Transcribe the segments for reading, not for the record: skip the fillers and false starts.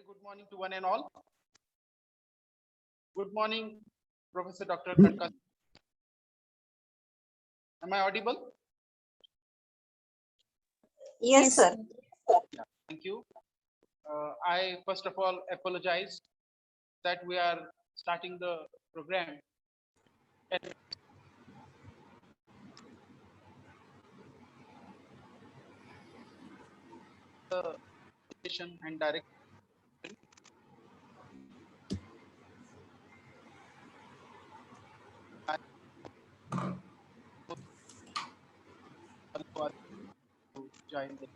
Very good morning to one and all. Good morning, Professor Dr. Karkas. Am I audible? Yes, sir. Thank you. I first of all apologize that we are starting the program at the station and direct. To join the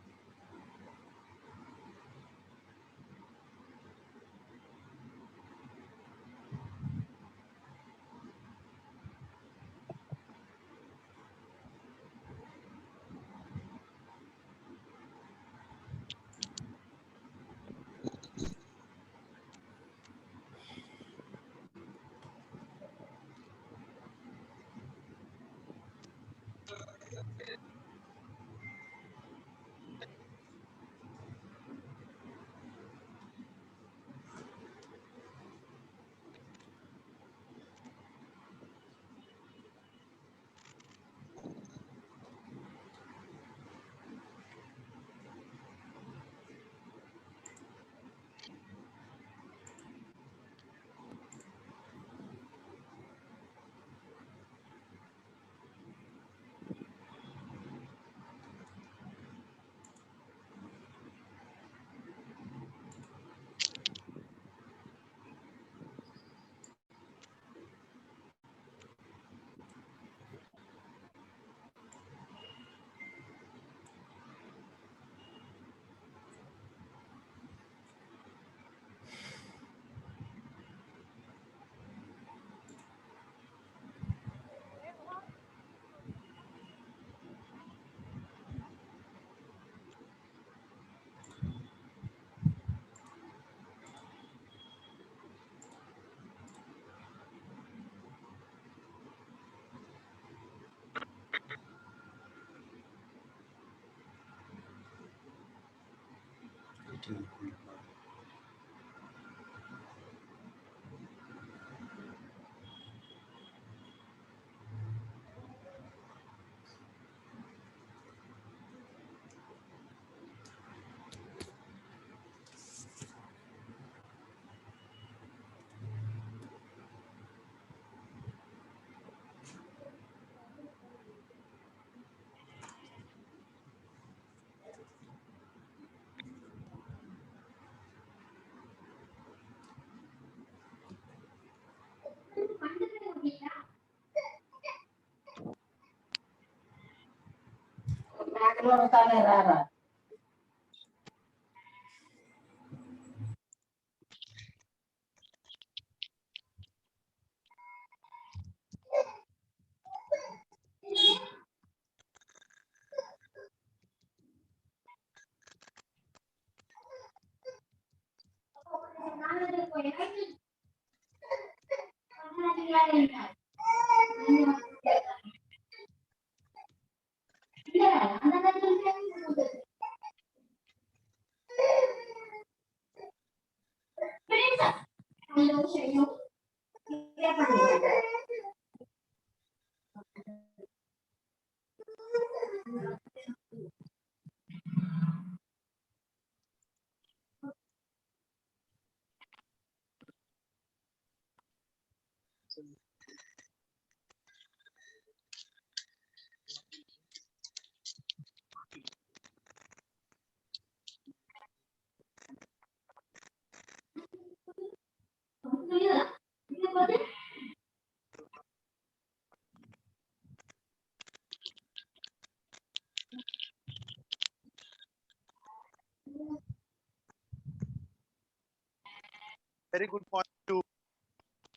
very good morning to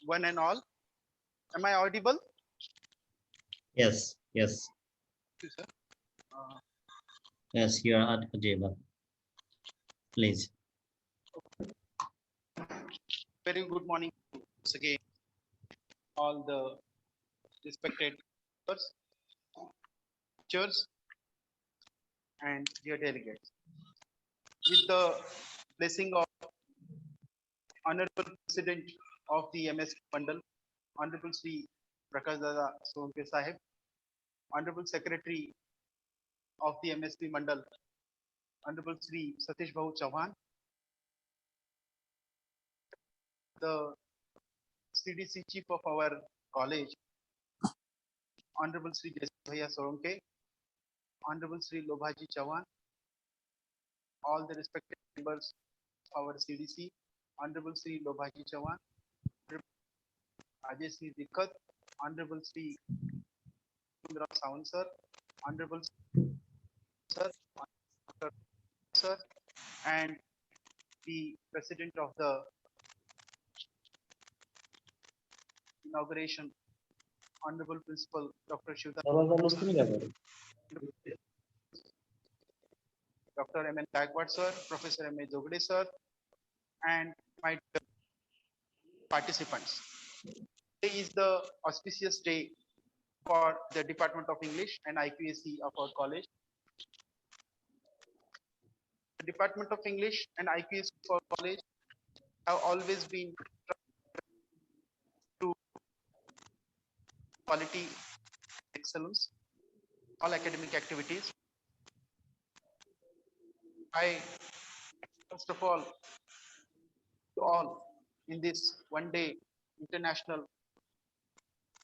one and all. Am I audible? Yes, yes, Yes, sir. yes, you are audible. Please. Very good morning once again, all the respected members, teachers, and dear delegates. With the blessing of Honorable President of the MSP Mandal, Honorable Sri Prakash Dada Sonke Sahib, Honorable Secretary of the MSP Mandal, Honorable Sri Satish Bahu Chauhan, the CDC Chief of our college, Honorable Sri Jaisbhaiya Soronke, Honorable Sri Lobhaji Chauhan, all the respected members of our CDC, Honorable Sri Lobhaji Chauhan, Ajay Sri Dikkat, Honorable Sri Sundaram Sawant Sir, Honorable Sir, Sir, and the President of the inauguration, Honorable Principal Dr. Shivda, Dr. M. N. Gaikwad Sir, Professor M. A. Jogde Sir, and my participants. Today is the auspicious day for the Department of English and IQAC of our college. The Department of English and IQAC of our college have always been to quality excellence, all academic activities. I, first of all, to all in this one-day international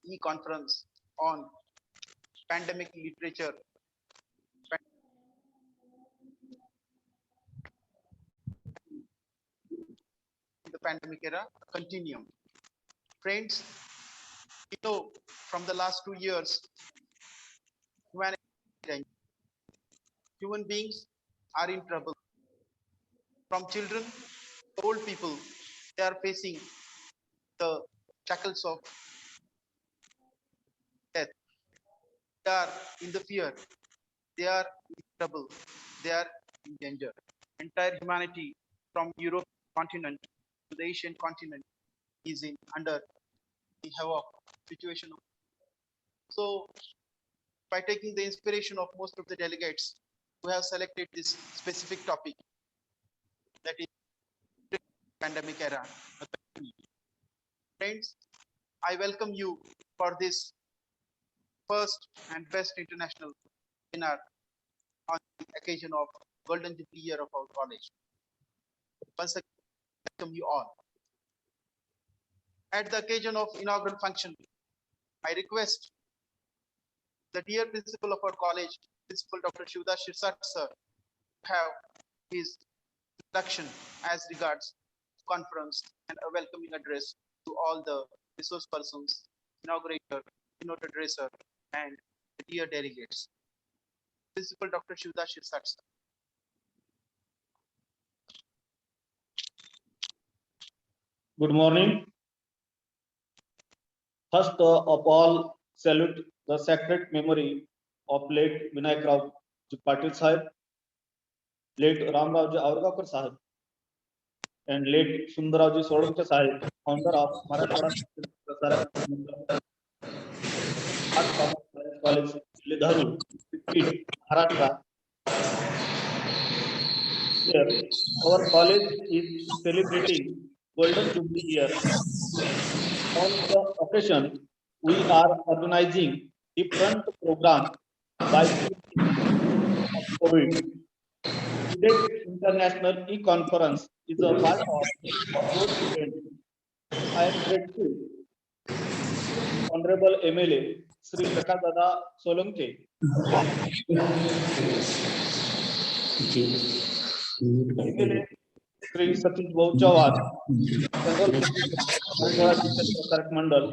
e-conference on pandemic literature, the pandemic era, continuum. Friends, you know, from the last 2 years, human beings are in trouble. From children, old people, they are facing the shackles of death. They are in the fear. They are in trouble. They are in danger. Entire humanity from Europe continent to the Asian continent is in under the havoc situation. So, by taking the inspiration of most of the delegates who have selected this specific topic, that is pandemic era. Friends, I welcome you for this first and best international dinner on the occasion of Golden Jubilee year of our college. Once again, I welcome you all. At the occasion of inaugural function, I request the dear principal of our college, Principal Dr. Shivdas Shirsat sir, to have his introduction as regards conference and a welcoming address to all the resource persons, inaugurator, keynote addresser, and the dear delegates. Principal Dr. Shivdas Shirsat sir. Good morning. First of all, salute the sacred memory of late Vinayak Rao Patil Sahib, late Ramrao Aurgawkar Sahib, and late Sundarao Solanke Sahib, founder of Marathwada Prasarak Art College, Lidharu, Maharashtra. Here, our college is celebrating Golden Jubilee year. On the occasion, we are organizing different programs by of COVID. Today's international e-conference is a part of those events. I am grateful to Honorable MLA Sri Prakash Dada Solanke, MLA Sri Satish Bahu Chauhan, General Secretary Mandal,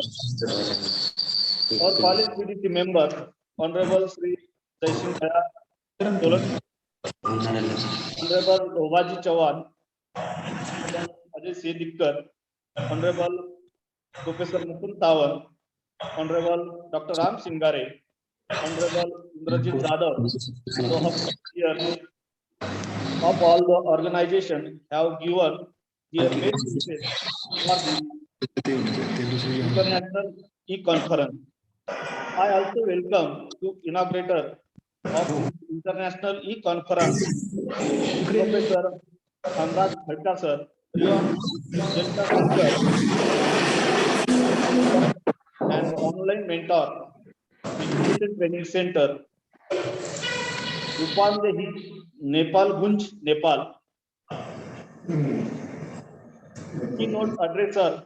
our college CDC member, Honorable Sri Jaisbhaiya Solanke, Honorable Lobhaji Chauhan, Ajay Sri Dikkat, Honorable Professor Mukund Tawar, Honorable Dr. Ram Singare, Honorable Indrajit Jadhav, so here of all the organization have given their best wishes for the international e-conference. I also welcome to inaugurator of international e-conference, Professor Samraj Bhatta sir, Leon Delta Center, and online mentor, Education Training Center, Rupandehi, Nepal Gunj, Nepal. Keynote addresser,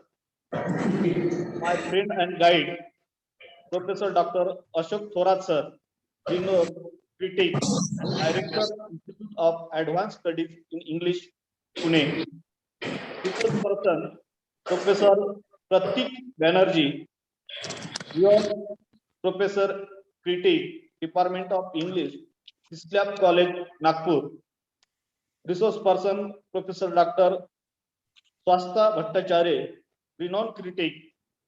my friend and guide, Professor Dr. Ashok Thorat sir, renowned critic and director, Institute of Advanced Studies in English, Pune. Resource person, Professor Pratik Banerjee, your Professor Critic, Department of English, Islab College, Nagpur. Resource person, Professor Dr. Swasta Bhattacharya, renowned critic,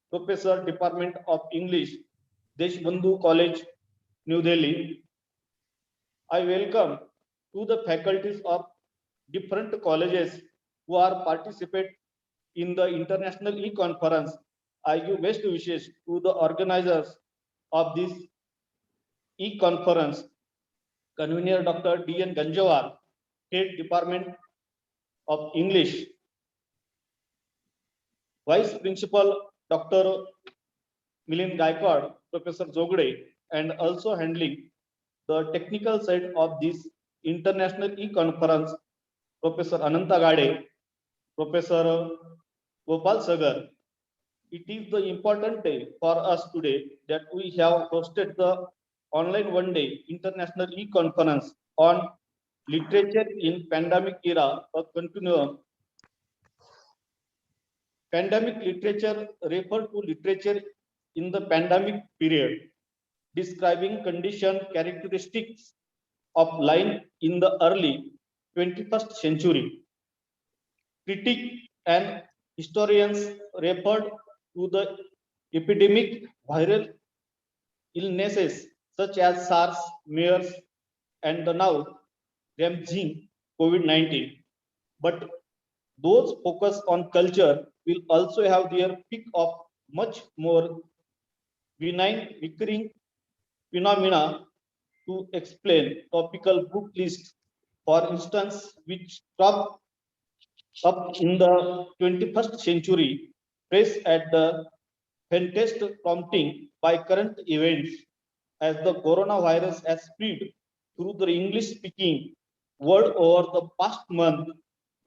Professor, Department of English, Deshbandhu College, New Delhi. I welcome to the faculties of different colleges who are participate in the international e-conference. I give best wishes to the organizers of this e-conference, convener Dr. D.N. Ganjawar, Head Department of English, Vice Principal Dr. Milind Gaikwad, Professor Jogde, and also handling the technical side of this international e-conference, Professor Ananta Gade, Professor Gopal Sagar. It is the important day for us today that we have hosted the online one-day international e-conference on literature in pandemic era, a continuum. Pandemic literature refer to literature in the pandemic period, describing condition characteristics of line in the early 21st century. Critics and historians referred to the epidemic viral illnesses such as SARS, MERS, and the now raging COVID-19. But those focus on culture will also have their pick of much more benign recurring phenomena to explain topical book list, for instance, which crop up in the 21st century, press at the faintest prompting by current events as the coronavirus has spread through the English speaking world over the past month.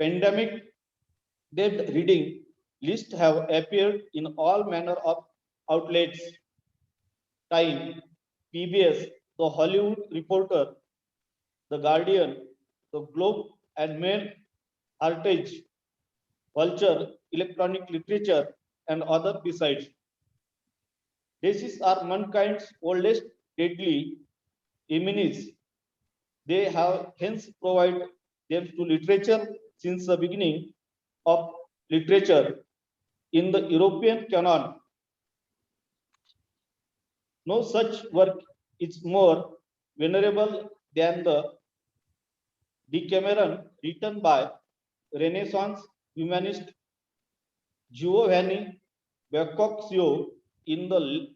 Pandemic dead reading lists have appeared in all manner of outlets. Time, PBS, The Hollywood Reporter, The Guardian, The Globe and Mail, Heritage, Vulture, Electronic Literature, and other besides. Diseases are mankind's oldest deadly enemies. They have hence provided them to literature since the beginning of literature. In the European canon, no such work is more venerable than the Decameron written by Renaissance humanist Giovanni Boccaccio in the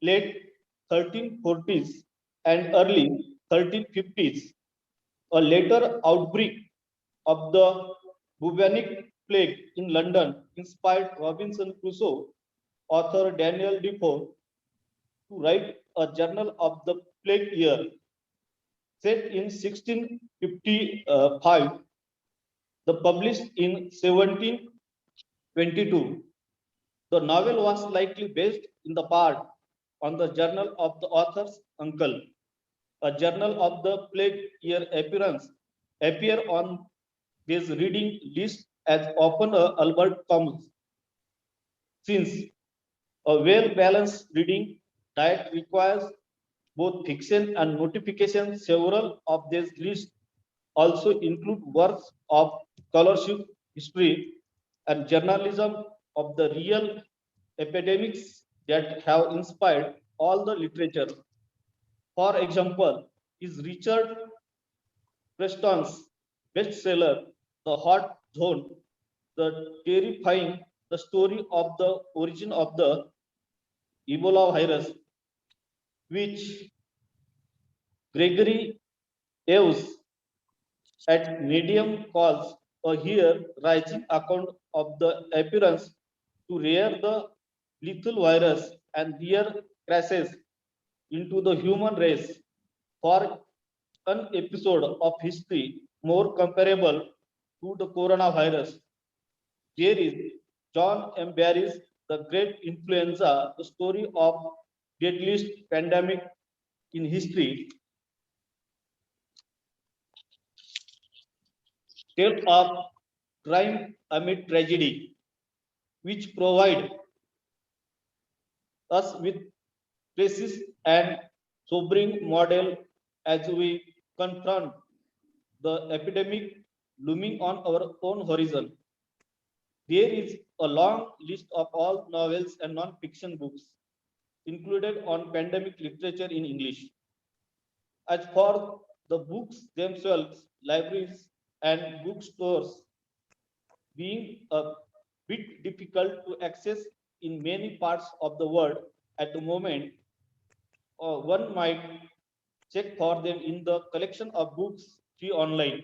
late 1340s and early 1350s. A later outbreak of the bubonic plague in London inspired Robinson Crusoe author Daniel Defoe to write a journal of the plague year. Set in 1655, the published in 1722. The novel was likely based in the part on the journal of the author's uncle. A journal of the plague year appear on this reading list as often Albert comes. Since a well-balanced reading diet requires both fiction and notification, several of these lists also include works of scholarship, history, and journalism of the real epidemics that have inspired all the literature. For example, is Richard Preston's bestseller, The Hot Zone, the terrifying the story of the origin of the Ebola virus, which Gregory Eves at Medium calls here rising account of the appearance to rare the lethal virus and here crashes into the human race for an episode of history more comparable to the coronavirus. There is John M. Barry's The Great Influenza, the story of deadliest pandemic in history, tales of crime amid tragedy, which provide us with precise and sobering model as we confront the epidemic looming on our own horizon. There is a long list of all novels and non-fiction books included on pandemic literature in English. As for the books themselves, libraries and bookstores being a bit difficult to access in many parts of the world at the moment, one might check for them in the collection of books free online.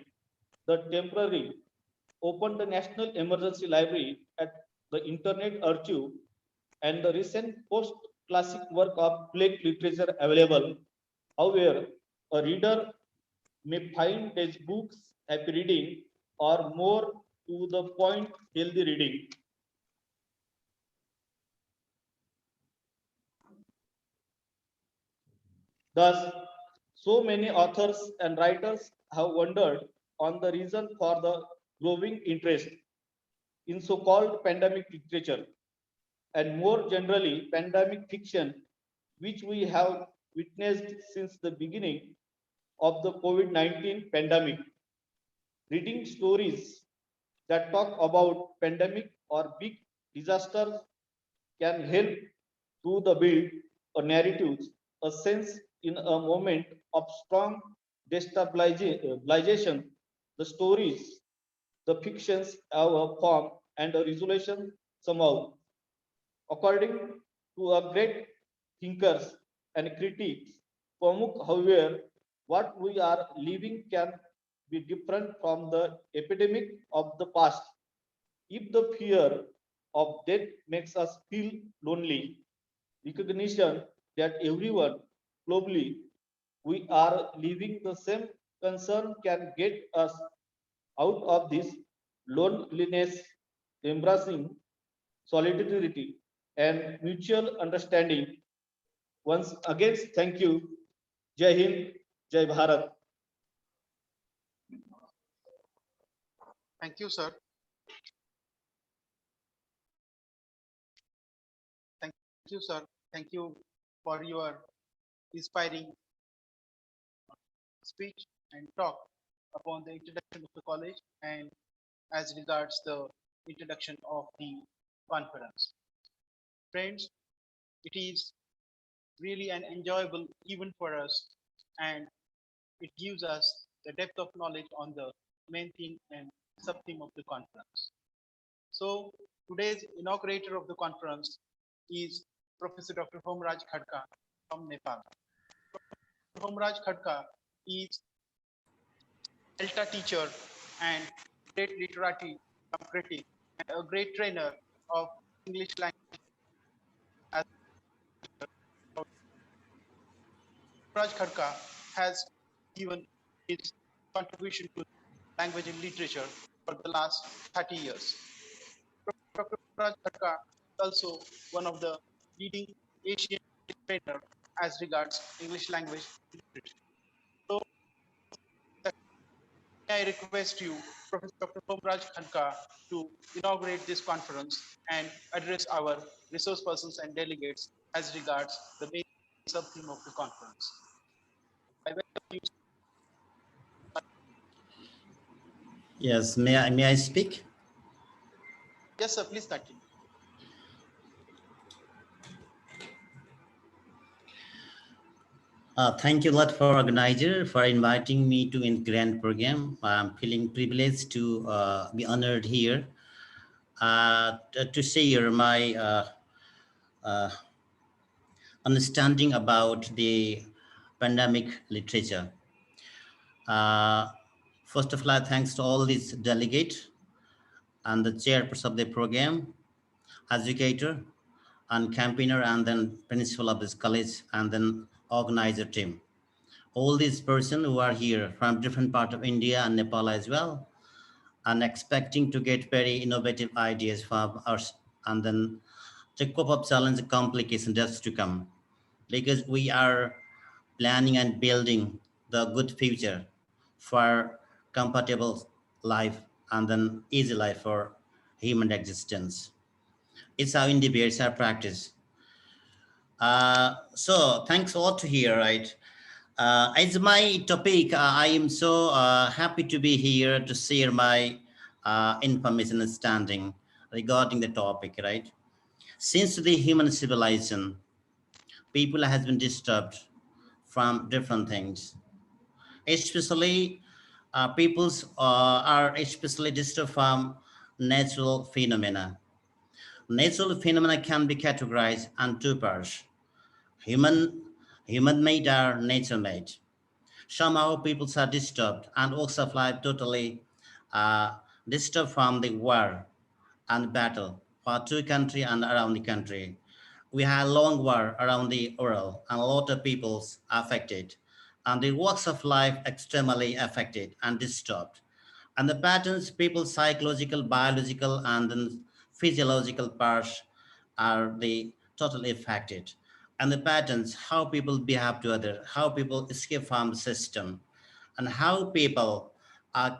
The temporary opened the National Emergency Library at the Internet Archive and the recent post-classic work of plague literature available. However, a reader may find these books happy reading or more to the point healthy reading. Thus, so many authors and writers have wondered on the reason for the growing interest in so-called pandemic literature and more generally pandemic fiction, which we have witnessed since the beginning of the COVID-19 pandemic. Reading stories that talk about pandemic or big disasters can help to the build a narrative, a sense in a moment of strong destabilization. The stories, the fictions have a form and a resolution somehow. According to a great thinkers and critics, Pamuk, however, what we are living can be different from the epidemic of the past. If the fear of death makes us feel lonely, recognition that everyone globally we are living the same concern can get us out of this loneliness, embracing solidarity and mutual understanding. Once again, thank you. Jai Hind, Jai Bharat. Thank you, sir. Thank you, sir. Thank you for your inspiring speech and talk upon the introduction of the college and as regards the introduction of the conference. Friends, it is really an enjoyable event for us and it gives us the depth of knowledge on the main theme and sub-theme of the conference. So today's inaugurator of the conference is Professor Dr. Homraj Khadka from Nepal. Homraj Khadka is Delta teacher and great literati critic and a great trainer of English language. As Raj Khadka has given his contribution to language and literature for the last 30 years. Dr. Raj Khadka is also one of the leading Asian trainer as regards English language and literature. So I request you, Professor Dr. Homraj Khanka, to inaugurate this conference and address our resource persons and delegates as regards the main sub-theme of the conference. I welcome you. Yes, may I speak? Yes, sir, please continue. Thank you a lot for organizer for inviting me to in grand program. I'm feeling privileged to be honored here to share my understanding about the pandemic literature. First of all, thanks to all these delegates and the chairperson of the program, educator, and campaigner, and then principal of this college, and then organizer team. All these persons who are here from different part of India and Nepal as well, and expecting to get very innovative ideas from us, and then to cope up challenge and complications that's to come, because we are planning and building the good future for compatible life and then easy life for human existence. It's our endeavor, it's our practice. So thanks a lot to hear, right? As my topic, I am so happy to be here to share my information and understanding regarding the topic, right? Since the human civilization, people has been disturbed from different things, especially peoples are especially disturbed from natural phenomena. Natural phenomena can be categorized in two parts: human, human made or nature made. Somehow people are disturbed and walks of life totally uh, disturbed from the war and battle for two country and around the country. We had long war around the world and a lot of peoples affected, and the walks of life extremely affected and disturbed. And the patterns, people's psychological, biological, and then physiological parts are the totally affected. And the patterns, how people behave to others, how people escape from the system, and how people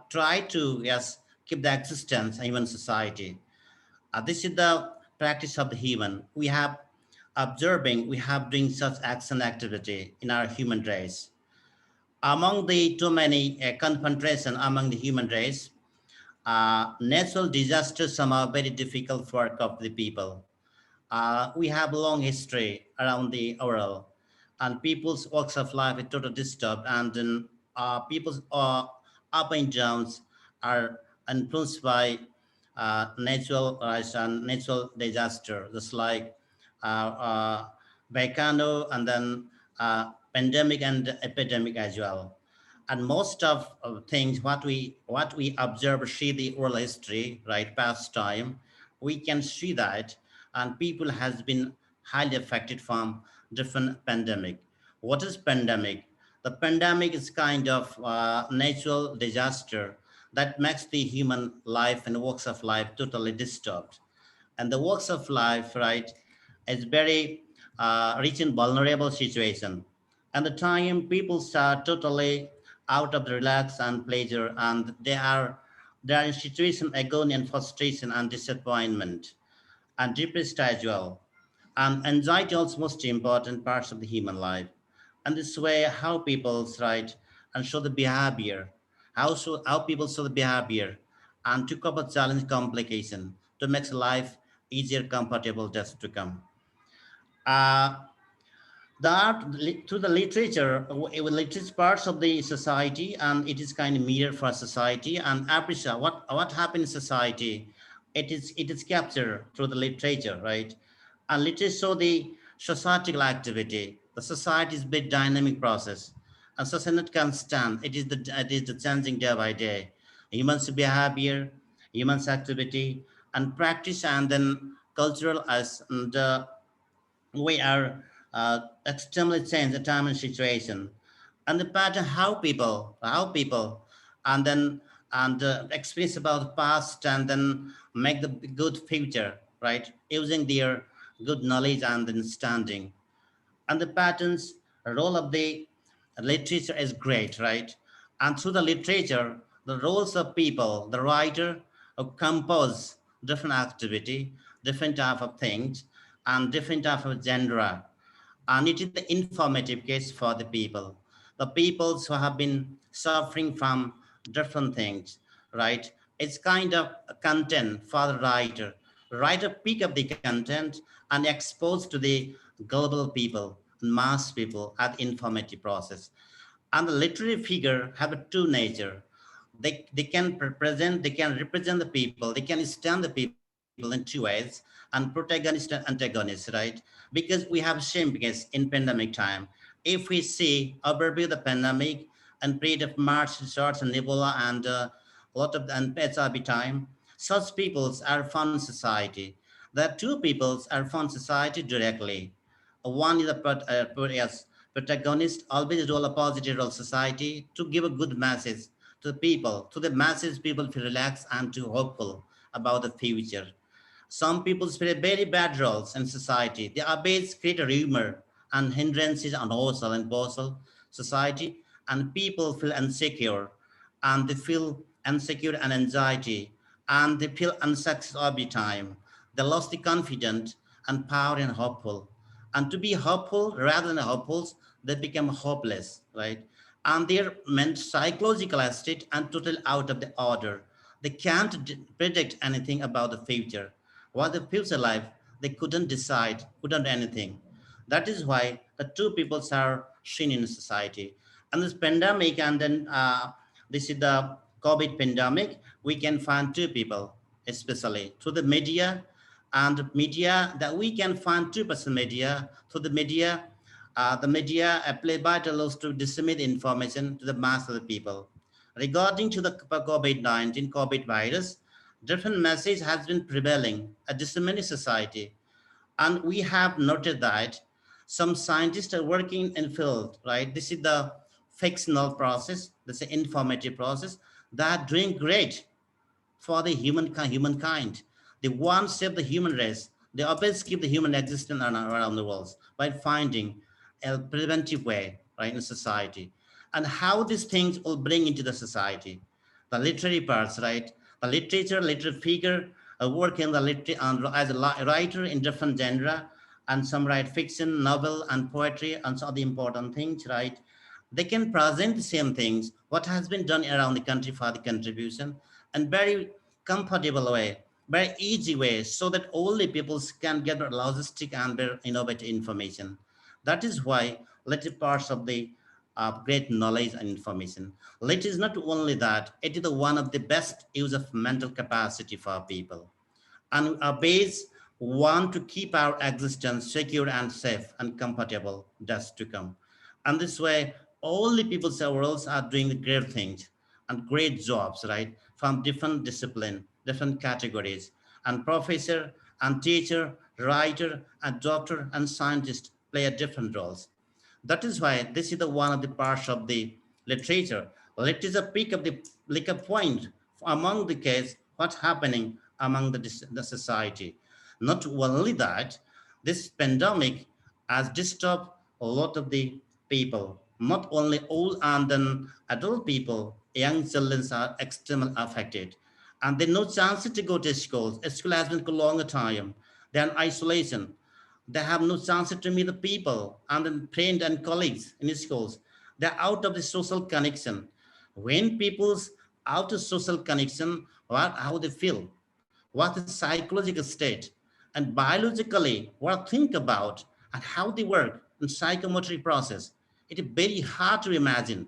try to, yes, keep the existence in human society. This is the practice of the human. We have observing, we have doing such action activity in our human race. Among the too many confrontation among the human race, natural disasters somehow very difficult for of the people. We have a long history around the world, and people's walks of life is totally disturbed, and then people's up and downs are influenced by natural rise and natural disaster, just like volcano and then pandemic and epidemic as well. And most of things what we observe, see the oral history, right, past time, we can see that, and people has been highly affected from different pandemic. What is pandemic? The pandemic is kind of natural disaster that makes the human life and works of life totally disturbed. And the works of life, right, is very rich in vulnerable situation. And the time people start totally out of the relax and pleasure, and they are in situation agony and frustration and disappointment and depressed as well. And anxiety also most important parts of the human life. And this way how people right and show the behavior, how people show the behavior, and to cope with challenge complication to make life easier, comfortable just to come. Uh, the art through the literature, literature parts of the society, and it is kind of mirror for society and appreciate what happened in society. It is captured through the literature, right? And literature show the societal activity. The society is a big dynamic process, and society not constant. It is the changing day by day. Humans behavior, humans activity, and practice, and then cultural as the we are extremely changed the time and situation, and the pattern how people and then and experience about the past, and then make the good future, right, using their good knowledge and understanding. And the patterns role of the literature is great, right? And through the literature, the roles of people, the writer compose different activity, different type of things, and different type of genre. And it is the informative case for the peoples who have been suffering from different things, right? It's kind of content for the writer pick up the content and expose to the global people, mass people at informative process. And the literary figure have a two nature. They can represent, the people, they can stand the people in two ways, and protagonist and antagonist, right? Because we have same case in pandemic time. If we see overview the pandemic and period of March, SARS and Ebola, and a lot of and HIV time. Such peoples are found in society. The two peoples are found in society directly. One is a yes, protagonist, always role a positive role society to give a good message to the people. To the masses, people feel relaxed and too hopeful about the future. Some people play very bad roles in society. They always create a rumor and hindrances on hustle and bustle society, and people feel insecure, and they feel insecure and anxiety, and they feel unsuccess all the time. They lost the confidence and power and hopeful. And to be hopeful rather than hopefuls, they become hopeless, right? And their psychological state and total out of the order. They can't predict anything about the future. What the future life, they couldn't decide, couldn't anything. That is why the two peoples are seen in society. And this pandemic, and then this is the COVID pandemic, we can find two people, especially through the media, and media that we can find 2% media through the media play vital roles to disseminate information to the mass of the people. Regarding to the COVID-19 COVID virus, different message has been prevailing at disseminated society, and we have noted that some scientists are working in field, right? This is the fictional process, this is informative process that are doing great for the humankind. They want to save the human race. They always keep the human existence around the world by finding a preventive way, right, in society. And how these things will bring into the society. The literary parts, right? The literary figure, work in the as a writer in different genre, and some write fiction, novel, and poetry, and some of the important things, right? They can present the same things, what has been done around the country for the contribution, and very comfortable way, very easy way, so that only people can get logistic and very innovative information. That is why let it parts of the great knowledge and information. Let is not only that, it is the one of the best use of mental capacity for people, and our base want to keep our existence secure and safe and comfortable just to come. And this way, all the people worlds are doing the great things and great jobs, right? From different discipline, different categories, and professor and teacher, writer and doctor and scientist play a different roles. That is why this is the one of the parts of the literature. It is a peak of the like a point among the case what's happening among the society. Not only that, this pandemic has disturbed a lot of the people. Not only old and then adult people, young children are extremely affected. And there's no chance to go to schools. School has been for a longer time. They're in isolation. They have no chance to meet the people and then friends and colleagues in schools. They're out of the social connection. When people's out of social connection, how they feel, what the psychological state, and biologically what think about, and how they work in psychomotor process. It is very hard to imagine.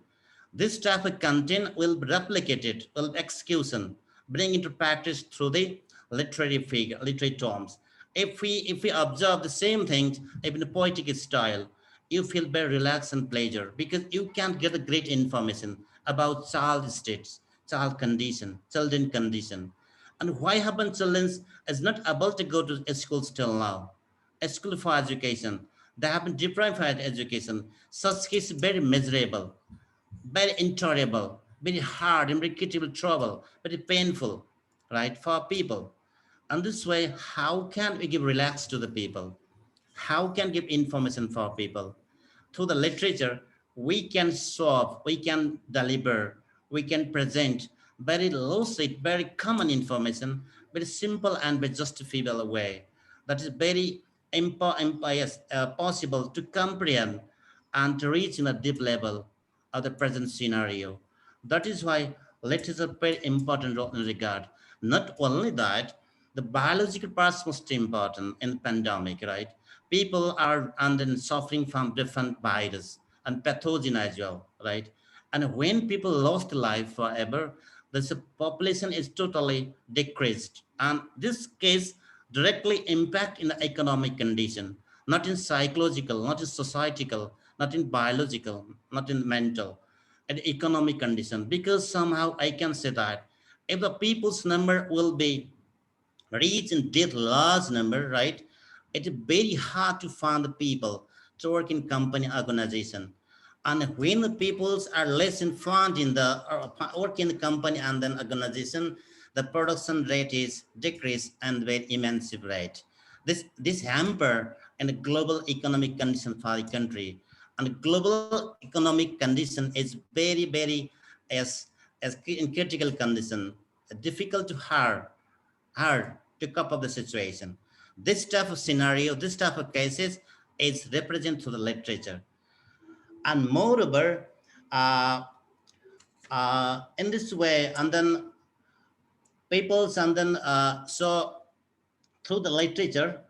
This type of content will be replicated, will execution, bring into practice through the literary figure, literary terms. If we observe the same things in a poetic style, you feel very relaxed and pleasure because you can get a great information about child states, child condition, children condition. And why happen children is not able to go to school still now? A school for education. They have been deprived of education. Such case very miserable, very intolerable, very hard, incredible trouble, very painful, right, for people. And this way, how can we give relax to the people? How can give information for people? Through the literature, we can solve, we can deliver, we can present very lucid, very common information, very simple and very justifiable way. That is very possible to comprehend and to reach in a deep level of the present scenario. That is why literature play important role in regard. Not only that, the biological parts most important in pandemic, right? People are and then suffering from different virus and pathogen as well, right? And when people lost life forever, the population is totally decreased. And this case directly impact in the economic condition, not in psychological, not in societal, not in biological, not in mental, and economic condition. Because somehow I can say that If the people's number will be reach in that large number, right? It's very hard to find the people to work in company organization. And when the peoples are less informed in the work in the company and then organization, the production rate is decreased and very immense rate. This hamper and the global economic condition for the country. And global economic condition is very as in critical condition, difficult to hard to cope up the situation. This type of scenario, this type of cases is represented through the literature. And moreover, uh, in this way, and then peoples, and then so through the literature,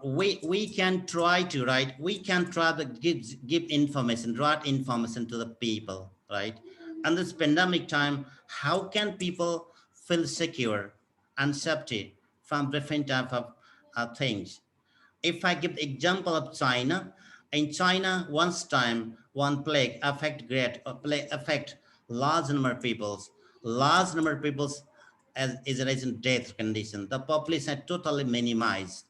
we can try to write, we can try to give information, right information to the people, right? And this pandemic time, how can people feel secure and safety from different type of things? If I give the example of China, in China, once time, one plague affect great, plague affect large number of peoples, large number of peoples as is a recent death condition. The population are totally minimized,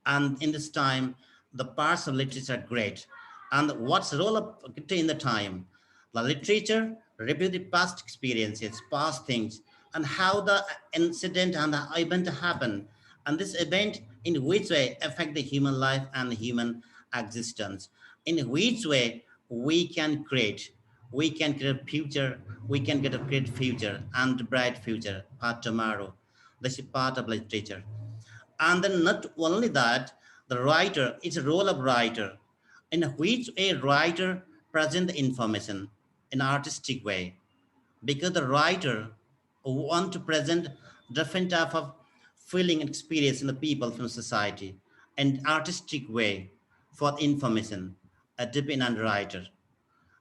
and in this time the parts of literature are great. And what's the role of literature in the time? The literature review the past experiences, past things, and how the incident and the event happened, and this event in which way affect the human life and human existence, in which way we can create future, we can get a great future and bright future for tomorrow. This is part of literature. And then not only that, the writer, it's a role of writer, in which a writer present the information in artistic way, because the writer want to present different type of feeling and experience in the people from society and artistic way for information, a dependent writer.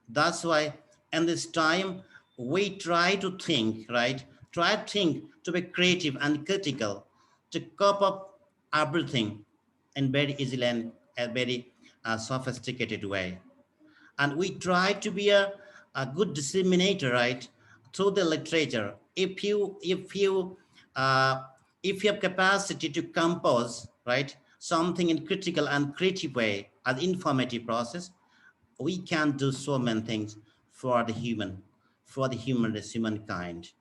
That's why in this time we try to think, right? Try to think to be creative and critical, to cope up everything in very easily and a very sophisticated way. And we try to be a good disseminator, right, through the literature. Uh, if you have capacity to compose, right, something in critical and creative way as informative process, we can do so many things for the human, for the human race, humankind,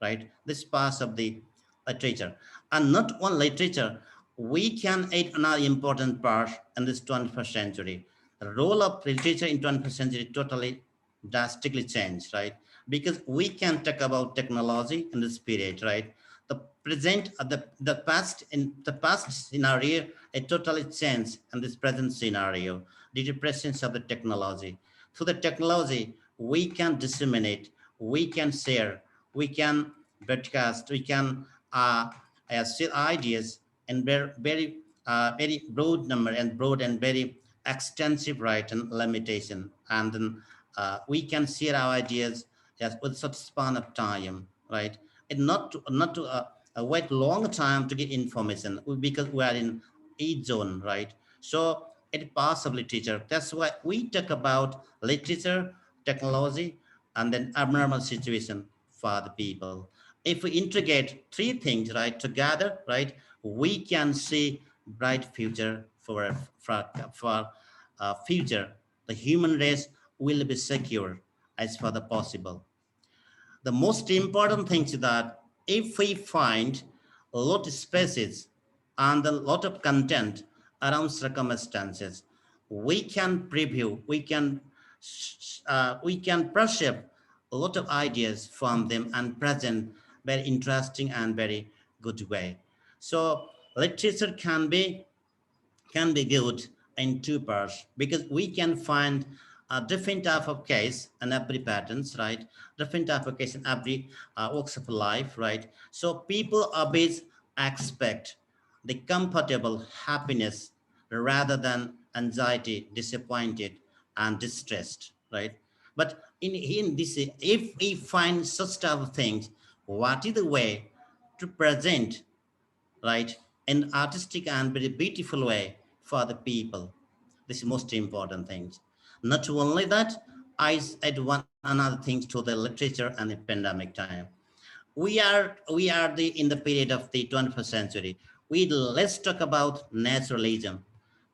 right? This part of the literature. And not one literature, we can add another important part in this 21st century. The role of literature in 21st century totally drastically changed, right? Because we can talk about technology in the spirit, right? The present, the past scenario, it totally changed in this present scenario due to presence of the technology. Through the technology, we can disseminate, we can share, we can broadcast, we can share ideas and very broad number and broad and very extensive right and limitation. And then we can share our ideas yes, with such span of time, right? And not to wait long time to get information because we are in each zone, right? So it possibly teacher. That's why we talk about literature, technology, and then abnormal situation for the people. If we integrate three things right together, right, we can see bright future for future. The human race will be secure as far the possible. The most important thing is that if we find a lot of spaces and a lot of content around circumstances, we can preview, we can perceive a lot of ideas from them and present very interesting and very good way. So literature can be good in two parts because we can find a different type of case and every patterns, right? Different type of case in every walks of life, right? So people always expect the comfortable happiness rather than anxiety, disappointed, and distressed, right? But in this, if we find such type of things, what is the way to present right? In artistic and very beautiful way for the people. This is most important things. Not only that, I add one another things to the literature and the pandemic time. we are in the period of the 21st century. Let's talk about naturalism.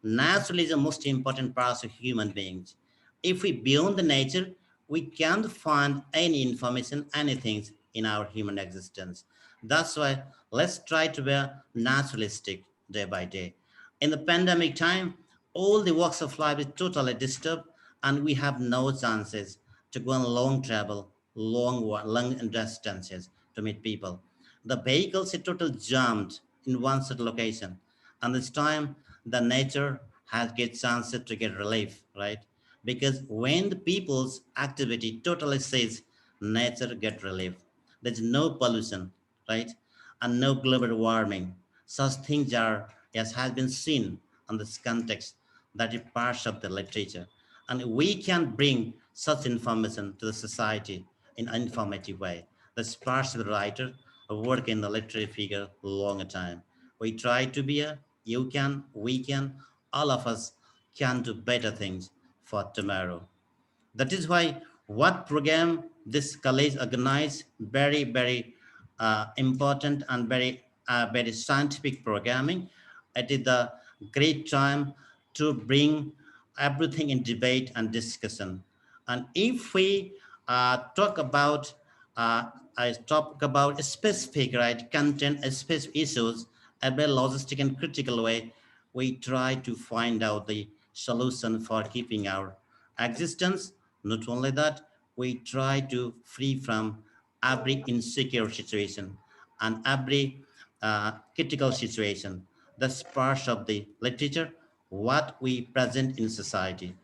Naturalism, most important parts of human beings. If we beyond the nature, we can't find any information, anything in our human existence. That's why let's try to be naturalistic day by day. In the pandemic time, all the walks of life is totally disturbed, and we have no chances to go on long travel, long distances to meet people. The vehicles are totally jammed in one set location, and this time the nature has get chances to get relief, right? Because when the people's activity totally says nature get relief, there's no pollution, right? And no global warming. Such things are, as has been seen in this context, that is part of the literature. And we can bring such information to the society in an informative way. That's part of the writer who work in the literary figure long time. We try to be a, you can, we can, all of us can do better things for tomorrow. That is why what program this college organized, very, very important and very scientific programming. It is the great time to bring everything in debate and discussion. And if we talk about I talk about specific right content, specific issues, a very logistic and critical way, we try to find out the solution for keeping our existence. Not only that, we try to free from every insecure situation and every critical situation. That's part of the literature, what we present in society.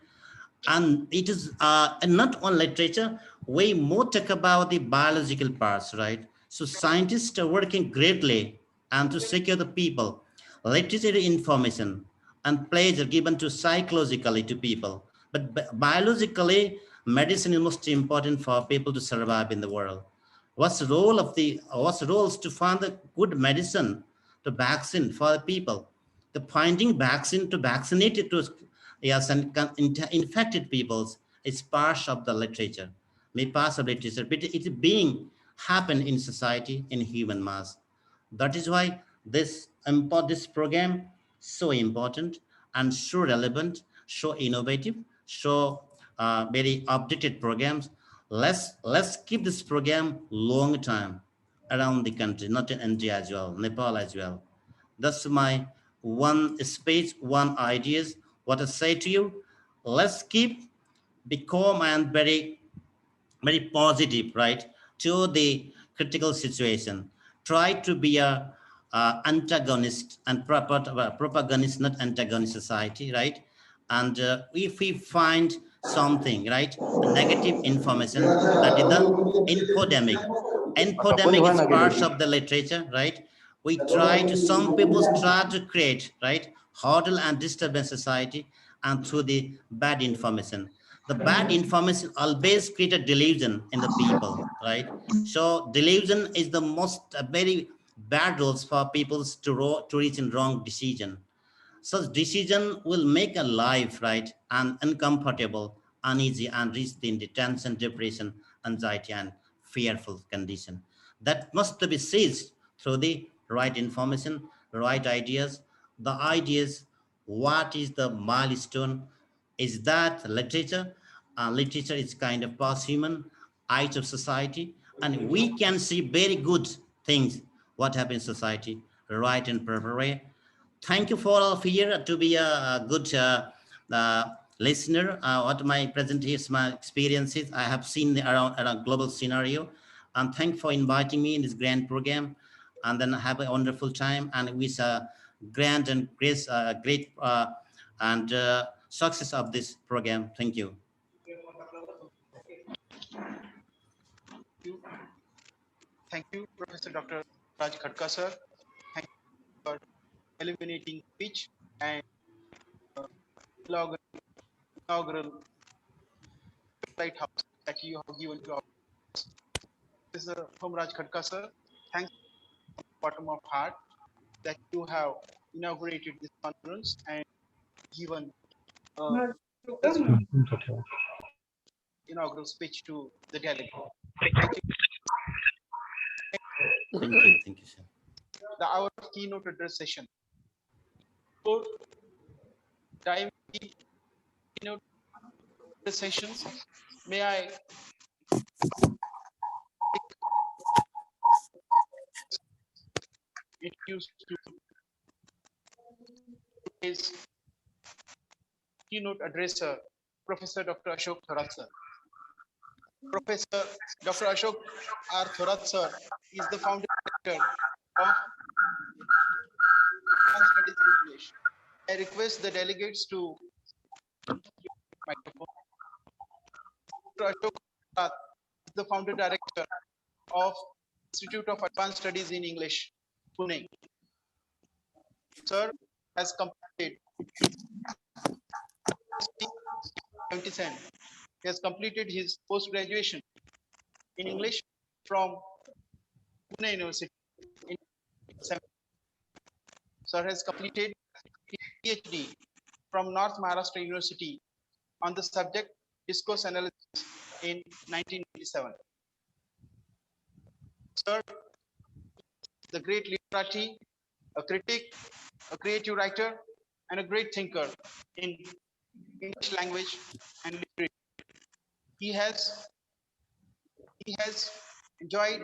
And it is not on literature, we more talk about the biological parts, right? So scientists are working greatly and to secure the people literature information and pleasure given to psychologically to people, but biologically medicine is most important for people to survive in the world. What's the roles to find the good medicine, to vaccine for the people, the finding vaccine to vaccinate it to, yes, and infected peoples is part of the literature, may part of literature, but it's being happen in society in human mass. That is why this program so important and so relevant, so innovative, so very updated programs. Let's keep this program long time around the country, not in India as well, Nepal as well. That's my one speech, one ideas. What I say to you, let's keep be calm and very positive, right, to the critical situation. Try to be a antagonist and protagonist, not antagonist society, right? And if we find something, right, a negative information, that is the infodemic. Infodemic is part of the literature, right? We try to, some people try to create, right, hurdle and disturbance society, and through the bad information. The bad information always create a delusion in the people, right? So delusion is the most very bad rules for people to to reach in wrong decision. Such decision will make a life, right, and uncomfortable, uneasy, and risk in the tension, depression, anxiety, and fearful condition. That must be seized through the right information, right ideas. The ideas, what is the milestone? Is that literature? Literature is kind of past-human eyes of society, and we can see very good things what happens in society, right and proper way. Thank you for all of here to be a good uh, listener. What my presentation, my experiences I have seen around global scenario, and thank you for inviting me in this grand program. And then have a wonderful time and wish a grand and great and success of this program. Thank you. You. Thank you, Professor Dr. Raj Khadka, sir. Thank you for illuminating speech and uh, inaugural lighthouse that you have given to our. This is from Raj Khadka, sir. Thanks from the bottom of heart that you have inaugurated this conference and given this inaugural speech to the delegate. Thank you. Thank you, sir. The hour of keynote address session. Before diving into keynote address sessions, may I introduce to today's keynote addresser, Professor Dr. Ashok Thorat sir. Professor Dr. Ashok R. Thorat sir is the founder director of Advanced Studies in English. I request the delegates to microphone. Dr. Ashok Thorat is the founder director of Institute of Advanced Studies in English, Pune. Sir has completed his 77. He has completed his post-graduation in English from Pune University in 7. Sir has completed his PhD from North Maharashtra University on the subject discourse analysis in 1987. Sir, the great literati, a critic, a creative writer, and a great thinker in English language and literature. He has enjoyed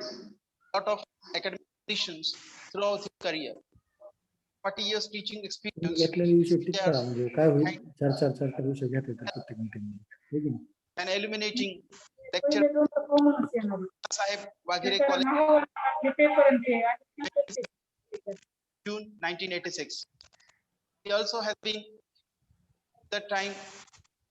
a lot of academic positions throughout his career. 40 years teaching experience घेतलेले विषय टिक shares करा म्हणजे काय होईल चार विषय घेतले तर प्रत्येक मीटिंग and illuminating lecture पहिले दोन तर कॉमनच येणार Sahib Wagire त्याचं College, नाव आणि पेपर आणि ते आणि नंतर ते. June 1986. He also has been that time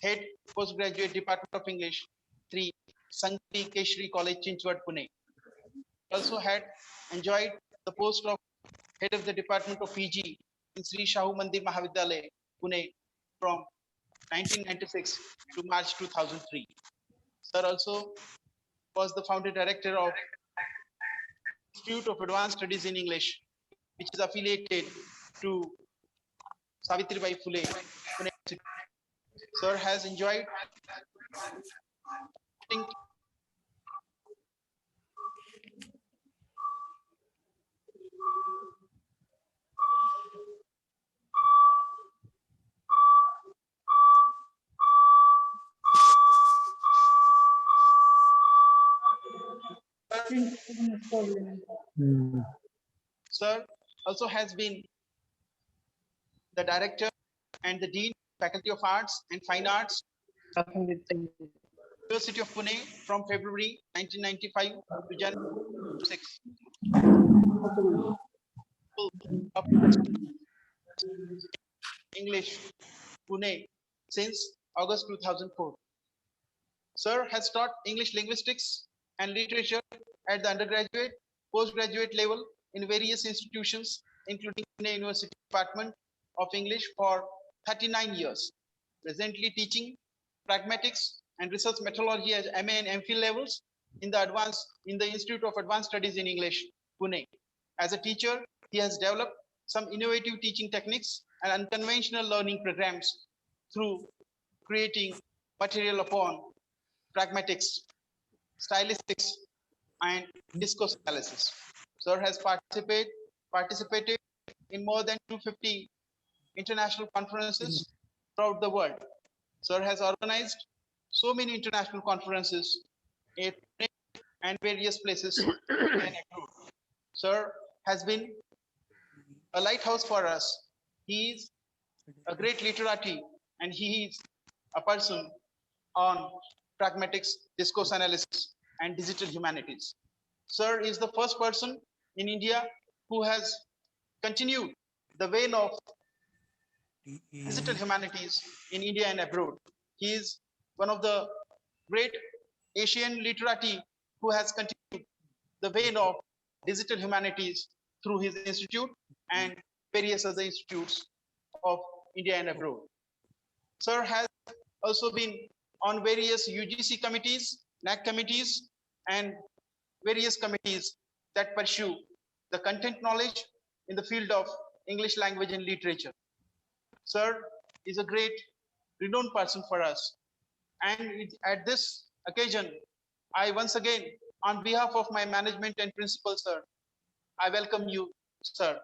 head postgraduate department of English 3 Sankti Keshri College Chinchwad Pune. He also had enjoyed the post of head of the department of PG in Sri Shahu Mandir Mahavidyalaya Pune from 1996 to March 2003. Sir also was the founder director of Institute of Advanced Studies in English, which is affiliated to Savitribai Phule Pune University. Sir has enjoyed Sir also has been the director and the dean Faculty of Arts and Fine Arts, University of Pune from February 1995 to January 6. English, Pune since August 2004. Sir has taught English linguistics and literature at the undergraduate, postgraduate level in various institutions, including Pune University Department of English for 39 years. Presently teaching pragmatics and research methodology as MA and MPhil levels in the Institute of Advanced Studies in English, Pune. As a teacher, he has developed some innovative teaching techniques and unconventional learning programs through creating material upon pragmatics, stylistics, and discourse analysis. Sir has participated in more than 250 international conferences throughout the world. Sir has organized so many international conferences in and various places. Sir has been a lighthouse for us. He is a great literati and he is a person on pragmatics, discourse analysis, and digital humanities. Sir is the first person in India who has continued the vein of digital humanities in India and abroad. He is one of the great Asian literati who has continued the vein of digital humanities through his institute and various other institutes of India and abroad. Sir has also been on various UGC committees, NAC committees, and various committees that pursue the content knowledge in the field of English language and literature. Sir is a great renowned person for us. And at this occasion, I once again, on behalf of my management and principal, sir, I welcome you, sir,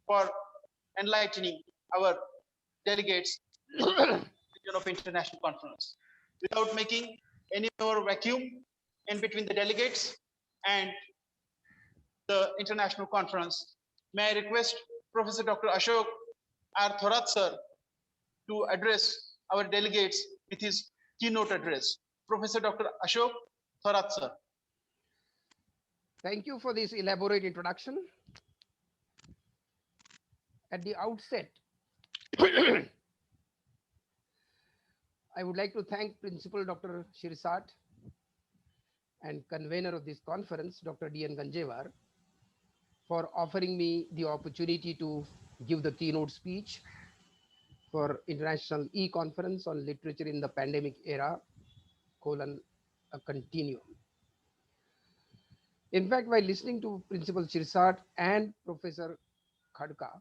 for enlightening our delegates in the region of international conference. Without making any more vacuum in between the delegates and the international conference, may I request Professor Dr. Ashok R. Thorat, sir, to address our delegates with his keynote address. Professor Dr. Ashok Thorat, sir. Thank you for this elaborate introduction. At the outset, I would like to thank Principal Dr. Shirsat and convener of this conference, Dr. D.N. Ganjewar, for offering me the opportunity to give the keynote speech for International E-Conference on Literature in the Pandemic Era, a continuum. In fact, while listening to Principal Shirsat and Professor Khadka,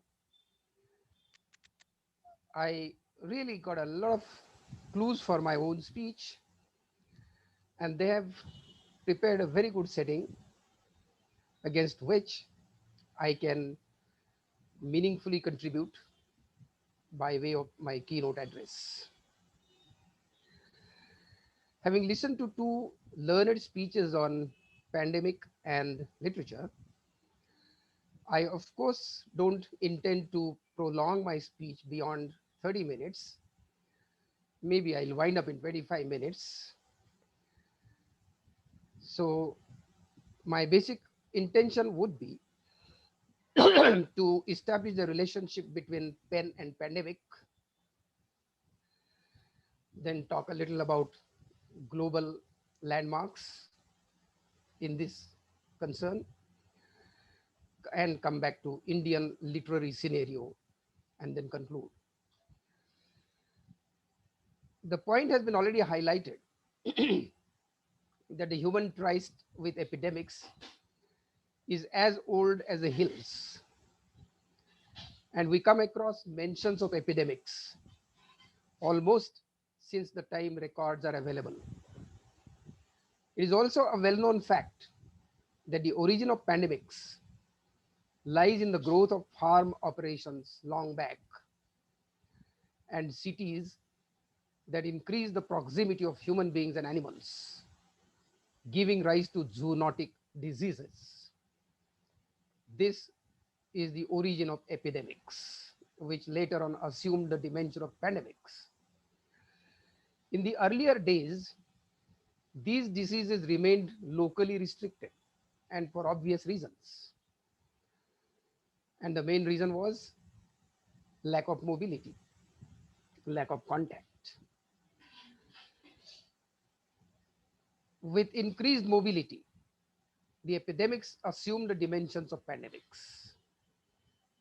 I really got a lot of clues for my own speech, and they have prepared a very good setting against which I can meaningfully contribute by way of my keynote address. Having listened to two learned speeches on pandemic and literature, I of course don't intend to prolong my speech beyond 30 minutes. Maybe I'll wind up in 25 minutes. So my basic intention would be to establish the relationship between pen and pandemic, then talk a little about global landmarks in this concern, and come back to Indian literary scenario and then conclude. The point has been already highlighted that the human tryst with epidemics is as old as the hills. And we come across mentions of epidemics almost since the time records are available. It is also a well-known fact that the origin of pandemics lies in the growth of farm operations long back and cities that increase the proximity of human beings and animals, giving rise to zoonotic diseases. This is the origin of epidemics, which later on assumed the dimension of pandemics. In the earlier days, these diseases remained locally restricted, and for obvious reasons. And the main reason was lack of mobility, lack of contact. With increased mobility, the epidemics assumed the dimensions of pandemics.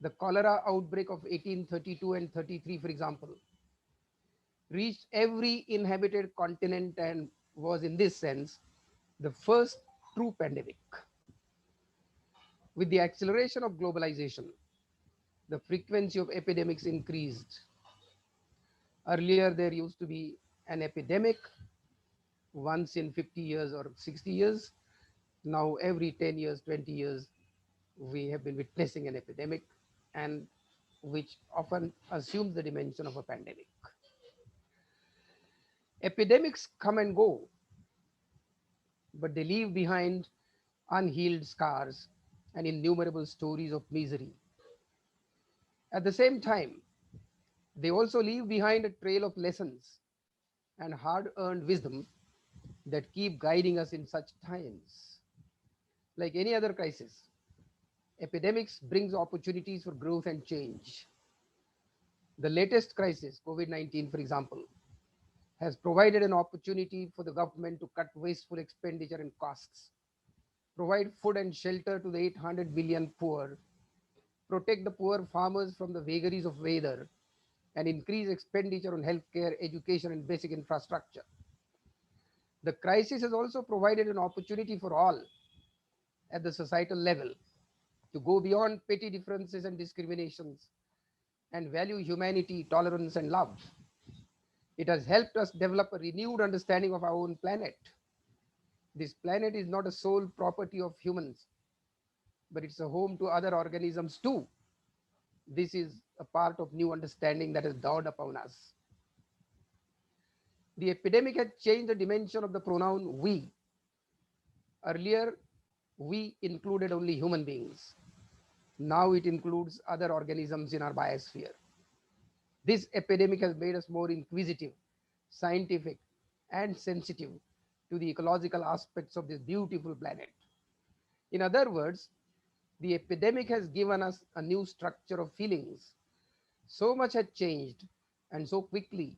The cholera outbreak of 1832 and 33, for example, reached every inhabited continent and was in this sense the first true pandemic. With the acceleration of globalization, the frequency of epidemics increased. Earlier, there used to be an epidemic once in 50 years or 60 years. Now, every 10 years, 20 years, we have been witnessing an epidemic, and which often assumes the dimension of a pandemic. Epidemics come and go, but they leave behind unhealed scars and innumerable stories of misery. At the same time, they also leave behind a trail of lessons and hard-earned wisdom that keep guiding us in such times. Like any other crisis, epidemics brings opportunities for growth and change. The latest crisis, COVID-19, for example, has provided an opportunity for the government to cut wasteful expenditure and costs, provide food and shelter to the 800 million poor, protect the poor farmers from the vagaries of weather, and increase expenditure on healthcare, education, and basic infrastructure. The crisis has also provided an opportunity for all at the societal level to go beyond petty differences and discriminations and value humanity, tolerance, and love. It has helped us develop a renewed understanding of our own planet. This planet is not a sole property of humans, but it's a home to other organisms too. This is a part of new understanding that has dawned upon us. The epidemic has changed the dimension of the pronoun we. Earlier, we included only human beings. Now it includes other organisms in our biosphere. This epidemic has made us more inquisitive, scientific, and sensitive to the ecological aspects of this beautiful planet. In other words, the epidemic has given us a new structure of feelings. So much has changed, and so quickly.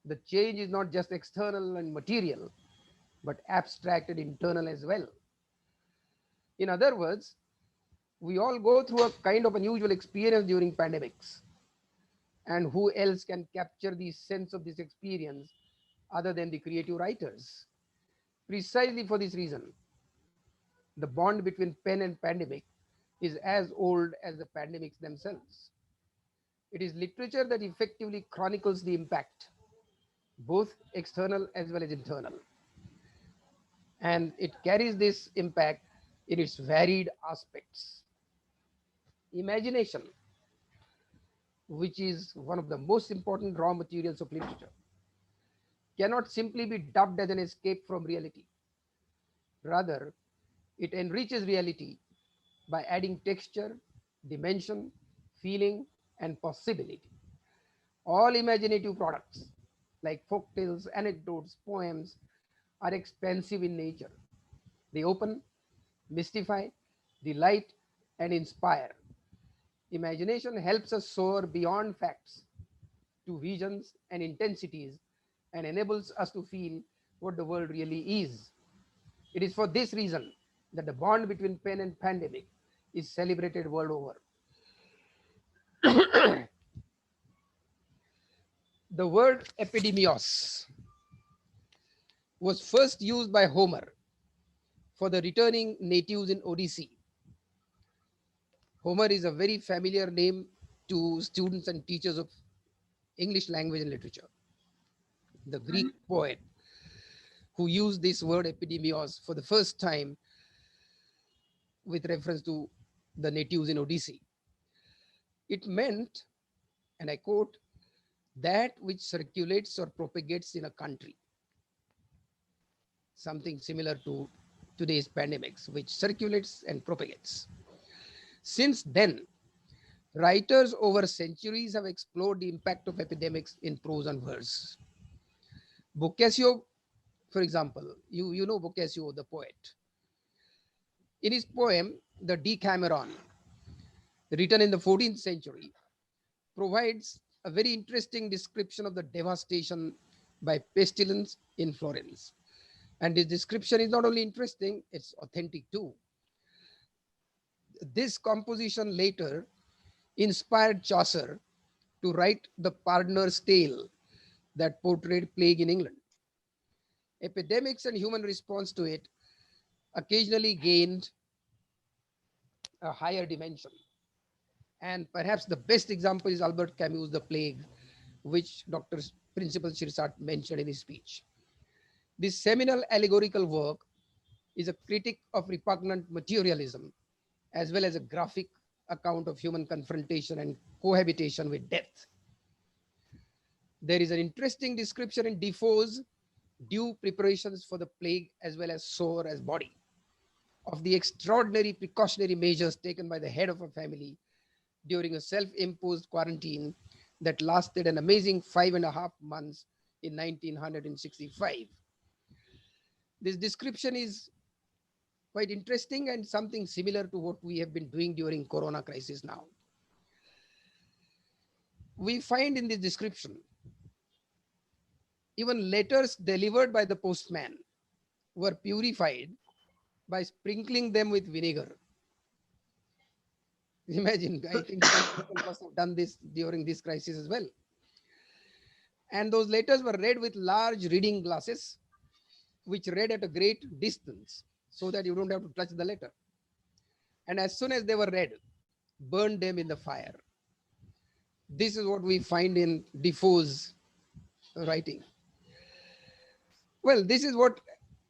The change is not just external and material, but abstract and internal as well. In other words, we all go through a kind of unusual experience during pandemics. And who else can capture the sense of this experience other than the creative writers? Precisely for this reason, the bond between pen and pandemic is as old as the pandemics themselves. It is literature that effectively chronicles the impact, both external as well as internal. And it carries this impact in its varied aspects. Imagination, which is one of the most important raw materials of literature, cannot simply be dubbed as an escape from reality. Rather, it enriches reality by adding texture, dimension, feeling, and possibility. All imaginative products, like folktales, anecdotes, poems, are expansive in nature. They open, mystify, delight, and inspire. Imagination helps us soar beyond facts to visions and intensities and enables us to feel what the world really is. It is for this reason that the bond between pen and pandemic is celebrated world over. The word epidemios was first used by Homer for the returning natives in Odyssey. Homer is a very familiar name to students and teachers of English language and literature. The Greek poet who used this word epidemios for the first time with reference to the natives in Odyssey. It meant, and I quote, that which circulates or propagates in a country. Something similar to today's pandemics, which circulates and propagates. Since then, writers over centuries have explored the impact of epidemics in prose and verse. Boccaccio, for example, you know Boccaccio, the poet. In his poem, the Decameron, written in the 14th century, provides a very interesting description of the devastation by pestilence in Florence. And this description is not only interesting, it's authentic too. This composition later inspired Chaucer to write the Pardoner's Tale that portrayed plague in England. Epidemics and human response to it occasionally gained a higher dimension. And perhaps the best example is Albert Camus' The Plague, which Dr. Principal Shirsat mentioned in his speech. This seminal allegorical work is a critique of repugnant materialism as well as a graphic account of human confrontation and cohabitation with death. There is an interesting description in Defoe's Due Preparations for the Plague as well as Sore as Body of the extraordinary precautionary measures taken by the head of a family during a self-imposed quarantine that lasted an amazing 5.5 months in 1965. This description is quite interesting and something similar to what we have been doing during Corona crisis now. We find in this description even letters delivered by the postman were purified by sprinkling them with vinegar. Imagine, I think some people must have done this during this crisis as well. And those letters were read with large reading glasses, which read at a great distance so that you don't have to touch the letter. And as soon as they were read, burn them in the fire. This is what we find in Defoe's writing. Well, this is what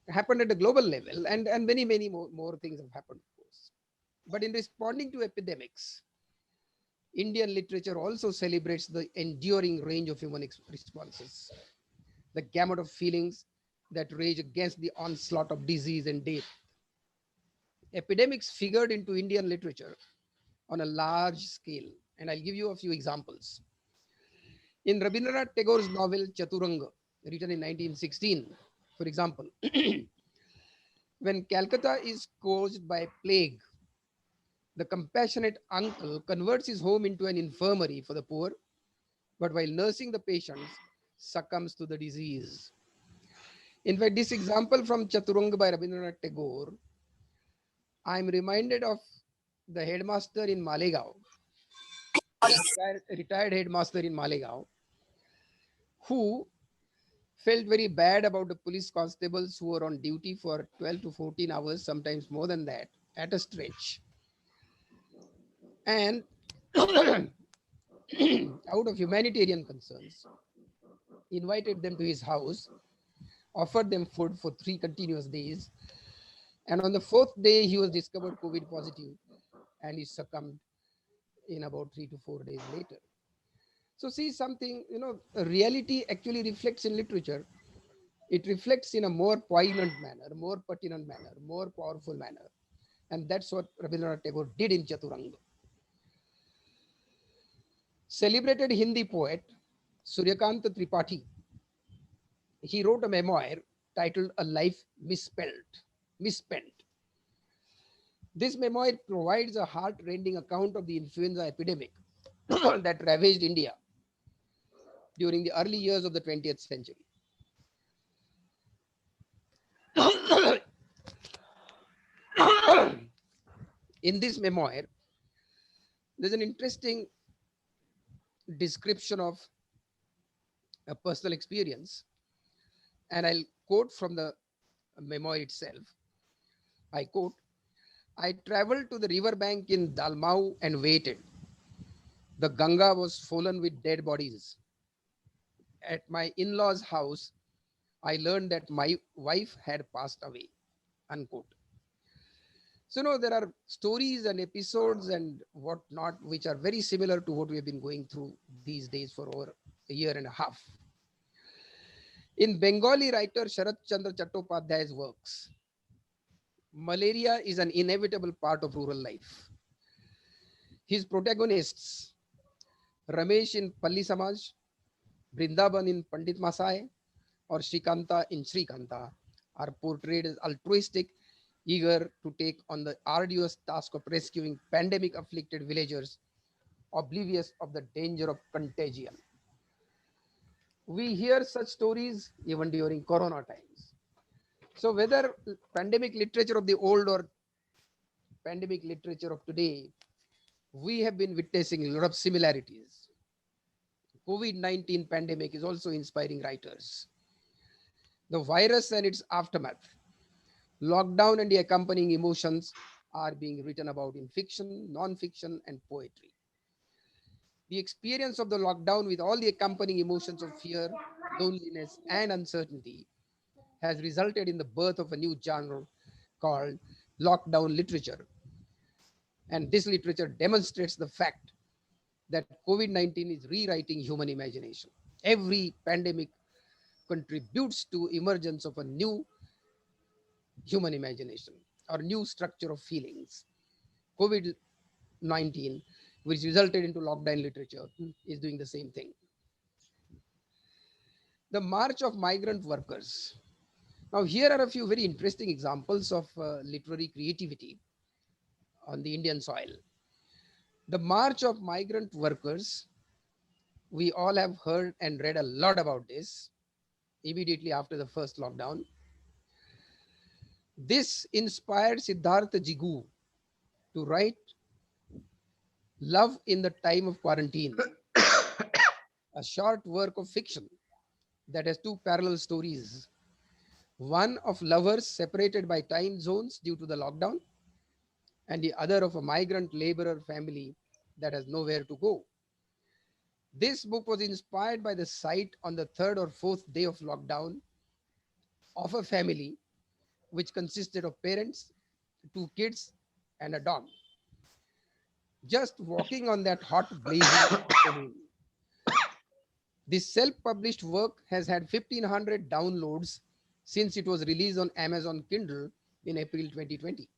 happened at a global level, and many more things have happened, of course. But in responding to epidemics, Indian literature also celebrates the enduring range of human responses, the gamut of feelings that rage against the onslaught of disease and death. Epidemics figured into Indian literature on a large scale, and I'll give you a few examples. In Rabindranath Tagore's novel Chaturanga, written in 1916, for example, when Calcutta is scourged by plague, the compassionate uncle converts his home into an infirmary for the poor, but while nursing the patients, succumbs to the disease. In fact, this example from Chaturanga by Rabindranath Tagore, I'm reminded of the headmaster in Malegaon, retired headmaster in Malegaon, who felt very bad about the police constables who were on duty for 12 to 14 hours, sometimes more than that, at a stretch. And out of humanitarian concerns, invited them to his house, offered them food for 3 continuous days. And on the fourth day, he was discovered COVID positive and he succumbed in about 3 to 4 days later. So, see something, reality actually reflects in literature. It reflects in a more poignant manner, more pertinent manner, more powerful manner. And that's what Rabindranath Tagore did in Chaturanga. Celebrated Hindi poet Suryakanta Tripathi, he wrote a memoir titled A Life Misspent. This memoir provides a heart-rending account of the influenza epidemic that ravaged India during the early years of the 20th century. In this memoir, there's an interesting description of a personal experience, and I'll quote from the memoir itself. I quote, I traveled to the river bank in Dalmau and waited. The Ganga was swollen with dead bodies. At my in-laws' house, I learned that my wife had passed away. Unquote. So, no, there are stories and episodes and whatnot which are very similar to what we have been going through these days for over a year and a half. In Bengali writer Sharat Chandra Chattopadhyay's works, malaria is an inevitable part of rural life. His protagonists, Ramesh in Palli Samaj, Brindaban in Pandit Masai, or Shrikanta in Shrikanta, are portrayed as altruistic, eager to take on the arduous task of rescuing pandemic afflicted villagers, oblivious of the danger of contagion. We hear such stories even during Corona times. So, whether pandemic literature of the old or pandemic literature of today, we have been witnessing a lot of similarities. COVID-19 pandemic is also inspiring writers. The virus and its aftermath, lockdown and the accompanying emotions are being written about in fiction, non-fiction, and poetry. The experience of the lockdown with all the accompanying emotions of fear, loneliness, and uncertainty has resulted in the birth of a new genre called lockdown literature. And this literature demonstrates the fact that COVID-19 is rewriting human imagination. Every pandemic contributes to emergence of a new human imagination or new structure of feelings. COVID-19, which resulted into lockdown literature, is doing the same thing. The march of migrant workers. Now, here are a few very interesting examples of literary creativity on the Indian soil. The march of migrant workers, we all have heard and read a lot about this immediately after the first lockdown. This inspired Siddhartha Jigu to write Love in the Time of Quarantine, a short work of fiction that has two parallel stories. One of lovers separated by time zones due to the lockdown, and the other of a migrant laborer family that has nowhere to go. This book was inspired by the sight on the third or fourth day of lockdown of a family which consisted of parents, two kids, and a dog. just walking on that hot, blazing afternoon. This self published work has had 1,500 downloads since it was released on Amazon Kindle in April 2020.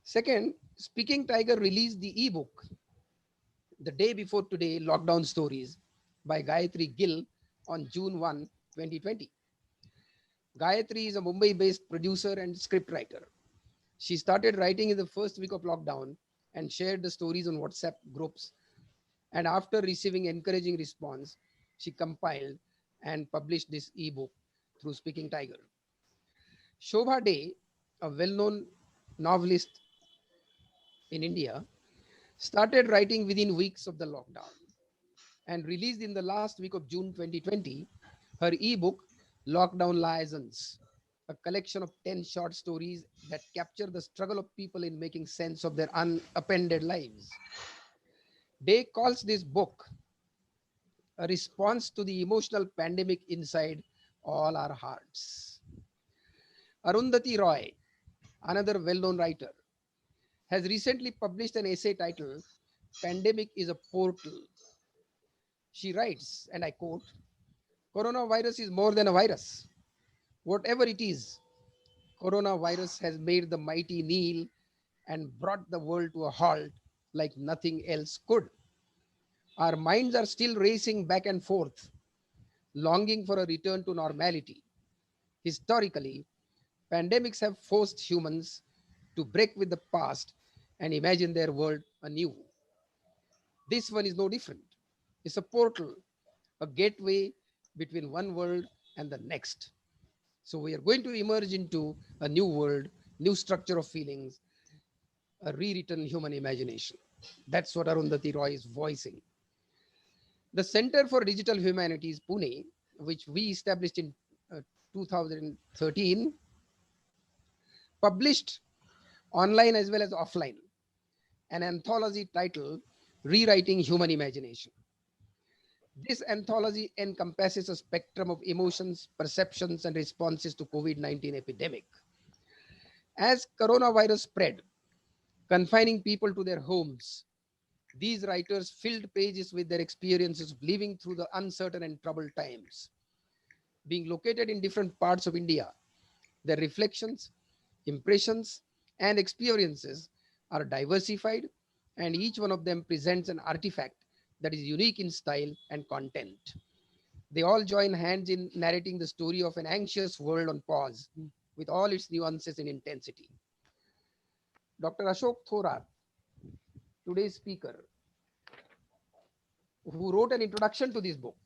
Second, Speaking Tiger released the ebook the day before today, Lockdown Stories by Gayatri Gill on June 1, 2020. Gayatri is a Mumbai based producer and scriptwriter. She started writing in the first week of lockdown and shared the stories on WhatsApp groups. And after receiving encouraging response, she compiled and published this ebook through Speaking Tiger. Shobha Day, a well known novelist in India, started writing within weeks of the lockdown and released in the last week of June 2020 her ebook, Lockdown Liaisons, a collection of 10 short stories that capture the struggle of people in making sense of their unappended lives. Day calls this book a response to the emotional pandemic inside all our hearts. Arundhati Roy, another well known writer, has recently published an essay titled Pandemic is a Portal. She writes, and I quote, Coronavirus is more than a virus. Whatever it is, coronavirus has made the mighty kneel and brought the world to a halt like nothing else could. Our minds are still racing back and forth, longing for a return to normality. Historically, pandemics have forced humans to break with the past and imagine their world anew. This one is no different. It's a portal, a gateway between one world and the next. So we are going to emerge into a new world, new structure of feelings, a rewritten human imagination. That's what Arundhati Roy is voicing. The Center for Digital Humanities, Pune, which we established in 2013, published online as well as offline an anthology titled Rewriting Human Imagination. This anthology encompasses a spectrum of emotions, perceptions, and responses to COVID-19 epidemic. As coronavirus spread, confining people to their homes, these writers filled pages with their experiences of living through the uncertain and troubled times. Being located in different parts of India, their reflections, impressions, and experiences are diversified, and each one of them presents an artifact that is unique in style and content. They all join hands in narrating the story of an anxious world on pause with all its nuances and intensity. Dr. Ashok Thorat, today's speaker, who wrote an introduction to this book,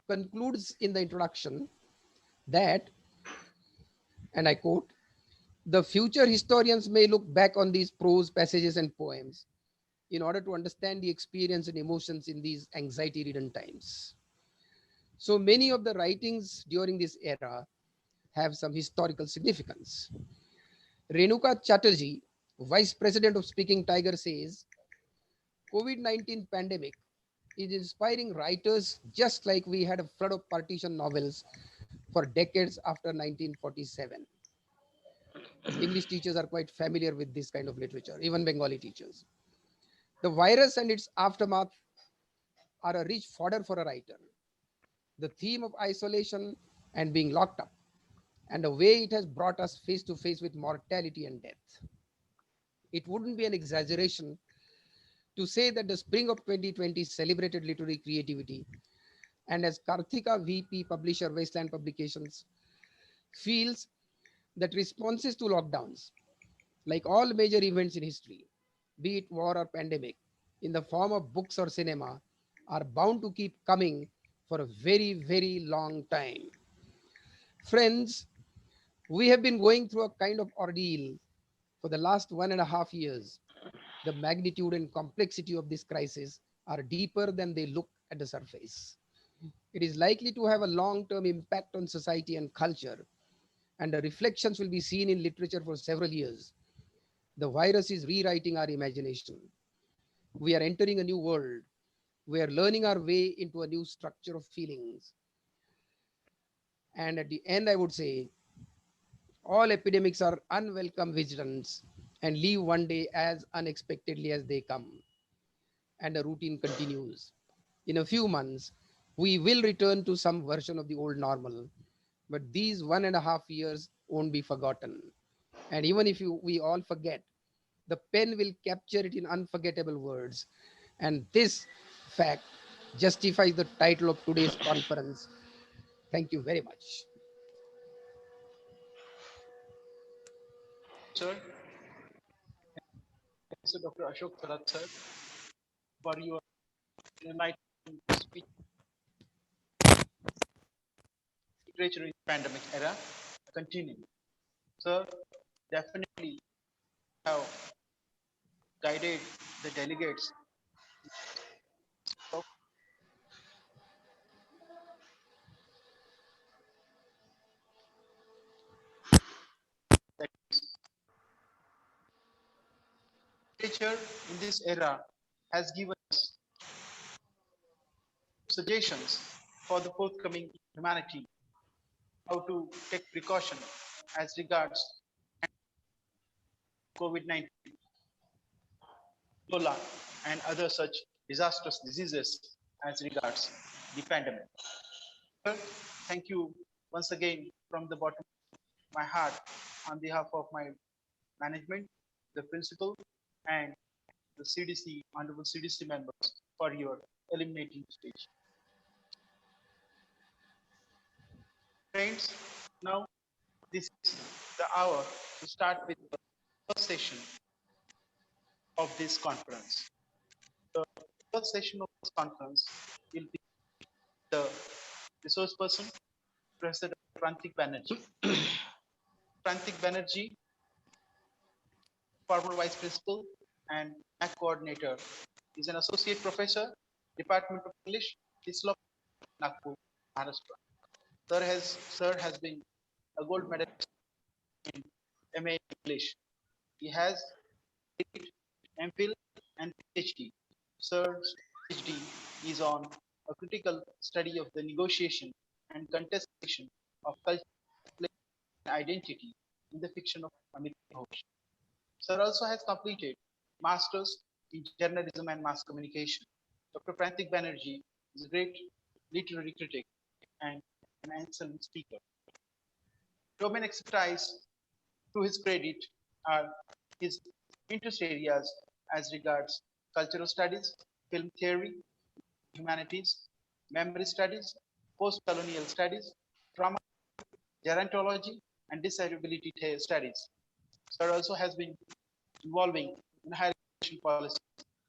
concludes in the introduction that, and I quote, the future historians may look back on these prose passages and poems in order to understand the experience and emotions in these anxiety ridden times. So many of the writings during this era have some historical significance. Renuka Chatterjee, Vice President of Speaking Tiger, says COVID-19 pandemic is inspiring writers just like we had a flood of partition novels for decades after 1947. English teachers are quite familiar with this kind of literature, even Bengali teachers. The virus and its aftermath are a rich fodder for a writer. The theme of isolation and being locked up, and the way it has brought us face to face with mortality and death. It wouldn't be an exaggeration to say that the spring of 2020 celebrated literary creativity, and as Karthika VP, publisher, Wasteland Publications, feels that responses to lockdowns, like all major events in history, be it war or pandemic, in the form of books or cinema, are bound to keep coming for a very, very long time. Friends, we have been going through a kind of ordeal for the last 1.5 years. The magnitude and complexity of this crisis are deeper than they look at the surface. It is likely to have a long term impact on society and culture, and the reflections will be seen in literature for several years. The virus is rewriting our imagination. We are entering a new world. We are learning our way into a new structure of feelings. And at the end, I would say all epidemics are unwelcome visitants and leave one day as unexpectedly as they come, and a routine continues. In a few months, we will return to some version of the old normal, but these 1.5 years won't be forgotten. And even if we all forget, the pen will capture it in unforgettable words. And this fact justifies the title of today's conference. Thank you very much. Sir, so Dr. Ashok Sarat, sir, for your enlightening speech, literature in pandemic era, continue. Sir, definitely have guided the delegates of that literature in this era has given us suggestions for the forthcoming humanity, how to take precaution as regards COVID-19, Ebola, and other such disastrous diseases as regards the pandemic. Sir, thank you once again from the bottom of my heart on behalf of my management, the principal, and the CDC, honorable CDC members for your illuminating speech. Friends, now this is the hour to start with the first session of this conference. The first session of this conference will be the resource person, Professor Prantik Banerjee. Prantik Banerjee, former vice principal and MAC coordinator, is an associate professor, Department of English, Islop, Nagpur, Maharashtra. Sir has been a gold medalist in MA English. He has MPhil and PhD. Sir's PhD is on a critical study of the negotiation and contestation of culture and identity in the fiction of Amrita Ghosh. Sir also has completed Masters in Journalism and Mass Communication. Dr. Prantik Banerjee is a great literary critic and an excellent speaker. Domain expertise to his credit are his interest areas as regards cultural studies, film theory, humanities, memory studies, post-colonial studies, trauma, gerontology, and disability studies. Sir also has been involving in higher education policy,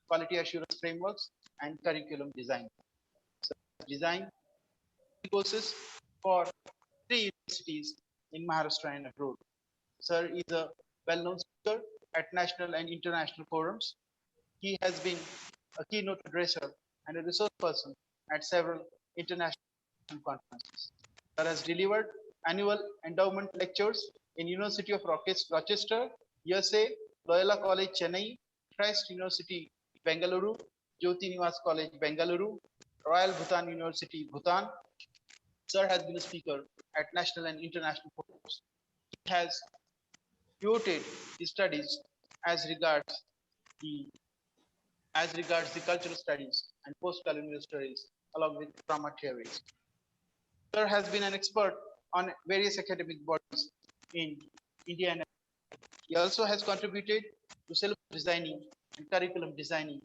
quality assurance frameworks, and curriculum design. Sir has designed courses for 3 universities in Maharashtra and abroad. Sir is a well-known speaker at national and international forums. He has been a keynote addresser and a resource person at several international conferences. Sir has delivered annual endowment lectures in University of Rochester, USA, Loyola College, Chennai, Christ University, Bengaluru, Jyoti Niwas College, Bengaluru, Royal Bhutan University, Bhutan. Sir has been a speaker at national and international forums. He has devoted his studies as regards the cultural studies and post-colonial studies along with trauma theories. Sir has been an expert on various academic bodies in India and he also has contributed to syllabus designing and curriculum designing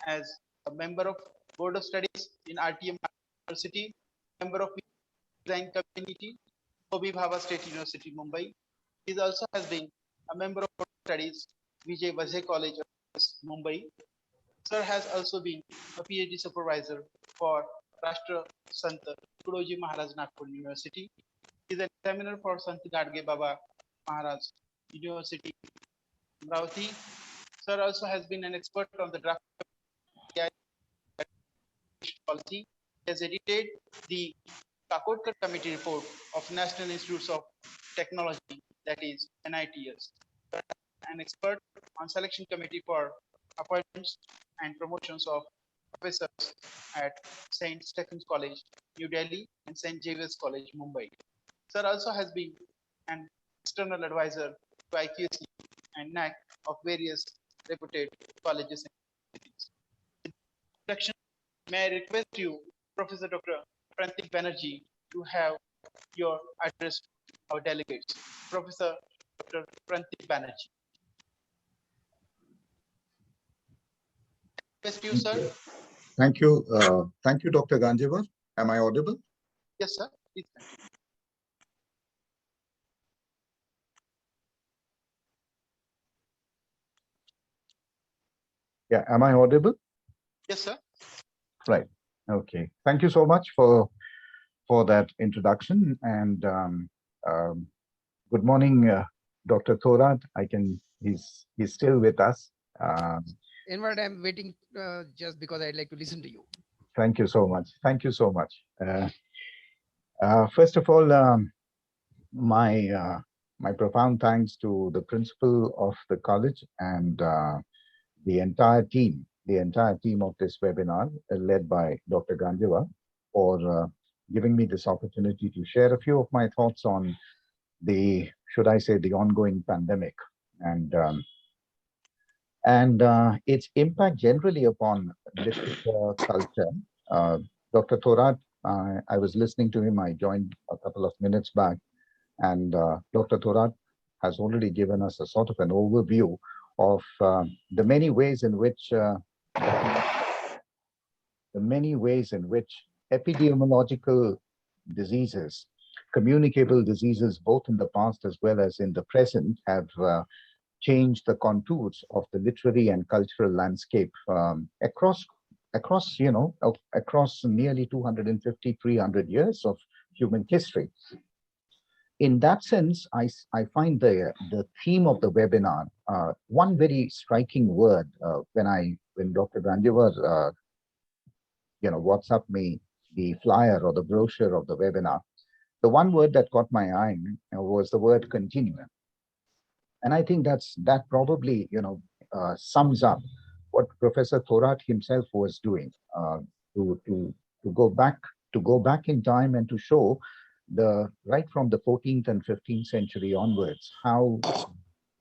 as a member of Board of Studies in RTM University, member of design community, Hobi Bhabha State University, Mumbai. He also has been a member of Board of Studies, Vijay Vazhe College, Mumbai. Sir has also been a PhD supervisor for Rashtra Sant Tukoji Maharaj Nagpur University. He is an examiner for Sant Gadge Baba Maharaj University, Amravati. Sir also has been an expert on the draft policy. He has edited the Kakodkar Committee report of National Institutes of Technology, that is NITS. An expert on selection committee for appointments and promotions of professors at St. Stephen's College, New Delhi, and St. Xavier's College, Mumbai. Sir also has been an external advisor to IQAC and NAC of various reputed colleges and universities. With introduction, may I request you, Professor Dr. Prantik Banerjee, to have your address to our delegates. Professor Dr. Prantik Banerjee. Request you, sir. Thank you. Thank you, Dr. Ganjevar. Am I audible? Yes, sir. Please continue. Yeah, am I audible? Yes, sir. Right. Okay. Thank you so much for that introduction. And good morning, Dr. Thorat. He's still with us. Inward, I'm waiting just because I'd like to listen to you. Thank you so much. Thank you so much. First of all, my profound thanks to the principal of the college and the entire team of this webinar, led by Dr. Ganjava, for giving me this opportunity to share a few of my thoughts on the ongoing pandemic and its impact generally upon literature culture. Dr. Thorat, I was listening to him. I joined a couple of minutes back, and Dr. Thorat has already given us a sort of an overview of the many ways in which epidemiological diseases, communicable diseases, both in the past as well as in the present, have changed the contours of the literary and cultural landscape across nearly 250, 300 years of human history. In that sense, I find the theme of the webinar, one very striking word when Dr. Ganjevar WhatsApp me the flyer or the brochure of the webinar, the one word that caught my eye was the word continuum. And I think that probably sums up what Professor Thorat himself was doing, to go back in time and to show right from the 14th and 15th century onwards, how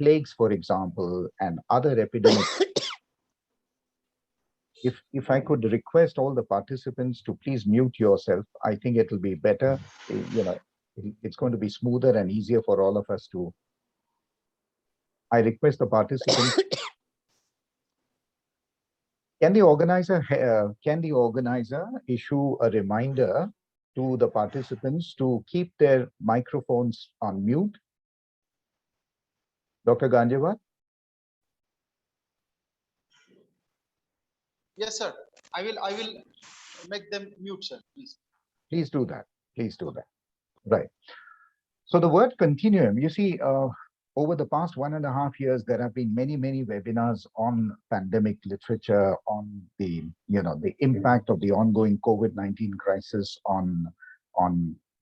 plagues, for example, and other epidemics. If I could request all the participants to please mute yourself, I think it will be better. It's going to be smoother and easier for all of us to. I request the participants. Can the organizer issue a reminder to the participants to keep their microphones on mute? Dr. Ganjevar? Yes, sir. I will make them mute, sir. Please. Please do that. Please do that. Right. So the word continuum, you see, over the past 1.5 years, there have been many webinars on pandemic literature, on the impact of the ongoing COVID-19 crisis on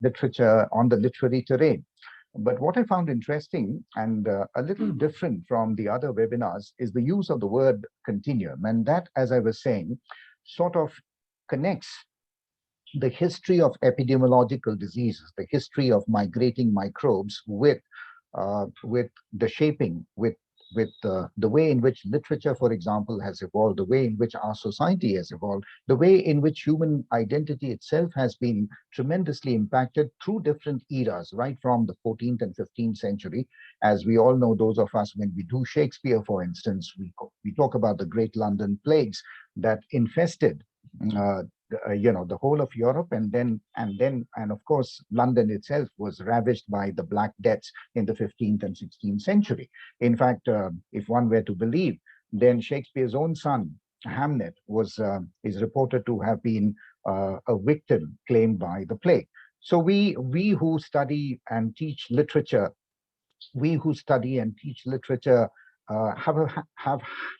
literature, on the literary terrain. But what I found interesting and a little different from the other webinars is the use of the word continuum. And that, as I was saying, sort of connects the history of epidemiological diseases, the history of migrating microbes with the shaping, with the way in which literature, for example, has evolved, the way in which our society has evolved, the way in which human identity itself has been tremendously impacted through different eras, right from the 14th and 15th century. As we all know, those of us, when we do Shakespeare, for instance, we talk about the great London plagues that infested the whole of Europe, and of course London itself was ravaged by the Black Deaths in the 15th and 16th century. In fact, if one were to believe, then Shakespeare's own son Hamlet is reported to have been a victim claimed by the plague. So we who study and teach literature,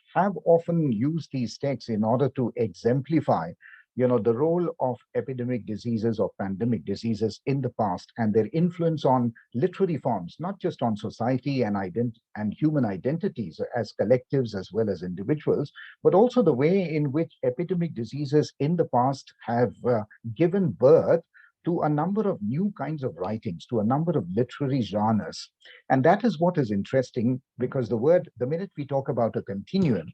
have often used these texts in order to exemplify the role of epidemic diseases or pandemic diseases in the past and their influence on literary forms, not just on society and human identities as collectives as well as individuals, but also the way in which epidemic diseases in the past have given birth to a number of new kinds of writings, to a number of literary genres. And that is what is interesting, because the minute we talk about a continuum,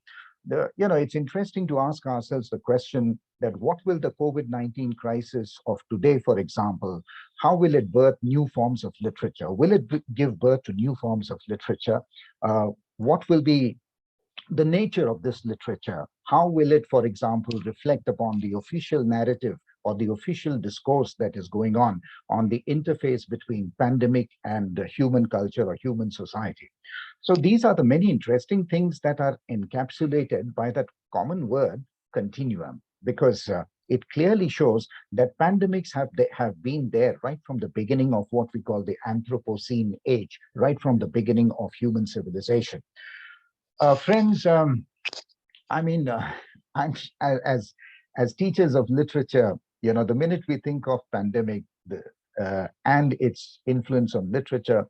it's interesting to ask ourselves the question that what will the COVID-19 crisis of today, for example, how will it birth new forms of literature? Will it give birth to new forms of literature? What will be the nature of this literature? How will it, for example, reflect upon the official narrative or the official discourse that is going on the interface between pandemic and human culture or human society? So these are the many interesting things that are encapsulated by that common word, continuum, because it clearly shows that pandemics have been there right from the beginning of what we call the Anthropocene age, right from the beginning of human civilization. Friends, I mean, I'm, as teachers of literature, the minute we think of pandemic and its influence on literature,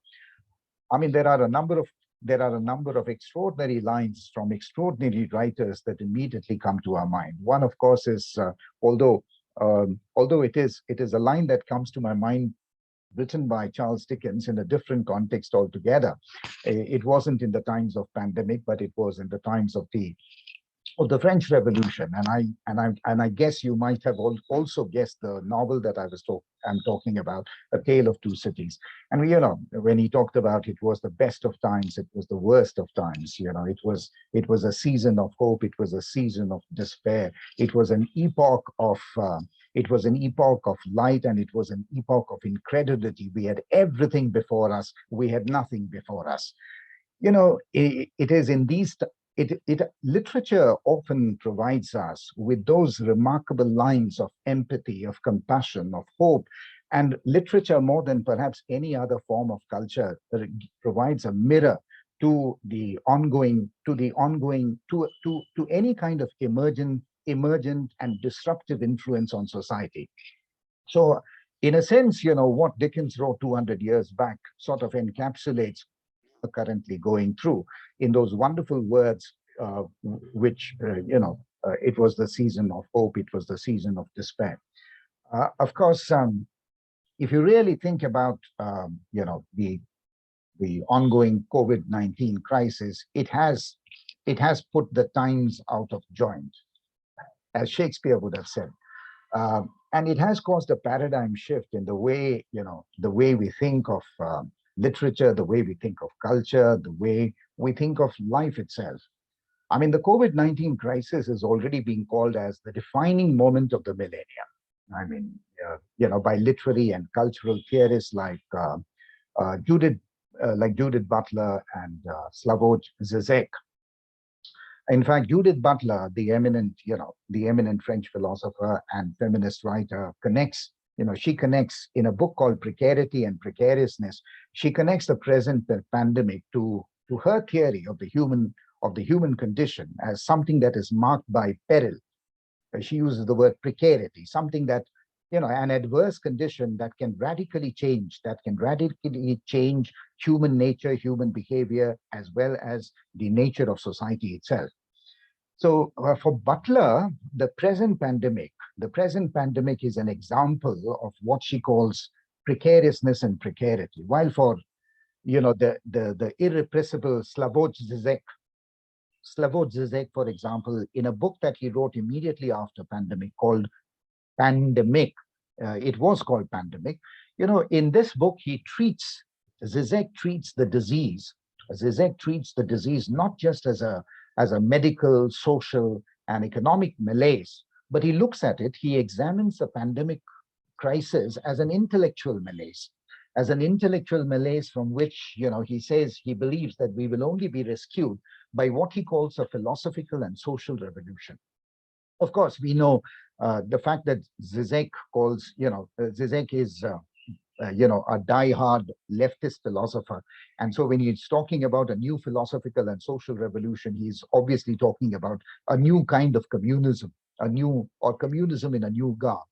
I mean, there are a number of extraordinary lines from extraordinary writers that immediately come to our mind. One, of course, is although it is a line that comes to my mind, written by Charles Dickens in a different context altogether. It wasn't in the times of pandemic, but it was in the times of the French Revolution, and I guess you might have also guessed the novel that I'm talking about, A Tale of Two Cities. And when he talked about it was the best of times, it was the worst of times. It was a season of hope, it was a season of despair, it was an epoch of light, and it was an epoch of incredulity. We had everything before us, we had nothing before us. It is in these literature often provides us with those remarkable lines of empathy, of compassion, of hope, and literature, more than perhaps any other form of culture, provides a mirror to any kind of emergent and disruptive influence on society. So in a sense, what Dickens wrote 200 years back sort of encapsulates currently going through in those wonderful words, which it was the season of hope, it was the season of despair. Of course, if you really think about the ongoing COVID-19 crisis, it has put the times out of joint, as Shakespeare would have said. And it has caused a paradigm shift in the way we think of literature, the way we think of culture, the way we think of life itself. I mean, the COVID-19 crisis is already being called as the defining moment of the millennium. I mean, by literary and cultural theorists like Judith Butler and Slavoj Zizek. In fact, Judith Butler, the eminent French philosopher and feminist writer, she connects in a book called Precarity and Precariousness. She connects the present pandemic to her theory of the human condition as something that is marked by peril. She uses the word precarity, something that, an adverse condition that can radically change human nature, human behavior, as well as the nature of society itself. So for Butler, the present pandemic is an example of what she calls precariousness and precarity. While for, the irrepressible Slavoj Zizek, for example, in a book that he wrote immediately after pandemic called Pandemic, it was called Pandemic. In this book, Zizek treats the disease. Zizek treats the disease not just as a medical, social, and economic malaise, but he looks at it, he examines the pandemic crisis as an intellectual malaise, from which, he says he believes that we will only be rescued by what he calls a philosophical and social revolution. Of course, we know the fact that Zizek is a die-hard leftist philosopher. And so when he's talking about a new philosophical and social revolution, he's obviously talking about a new kind of communism, communism in a new garb.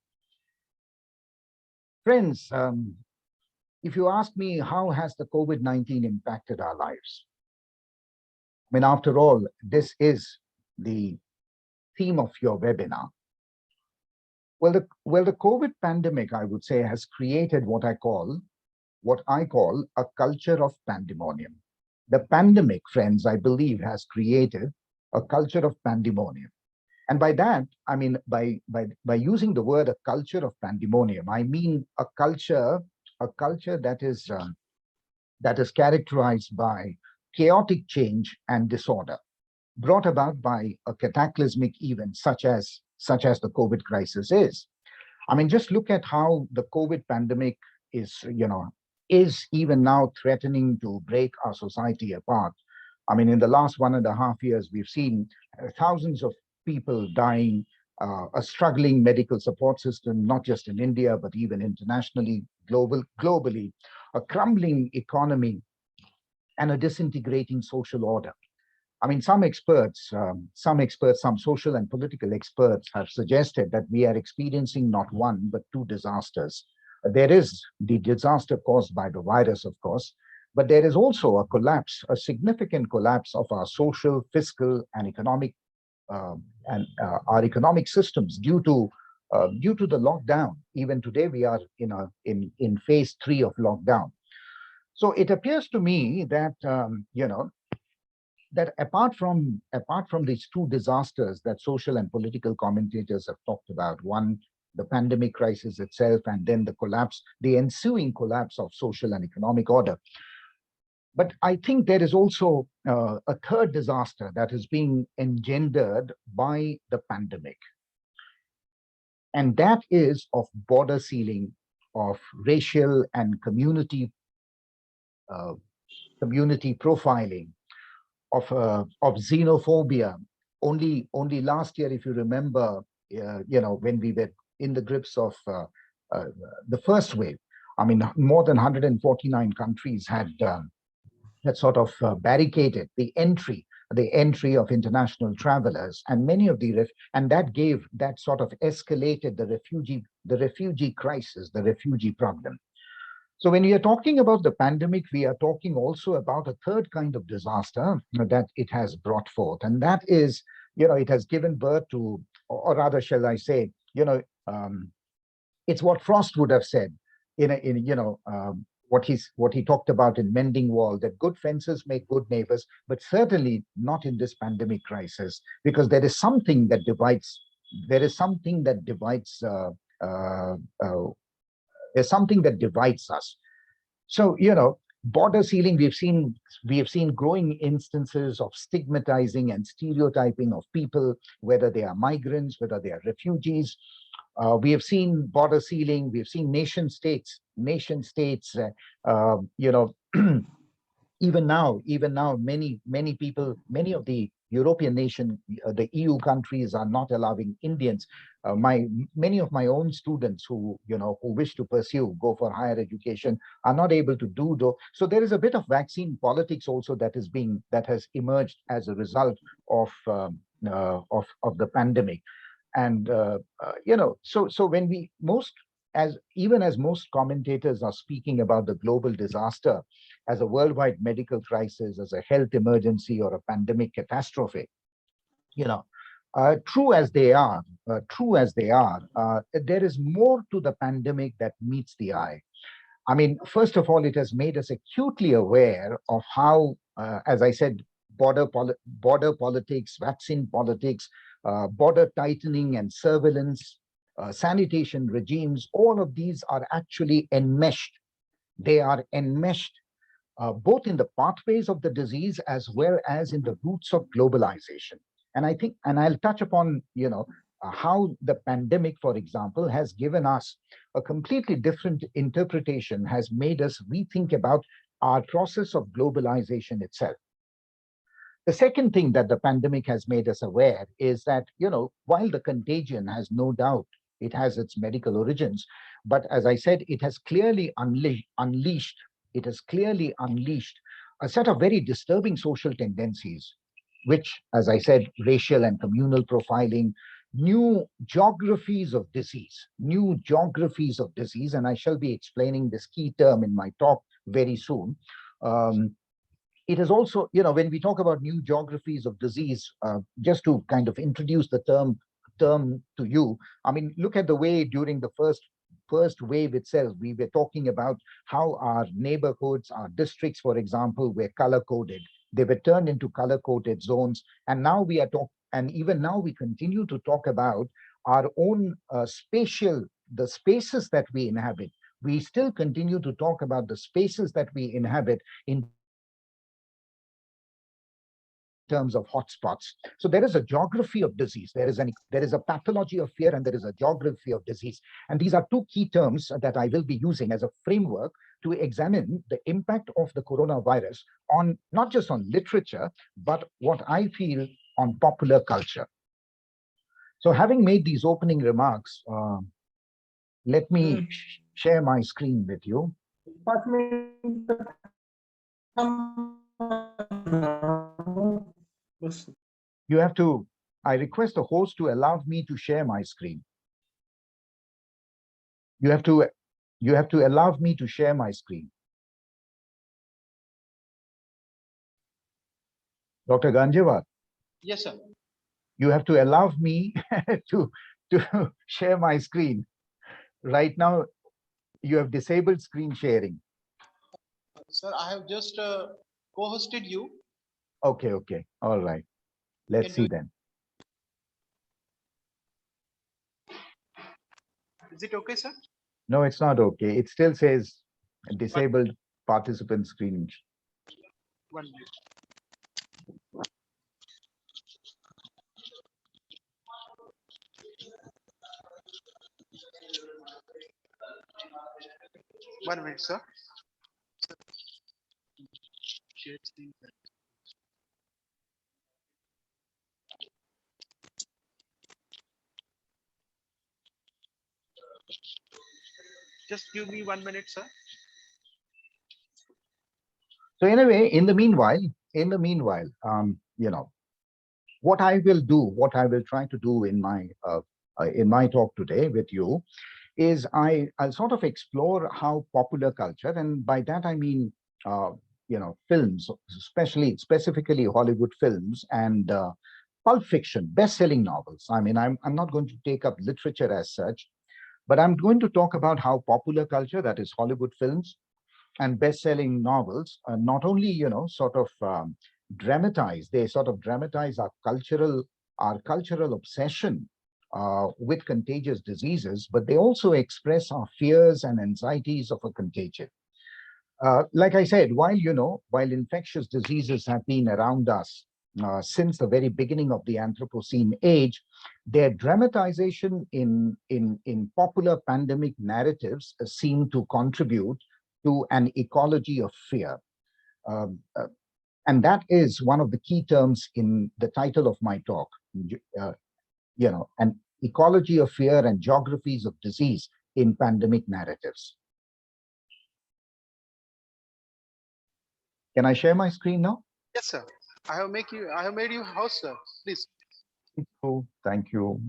Friends, if you ask me, how has the COVID-19 impacted our lives? I mean, after all, this is the theme of your webinar. Well, the COVID pandemic, I would say, has created what I call a culture of pandemonium. The pandemic, friends, I believe, has created a culture of pandemonium. And by that, I mean, by using the word a culture of pandemonium, I mean a culture that is characterized by chaotic change and disorder brought about by a cataclysmic event such as the COVID crisis is. I mean, just look at how the COVID pandemic is even now threatening to break our society apart. I mean, in the last 1.5 years, we've seen thousands of people dying, a struggling medical support system, not just in India, but even internationally, globally, a crumbling economy, and a disintegrating social order. I mean, some social and political experts have suggested that we are experiencing not one, but two disasters. There is the disaster caused by the virus, of course, but there is also a significant collapse of our social, fiscal, and our economic systems due to the lockdown. Even today, we are in phase 3 of lockdown. So it appears to me that apart from these two disasters that social and political commentators have talked about, one, the pandemic crisis itself, and then the ensuing collapse of social and economic order. But I think there is also a third disaster that is being engendered by the pandemic, and that is of border sealing, of racial and uh, community profiling, of xenophobia. Only last year, if you remember, when we were in the grips of uh, the first wave, I mean, more than 149 countries had sort of barricaded the entry of international travelers, and that sort of escalated the refugee crisis, the refugee problem. So when we are talking about the pandemic, we are talking also about a third kind of disaster that it has brought forth, and that is, it has given birth to, or rather, shall I say, it's what Frost would have said what he talked about in Mending Wall, that good fences make good neighbors, but certainly not in this pandemic crisis, because there is something that divides. There is something that divides. Uh, uh, there's something that divides us. So, border sealing, we have seen growing instances of stigmatizing and stereotyping of people, whether they are migrants, whether they are refugees. We have seen border sealing. We have seen nation states. Uh, you know, even now, many people, many of the European the EU countries are not allowing Indians. Many of my own students who wish to go for higher education are not able to do though. So there is a bit of vaccine politics also that has emerged as a result of the pandemic. And so when we most as even as most commentators are speaking about the global disaster as a worldwide medical crisis, as a health emergency, or a pandemic catastrophe, you know true as they are, there is more to the pandemic that meets the eye. I mean, first of all, it has made us acutely aware of how, as I said, border politics, vaccine politics, border tightening and surveillance, sanitation regimes, all of these are actually enmeshed. They are enmeshed both in the pathways of the disease as well as in the roots of globalization. And I'll touch upon, how the pandemic, for example, has given us a completely different interpretation, has made us rethink about our process of globalization itself. The second thing that the pandemic has made us aware is that, while the contagion has no doubt, it has its medical origins, but as I said, it has clearly unleashed a set of very disturbing social tendencies, which, as I said, racial and communal profiling, new geographies of disease, and I shall be explaining this key term in my talk very soon. It is also, when we talk about new geographies of disease, just to kind of introduce the term term to you. I mean, look at the way during the first wave itself, we were talking about how our neighborhoods, our districts, for example, were color coded. They were turned into color coded zones. And now we are talking, and even now we continue to talk about our own the spaces that we inhabit. We still continue to talk about the spaces that we inhabit in terms of hotspots. So there is a geography of disease. There is a pathology of fear, and there is a geography of disease. And these are two key terms that I will be using as a framework to examine the impact of the coronavirus on not just on literature, but what I feel on popular culture. So having made these opening remarks, let me share my screen with you. You have to, I request the host to allow me to share my screen. You have to allow me to share my screen. Dr. Ganjewar, Yes, sir. you have to allow me to share my screen. Right now, you have disabled screen sharing. Sir, I have just co-hosted you. Okay, okay. All right. Let's see then. Is it okay, sir? No, it's not okay. It still says disabled participant screen. 1 minute. One minute, sir. Just give me 1 minute, sir. So anyway, in the meanwhile, you know, what I will try to do in my talk today with you is I'll sort of explore how popular culture, and by that I mean, films, specifically Hollywood films and pulp fiction, best-selling novels. I mean, I'm not going to take up literature as such, but I'm going to talk about how popular culture, that is Hollywood films and best-selling novels, not only they sort of dramatize our cultural obsession with contagious diseases, but they also express our fears and anxieties of a contagion. Like I said, while infectious diseases have been around us since the very beginning of the Anthropocene age, their dramatization in popular pandemic narratives seem to contribute to an ecology of fear. Um, uh, and that is one of the key terms in the title of my talk, an ecology of fear and geographies of disease in pandemic narratives. Can I share my screen now? Yes, sir. I have made you host, sir. Please. Oh, thank you.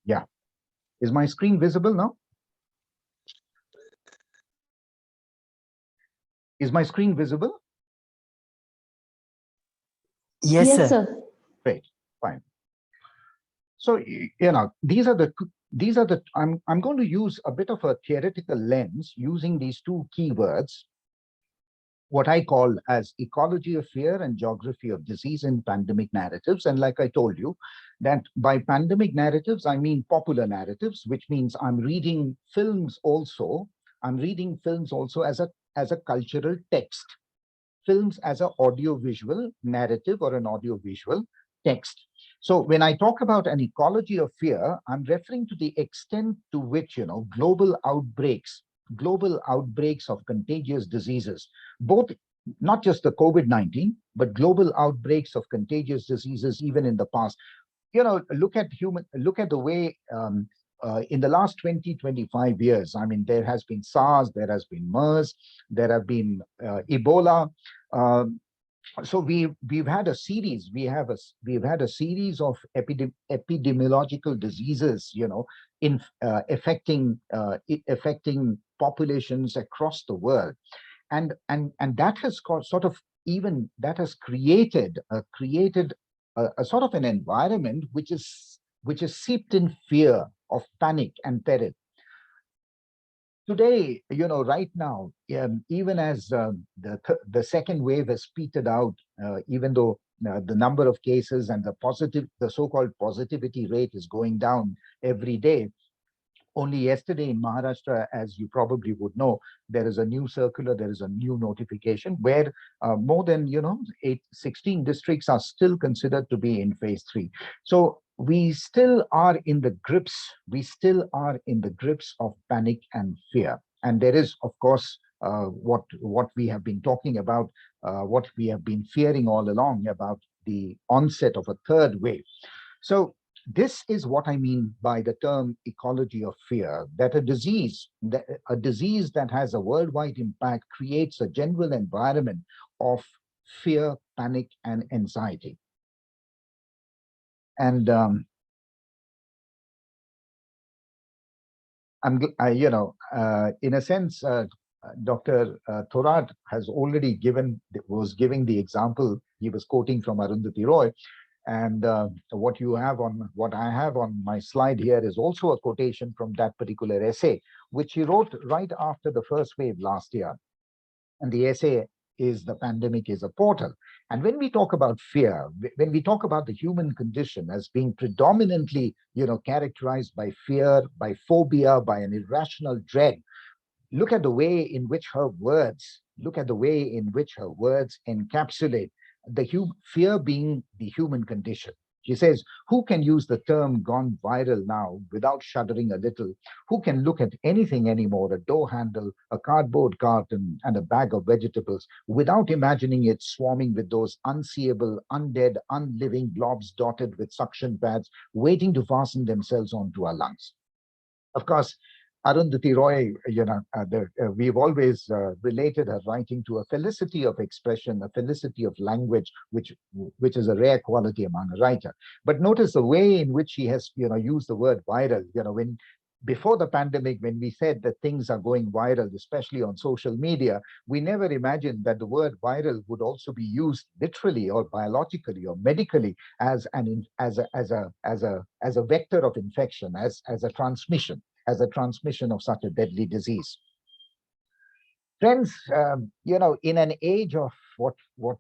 Yeah. Is my screen visible now? Is my screen visible? Yes, sir. Great, fine. So, these are the, I'm going to use a bit of a theoretical lens using these two keywords, what I call as ecology of fear and geography of disease in pandemic narratives. And like I told you, that by pandemic narratives, I mean popular narratives, which means I'm reading films also as a cultural text, films as an audiovisual narrative or an audiovisual text. So when I talk about an ecology of fear, I'm referring to the extent to which, global outbreaks of contagious diseases, both not just the COVID-19, but global outbreaks of contagious diseases even in the past. Look at the way in the last 20-25 years, I mean, there has been SARS, there has been MERS, there have been Ebola. So we've had a series. We've had a series of epidemiological diseases, in affecting populations across the world, and that has sort of, even that has created a sort of an environment which is seeped in fear of panic and terror. Today, right now, even as the second wave has petered out, even though the number of cases and the so-called positivity rate is going down every day. Only yesterday in Maharashtra, as you probably would know, there is a new circular, there is a new notification where more than 16 districts are still considered to be in phase 3. So we still are in the grips. We still are in the grips of panic and fear. And there is, of course, what we have been talking about, what we have been fearing all along about the onset of a third wave. So this is what I mean by the term ecology of fear, that a disease that has a worldwide impact creates a general environment of fear, panic, and anxiety. And in a sense, Dr. Thorat has already was giving the example. He was quoting from Arundhati Roy. And what I have on my slide here is also a quotation from that particular essay, which he wrote right after the first wave last year. And the essay is "The Pandemic is a Portal." And when we talk about fear, when we talk about the human condition as being predominantly, characterized by fear, by phobia, by an irrational dread, look at the way in which her words encapsulate fear being the human condition. She says, who can use the term "gone viral" now without shuddering a little? Who can look at anything anymore, a door handle, a cardboard carton, and a bag of vegetables, without imagining it swarming with those unseeable, undead, unliving blobs dotted with suction pads, waiting to fasten themselves onto our lungs? Of course, Arundhati Roy, we've always related her writing to a felicity of expression, a felicity of language, which is a rare quality among a writer. But notice the way in which she has, used the word viral. When before the pandemic, when we said that things are going viral, especially on social media, we never imagined that the word viral would also be used literally or biologically or medically as a vector of infection, as a transmission of such a deadly disease. Friends, in an age of what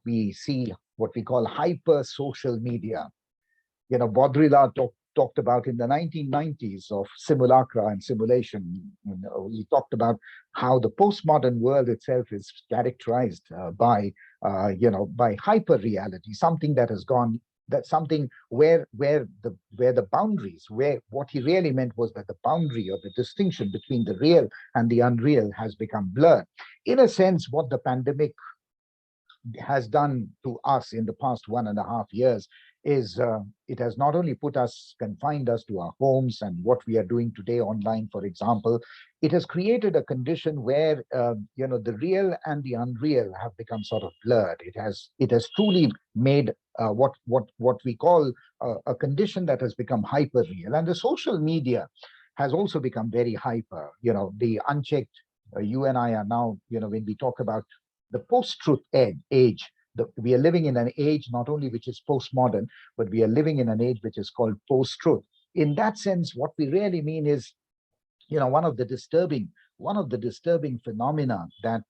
we call hyper social media, Baudrillard talked about in the 1990s of simulacra and simulation. He talked about how the postmodern world itself is characterized by hyper reality, something that has gone, that something where the boundaries, where what he really meant was that the boundary or the distinction between the real and the unreal has become blurred. In a sense, what the pandemic has done to us in the past 1.5 years is it has not only confined us to our homes and what we are doing today online, for example. It has created a condition where the real and the unreal have become sort of blurred. It has truly made what we call a condition that has become hyper real, and the social media has also become very hyper. The unchecked, you and I are now, when we talk about the post-truth age, we are living in an age not only which is postmodern, but we are living in an age which is called post-truth. In that sense, what we really mean is, one of the disturbing phenomena that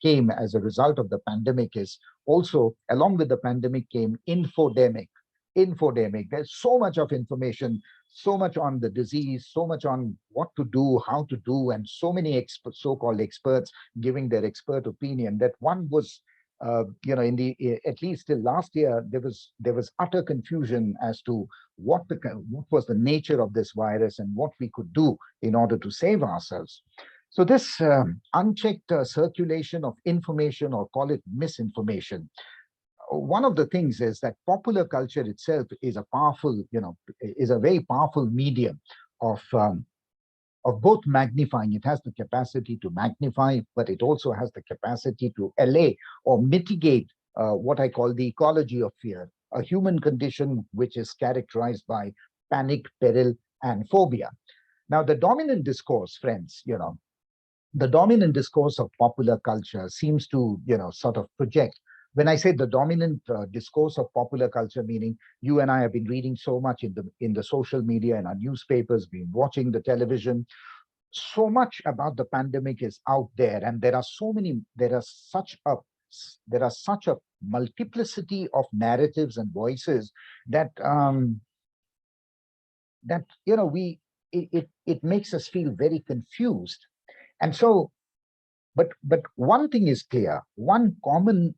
came as a result of the pandemic is also, along with the pandemic came infodemic. There's so much of information, so much on the disease, so much on what to do, how to do, and so many so-called experts giving their expert opinion, that one was at least till last year, there was utter confusion as to what was the nature of this virus and what we could do in order to save ourselves. So this unchecked circulation of information, or call it misinformation, one of the things is that popular culture itself is a very powerful medium of both magnifying. It has the capacity to magnify, but it also has the capacity to allay or mitigate what I call the ecology of fear, a human condition which is characterized by panic, peril, and phobia. Now, the dominant discourse, friends, the dominant discourse of popular culture seems to, sort of project. When I say the dominant discourse of popular culture, meaning you and I have been reading so much in the social media and our newspapers, been watching the television, so much about the pandemic is out there, and there are such a multiplicity of narratives and voices that it makes us feel very confused. And so, but one thing is clear, one common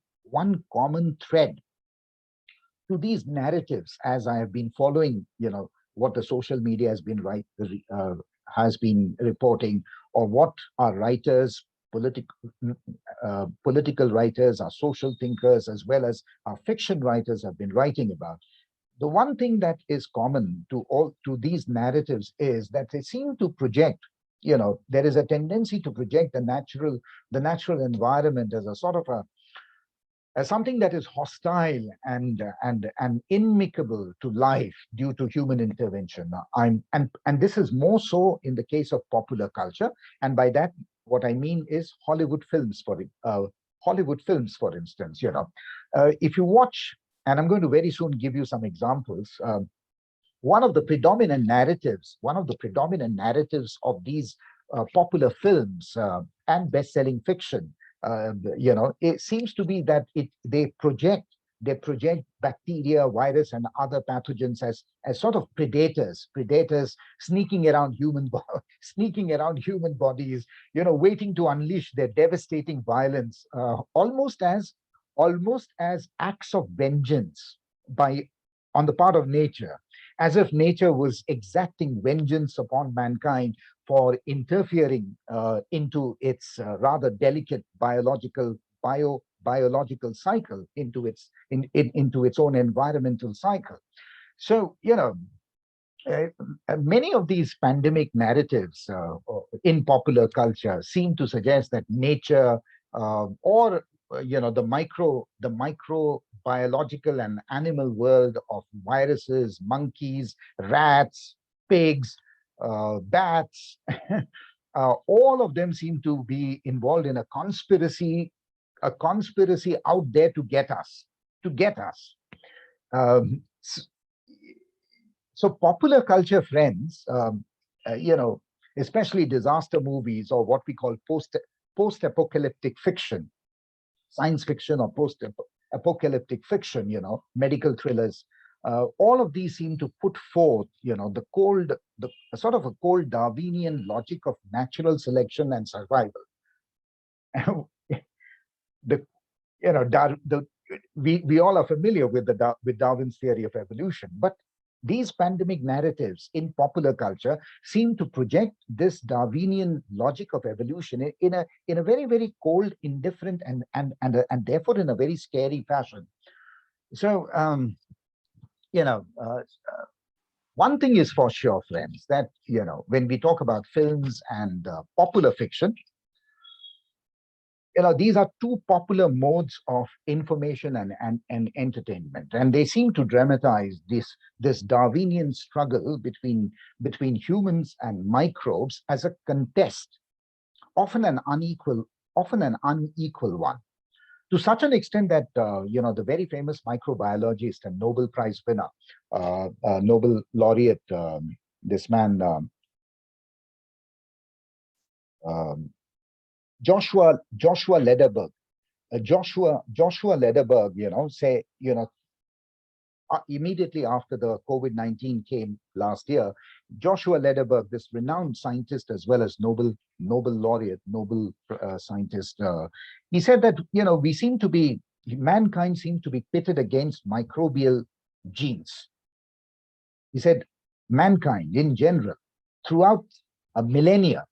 thread to these narratives, as I have been following, what the social media has been reporting, or what our writers, political writers, our social thinkers, as well as our fiction writers have been writing about. The one thing that is common to these narratives is that they seem to project, there is a tendency to project the natural environment as a sort of as something that is hostile and inimical to life due to human intervention. And this is more so in the case of popular culture, and by that what I mean is Hollywood films, for instance. If you watch, and I'm going to very soon give you some examples. One of the predominant narratives of these popular films and best-selling fiction, it seems to be that they project bacteria, virus, and other pathogens as sort of predators sneaking around human bodies, waiting to unleash their devastating violence, almost as acts of vengeance on the part of nature, as if nature was exacting vengeance upon mankind for interfering into its rather delicate biological cycle, into its own environmental cycle. So, many of these pandemic narratives in popular culture seem to suggest that nature, or the microbiological and animal world of viruses, monkeys, rats, pigs, bats, all of them seem to be involved in a conspiracy out there to get us. Um, so popular culture, friends, especially disaster movies, or what we call post-apocalyptic fiction, science fiction, or post-apocalyptic fiction, medical thrillers, all of these seem to put forth, the sort of a cold Darwinian logic of natural selection and survival. We all are familiar with Darwin's theory of evolution, but these pandemic narratives in popular culture seem to project this Darwinian logic of evolution in a very, very cold, indifferent, and therefore in a very scary fashion. So, one thing is for sure, friends, that when we talk about films and popular fiction, these are two popular modes of information and entertainment, and they seem to dramatize this Darwinian struggle between humans and microbes as a contest, often an unequal one, to such an extent that the very famous microbiologist and Nobel Prize winner, Nobel laureate, this man, Joshua Lederberg. Joshua Lederberg, immediately after the COVID-19 came last year, Joshua Lederberg, this renowned scientist as well as Nobel laureate, Nobel scientist, he said that mankind seemed to be pitted against microbial genes. He said mankind in general, throughout a millennia,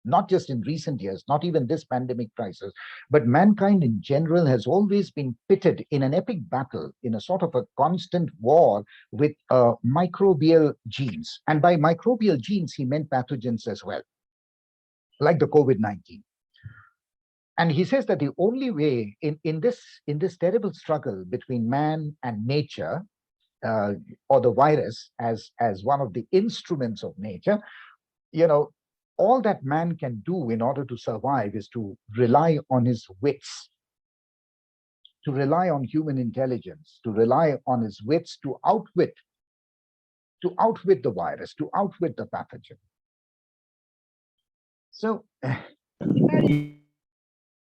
not just in recent years, not even this pandemic crisis, but mankind in general has always been pitted in an epic battle, in a sort of a constant war with microbial genes. And by microbial genes, he meant pathogens as well, like the COVID-19. And he says that the only way in this terrible struggle between man and nature, or the virus as one of the instruments of nature, all that man can do in order to survive is to rely on his wits, to rely on human intelligence, to rely on his wits to outwit the virus, to outwit the pathogen. So,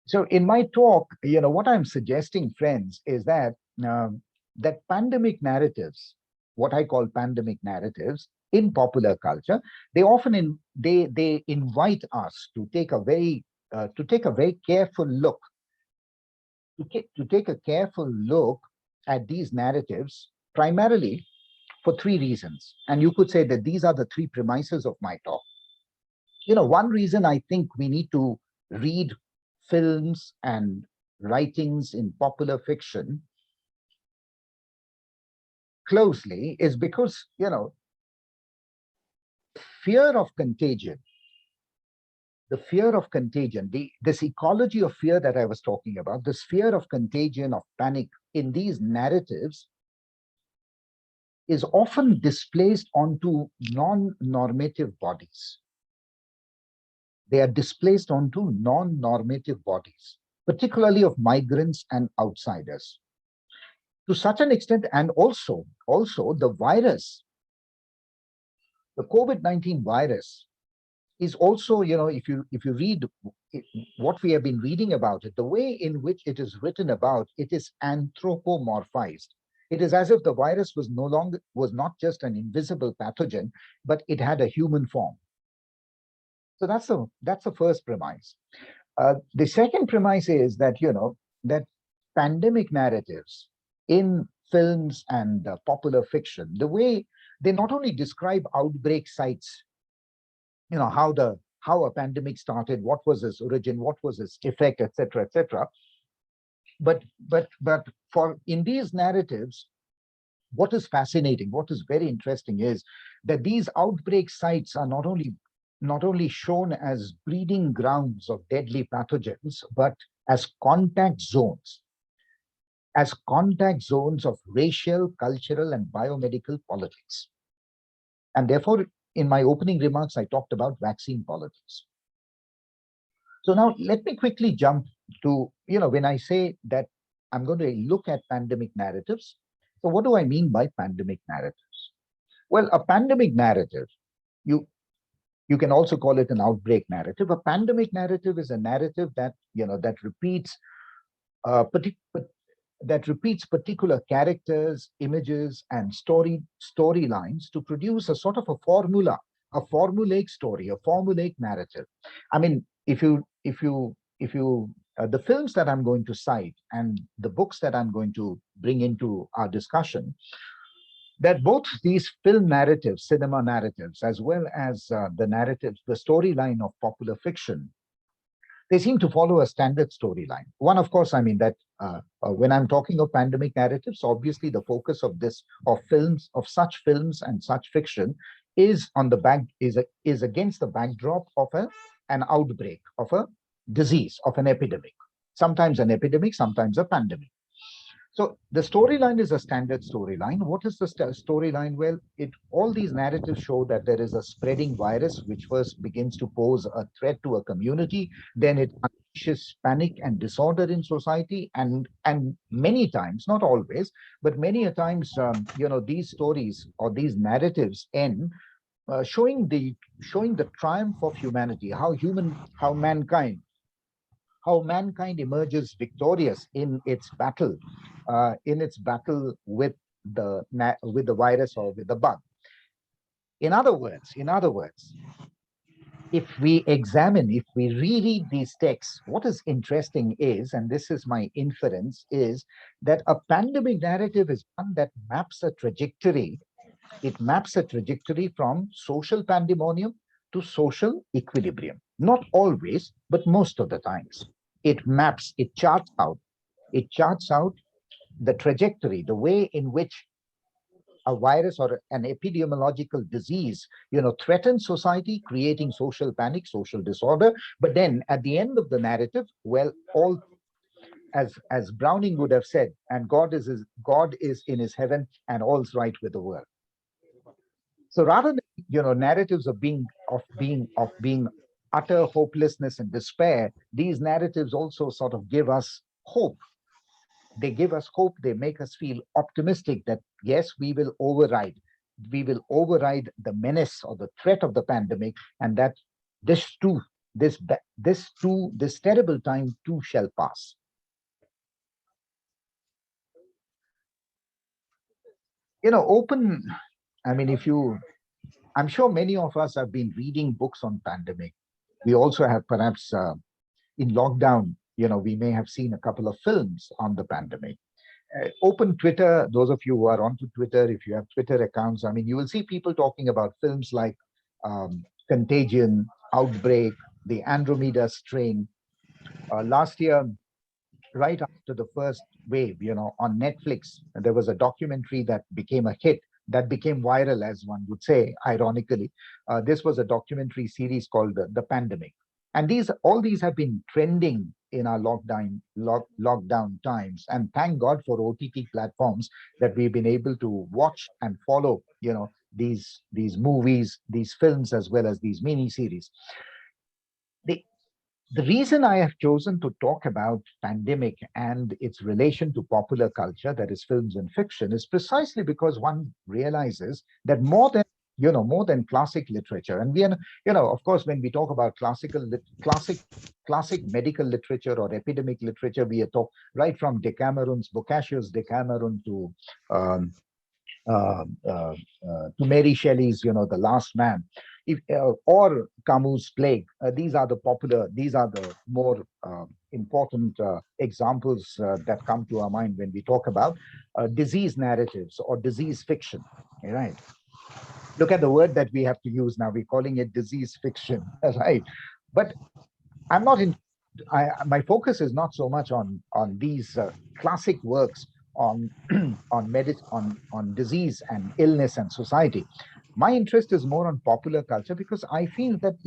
so in my talk, what I'm suggesting, friends, is that that pandemic narratives, what I call pandemic narratives in popular culture, they often they invite us to take a very careful look, to take a careful look at these narratives, primarily for three reasons. And you could say that these are the three premises of my talk. One reason I think we need to read films and writings in popular fiction closely is because, fear of contagion, this ecology of fear that I was talking about, this fear of contagion, of panic in these narratives is often displaced onto non-normative bodies. They are displaced onto non-normative bodies, particularly of migrants and outsiders. To such an extent, and also the virus, the COVID-19 virus is also, if you read what we have been reading about it, the way in which it is written about, it is anthropomorphized. It is as if the virus was not just an invisible pathogen, but it had a human form. So that's the first premise. The second premise is that that pandemic narratives in films and popular fiction, the way they not only describe outbreak sites, how a pandemic started, what was its origin, what was its effect, etc., etc. But for in these narratives, what is fascinating, what is very interesting is that these outbreak sites are not only shown as breeding grounds of deadly pathogens, but as contact zones of racial, cultural, and biomedical politics. And therefore, in my opening remarks, I talked about vaccine politics. So now let me quickly jump to, when I say that I'm going to look at pandemic narratives. So what do I mean by pandemic narratives? Well, a pandemic narrative, you can also call it an outbreak narrative. A pandemic narrative is a narrative that, that repeats particular characters, images, and storylines to produce a sort of a formula, a formulaic story, a formulaic narrative. I mean, the films that I'm going to cite and the books that I'm going to bring into our discussion, that both these film narratives, cinema narratives, as well as the narratives, the storyline of popular fiction, they seem to follow a standard storyline. One, of course, I mean that when I'm talking of pandemic narratives, obviously the focus of such films and such fiction is on the is against the backdrop of an outbreak, of a disease, of an epidemic, sometimes an epidemic, sometimes a pandemic. So the storyline is a standard storyline. What is the storyline? Well, all these narratives show that there is a spreading virus which first begins to pose a threat to a community, then it unleashes panic and disorder in society, and many times, not always, but many a times, these stories or these narratives end showing the triumph of humanity, how mankind emerges victorious in its battle with the virus or with the bug. In other words, if we reread these texts, what is interesting is, and this is my inference, is that a pandemic narrative is one that maps a trajectory. It maps a trajectory from social pandemonium to social equilibrium. Not always, but most of the times. It charts out the trajectory, the way in which a virus or an epidemiological disease, threatens society, creating social panic, social disorder. But then at the end of the narrative, well, all, as Browning would have said, and God is in his heaven and all's right with the world. So rather than narratives of being utter hopelessness and despair, these narratives also sort of give us hope. They give us hope. They make us feel optimistic that yes, we will override the menace or the threat of the pandemic, and that this terrible time too shall pass. I mean, I'm sure many of us have been reading books on pandemic. We also have perhaps in lockdown, we may have seen a couple of films on the pandemic. Open Twitter, those of you who are onto Twitter, if you have Twitter accounts, I mean, you will see people talking about films like Contagion, Outbreak, the Andromeda Strain. Last year, right after the first wave, on Netflix, there was a documentary that became a hit, that became viral, as one would say, ironically. This was a documentary series called The Pandemic. And all these have been trending in our lockdown times. And thank God for OTT platforms that we've been able to watch and follow, these movies, these films, as well as these mini series. The reason I have chosen to talk about pandemic and its relation to popular culture, that is films and fiction, is precisely because one realizes that more than classic literature, and we are, of course, when we talk about classic medical literature or epidemic literature, we are right from Boccaccio's Decameron to Mary Shelley's, The Last Man, or Camus' Plague. These are the more important examples that come to our mind when we talk about disease narratives or disease fiction. Right? Look at the word that we have to use now. We're calling it disease fiction, right? But I'm not in. My focus is not so much on these classic works on on disease and illness and society. My interest is more on popular culture, because I feel that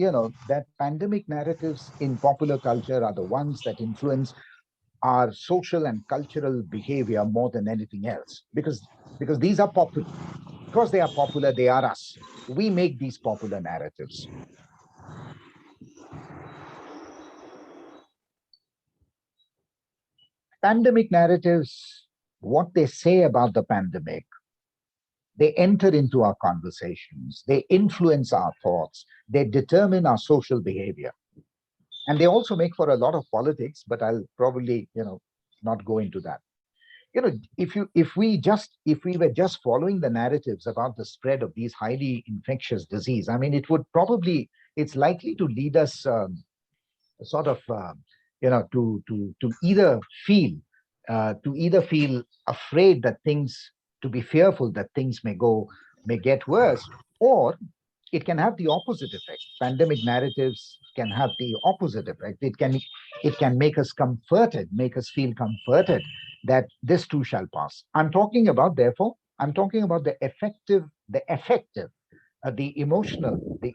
that pandemic narratives in popular culture are the ones that influence our social and cultural behavior more than anything else, because these are popular. Because they are popular, they are us. We make these popular narratives. Pandemic narratives, what they say about the pandemic, they enter into our conversations, they influence our thoughts, they determine our social behavior. And they also make for a lot of politics, but I'll probably, not go into that. If we were just following the narratives about the spread of these highly infectious disease, I mean, it's likely to lead us sort of, to either feel afraid to be fearful that things may get worse, or it can have the opposite effect. Pandemic narratives can have the opposite effect. It can make us feel comforted that this too shall pass. I'm talking about the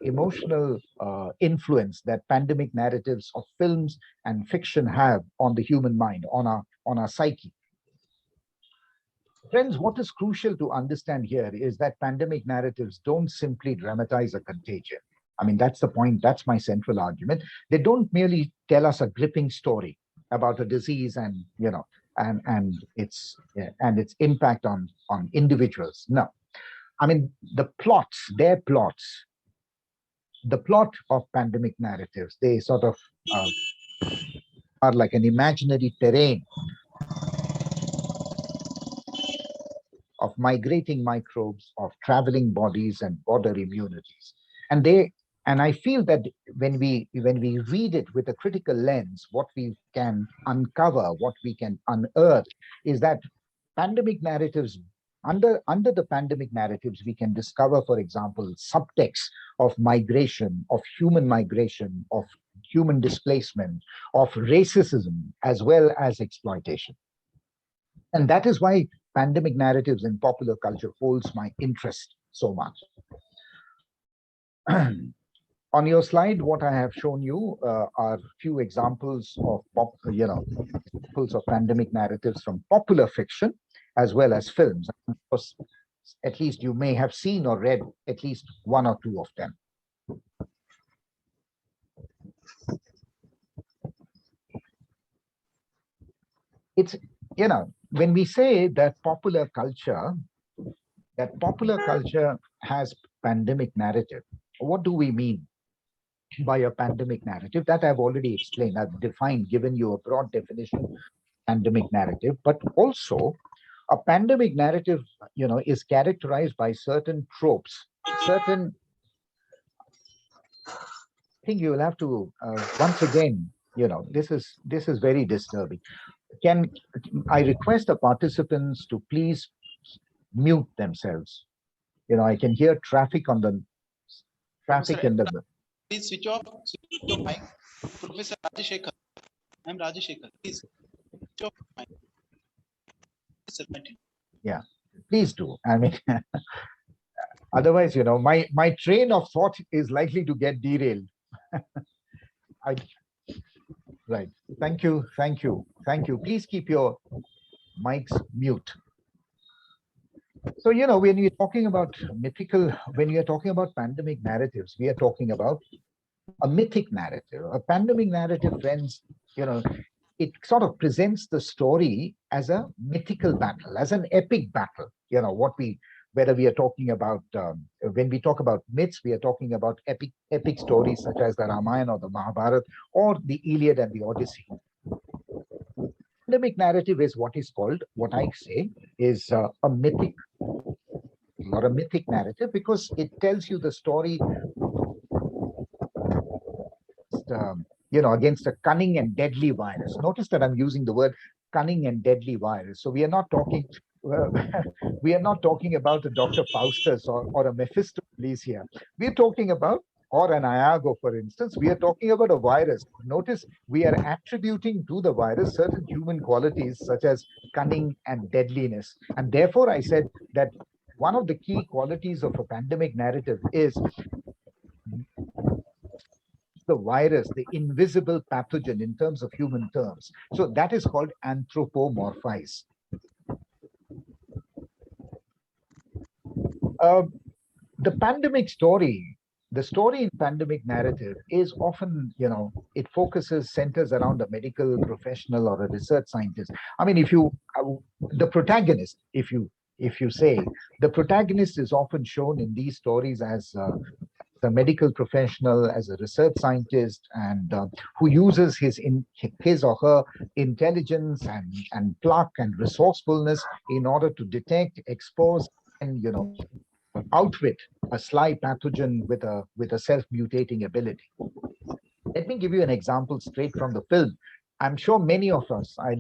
emotional influence that pandemic narratives of films and fiction have on the human mind, on our psyche. Friends, what is crucial to understand here is that pandemic narratives don't simply dramatize a contagion. I mean, that's the point. That's my central argument. They don't merely tell us a gripping story about a disease and its impact on individuals. No, I mean, the plot of pandemic narratives, they sort of are like an imaginary terrain of migrating microbes, of traveling bodies and border immunities. And I feel that when we read it with a critical lens, what we can uncover, what we can unearth, is that pandemic narratives, under the pandemic narratives, we can discover, for example, subtext of migration, of human displacement, of racism, as well as exploitation. And that is why pandemic narratives in popular culture holds my interest so much. On your slide, what I have shown you are few examples of examples of pandemic narratives from popular fiction as well as films. Of course, at least you may have seen or read at least one or two of them. It's, when we say that popular culture has pandemic narrative, what do we mean by a pandemic narrative? That I've already explained. I've defined, given you a broad definition, pandemic narrative, but also a pandemic narrative, is characterized by certain tropes, certain. I think you will have to once again, this is very disturbing. Can I request the participants to please mute themselves? I can hear traffic on the traffic in the. Please switch off your mic. Professor Rajashekar. I'm Rajashekar. Please switch off your mic. Sir, continue. Yeah, please do. I mean, otherwise, my train of thought is likely to get derailed. Right. Thank you. Please keep your mics mute. So, when you're talking about when you're talking about pandemic narratives, we are talking about a mythic narrative. A pandemic narrative, friends, it sort of presents the story as a mythical battle, as an epic battle. Whether we are talking about, when we talk about myths, we are talking about epic stories such as the Ramayana or the Mahabharata or the Iliad and the Odyssey. Pandemic narrative is what is called, what I say, is a mythic or a mythic narrative, because it tells you the story, against a cunning and deadly virus. Notice that I'm using the word cunning and deadly virus. So we are not talking about a Dr. Faustus or a Mephistopheles here. We're talking about, or an Iago, for instance, we are talking about a virus. Notice we are attributing to the virus certain human qualities such as cunning and deadliness. And therefore, I said that one of the key qualities of a pandemic narrative is the virus, the invisible pathogen in terms of human terms. So that is called anthropomorphize. The pandemic story, the story in pandemic narrative is often, it centers around a medical professional or a research scientist. I mean, the protagonist, if you say, the protagonist is often shown in these stories as a medical professional, as a research scientist, and who uses his or her intelligence and pluck and resourcefulness in order to detect, expose, and outwit a sly pathogen with a self-mutating ability. Let me give you an example straight from the film. I'm sure many of us, I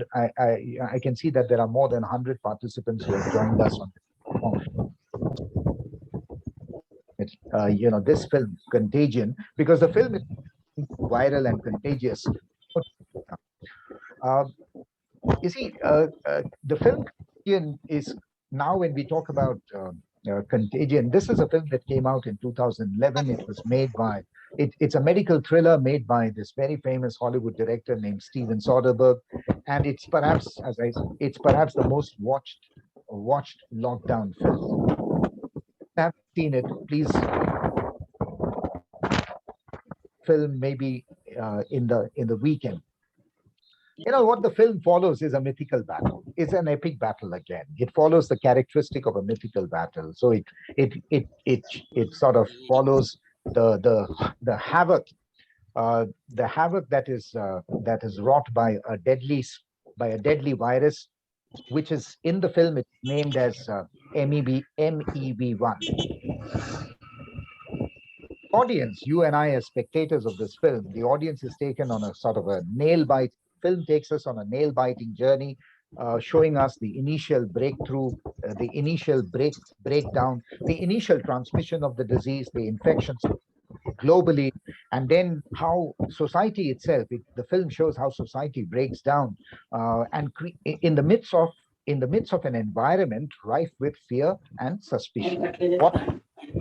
can see that there are more than 100 participants who have joined us on this film, Contagion, because the film is viral and contagious. You see, the film Contagion is now, when we talk about Contagion, this is a film that came out in 2011. It was made by, it's a medical thriller made by this very famous Hollywood director named Steven Soderbergh, and it's perhaps, it's perhaps the most watched lockdown film. If you haven't seen it, please film maybe in the weekend. What the film follows is a mythical battle. It's an epic battle again. It follows the characteristic of a mythical battle. So it sort of follows the havoc, that is wrought by a deadly virus, which is in the film. It's named as MEV1. Audience, you and I as spectators of this film, the audience is taken on a sort of a nail-bite. Film takes us on a nail-biting journey, showing us the initial breakthrough, the initial breakdown, the initial transmission of the disease, the infections globally, and then how society itself, the film shows how society breaks down, and in the midst in the midst of an environment rife with fear and suspicion.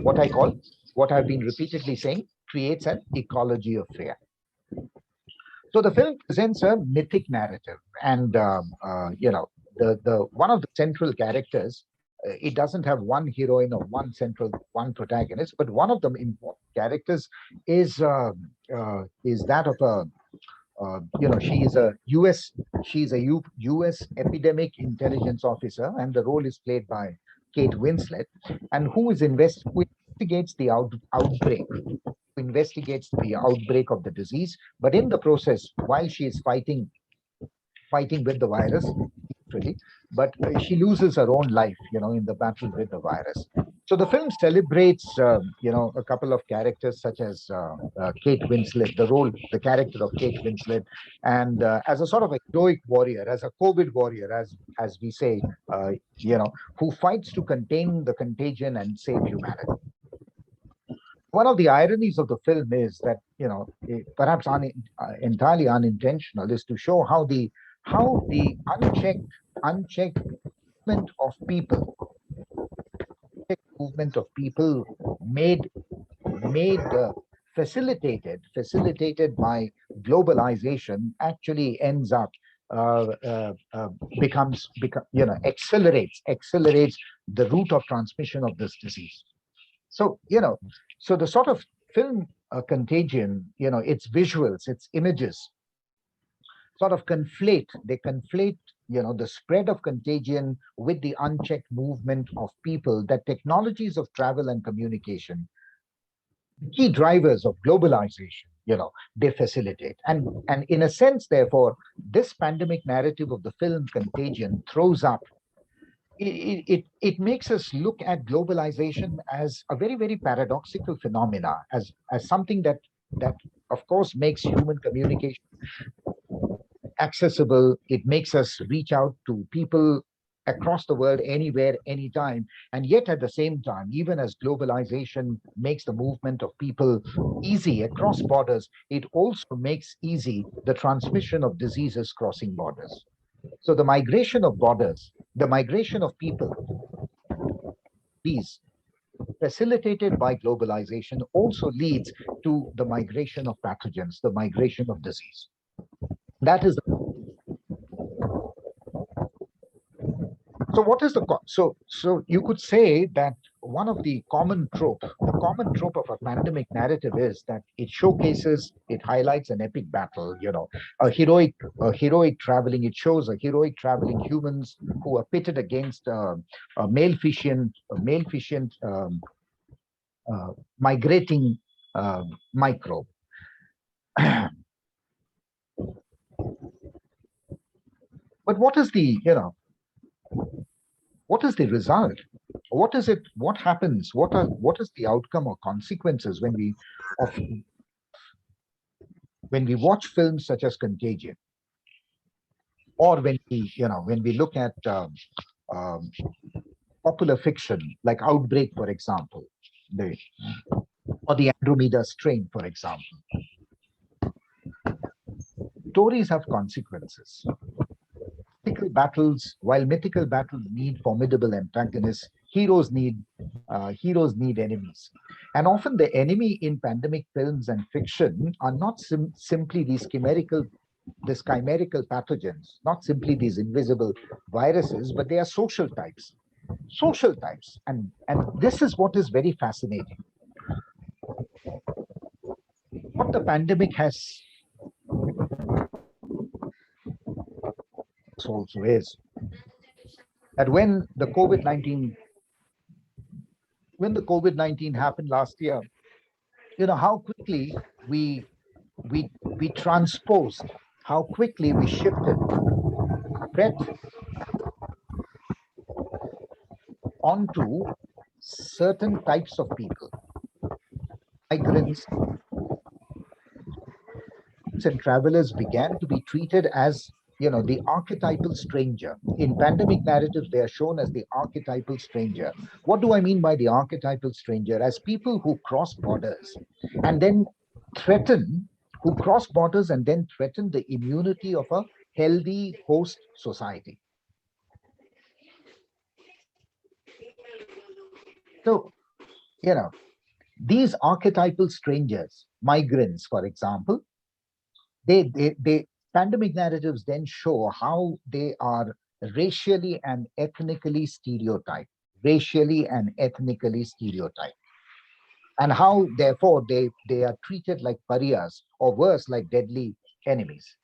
What I call, what I've been repeatedly saying, creates an ecology of fear. So the film presents a mythic narrative, and the one of the central characters. It doesn't have one heroine or one protagonist, but one of the important characters is that of a she is a U.S. epidemic intelligence officer, and the role is played by Kate Winslet, and who investigates the outbreak, of the disease. But in the process, while she is fighting with the virus, literally, but she loses her own life, in the battle with the virus. So the film celebrates, a couple of characters such as Kate Winslet, the character of Kate Winslet, and as a sort of a heroic warrior, as a COVID warrior, as we say, who fights to contain the contagion and save humanity. One of the ironies of the film is that, perhaps entirely unintentional, is to show how the unchecked movement of people made facilitated by globalization actually ends up accelerates the route of transmission of this disease. So so the sort of film Contagion, its visuals, its images sort of conflate the spread of contagion with the unchecked movement of people that technologies of travel and communication, key drivers of globalization, they facilitate. And in a sense, therefore, this pandemic narrative of the film Contagion throws up, it makes us look at globalization as a very, very paradoxical phenomena, as something that of course makes human communication accessible. It makes us reach out to people across the world, anywhere, anytime. And yet at the same time, even as globalization makes the movement of people easy across borders, it also makes easy the transmission of diseases crossing borders. So the migration of borders, the migration of people, these facilitated by globalization, also leads to the migration of pathogens, the migration of disease. That is so what is so you could say that one of the common trope of a pandemic narrative is that it showcases, it highlights an epic battle, a heroic traveling. It shows a heroic traveling humans who are pitted against a maleficent migrating microbe. But what is the result? What happens? What is the outcome or consequences when we watch films such as Contagion, or when we look at popular fiction like Outbreak, for example, or the Andromeda Strain, for example? Stories have consequences. While mythical battles need formidable antagonists, heroes need enemies. And often the enemy in pandemic films and fiction are not simply these chimerical pathogens, not simply these invisible viruses, but they are social types. And this is what is very fascinating. What the pandemic has also is that when the COVID-19 happened last year, how quickly we transposed, how quickly we shifted threat onto certain types of people, migrants and travelers began to be treated as the archetypal stranger. In pandemic narratives, they are shown as the archetypal stranger. What do I mean by the archetypal stranger? As people who cross borders and then threaten the immunity of a healthy host society. So, these archetypal strangers, migrants, for example, they pandemic narratives then show how they are racially and ethnically stereotyped, racially and ethnically stereotyped, and how therefore they are treated like pariahs or worse, like deadly enemies.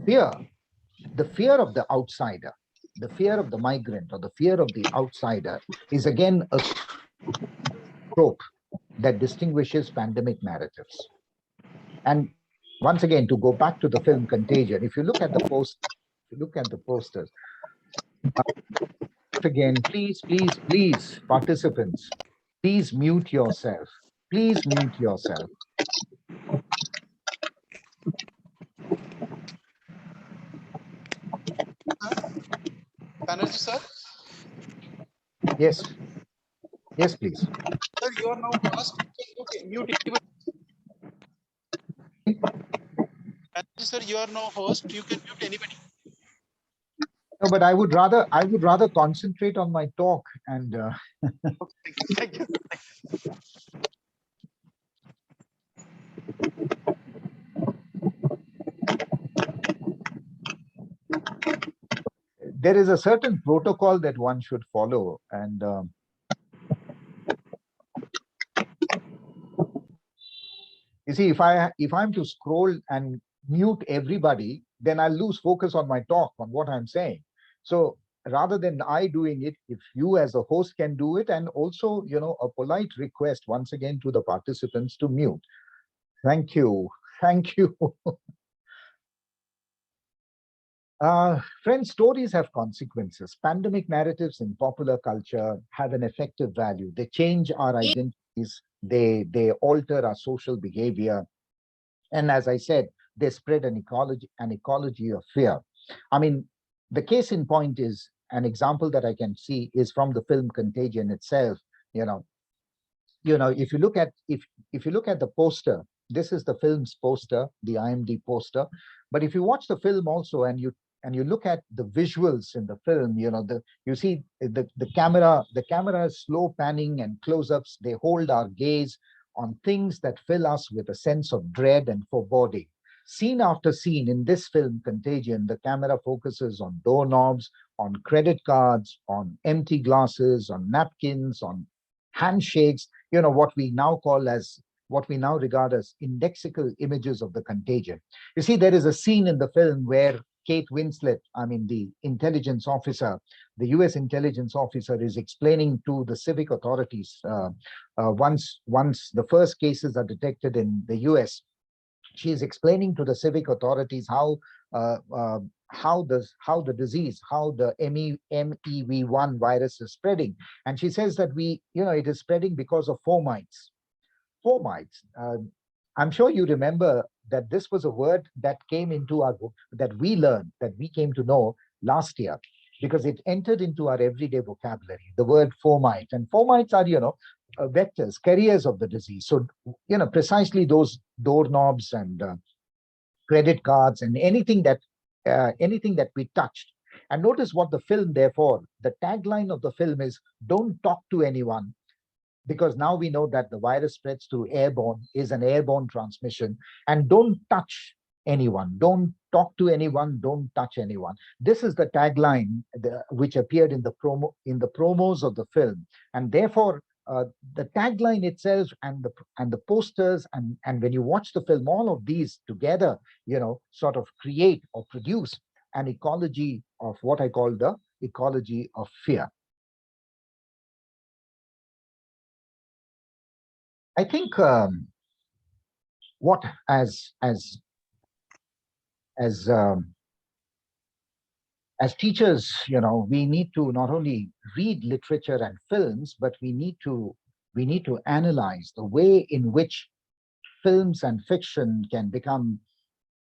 Fear, the fear of the outsider, the fear of the migrant or the fear of the outsider is again a trope that distinguishes pandemic narratives. And once again, to go back to the film Contagion, if you look at the posters, again, please, participants, please mute yourself. Please mute yourself. Banerjee, sir. Yes, yes, please. Sir, you are now host. Okay, mute everybody. Banerjee, sir, you are now host. You can mute anybody. No, but I would rather concentrate on my talk and. Thank you. There is a certain protocol that one should follow, and you see, if I'm to scroll and mute everybody, then I'll lose focus on my talk, on what I'm saying. So rather than I doing it, if you as a host can do it, and also, a polite request once again to the participants to mute. Thank you. Thank you. Friends, stories have consequences. Pandemic narratives in popular culture have an effective value. They change our identities. They alter our social behavior. And as I said, they spread an ecology of fear. I mean, the case in point is an example that I can see is from the film Contagion itself. If you look at the poster, this is the film's poster, the IMD poster. But if you watch the film also and you look at the visuals in the film, you see the camera is slow panning and close-ups. They hold our gaze on things that fill us with a sense of dread and foreboding. Scene after scene in this film, Contagion, the camera focuses on doorknobs, on credit cards, on empty glasses, on napkins, on handshakes, what we now regard as indexical images of the contagion. You see, there is a scene in the film where Kate Winslet, I mean, the intelligence officer, the US intelligence officer, is explaining to the civic authorities once the first cases are detected in the US. She is explaining to the civic authorities how the disease, how the MEV1 virus is spreading, and she says that it is spreading because of fomites. Fomites. I'm sure you remember that this was a word that came into that we learned, that we came to know last year, because it entered into our everyday vocabulary, the word fomite. And fomites are, vectors, carriers of the disease. So, precisely those doorknobs and credit cards and anything that we touched. And notice what the film, therefore, the tagline of the film is, "Don't talk to anyone," because now we know that the virus spreads through is an airborne transmission, and don't touch anyone, don't talk to anyone, don't touch anyone. This is the tagline which appeared in the promos of the film, and therefore the tagline itself and the posters and when you watch the film, all of these together, sort of create or produce an ecology of what I call the ecology of fear. I think what as teachers, we need to not only read literature and films, but we need to analyze the way in which films and fiction can become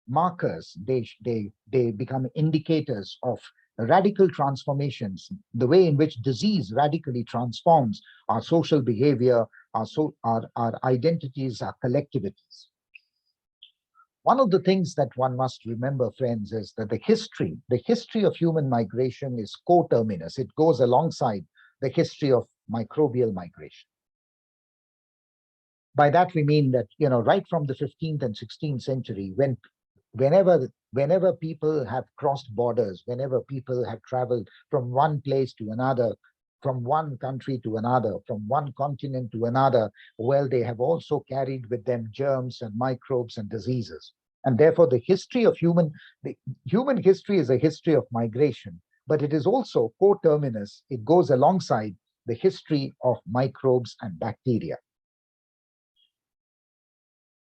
markers. They become indicators of radical transformations, the way in which disease radically transforms our social behavior, our identities, our collectivities. One of the things that one must remember, friends, is that the history of human migration is coterminous. It goes alongside the history of microbial migration. By that we mean that, right from the 15th and 16th century, whenever people have crossed borders, whenever people have traveled from one place to another, from one country to another, from one continent to another, well, they have also carried with them germs and microbes and diseases. And therefore, the human history is a history of migration, but it is also coterminous. It goes alongside the history of microbes and bacteria.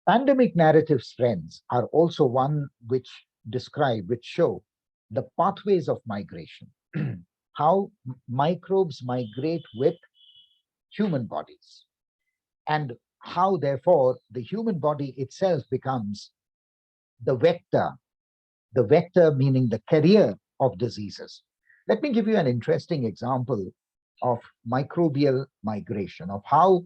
Pandemic narratives, friends, are also one which show the pathways of migration, how microbes migrate with human bodies, and how, therefore, the human body itself becomes the vector meaning the carrier of diseases. Let me give you an interesting example of microbial migration, of how,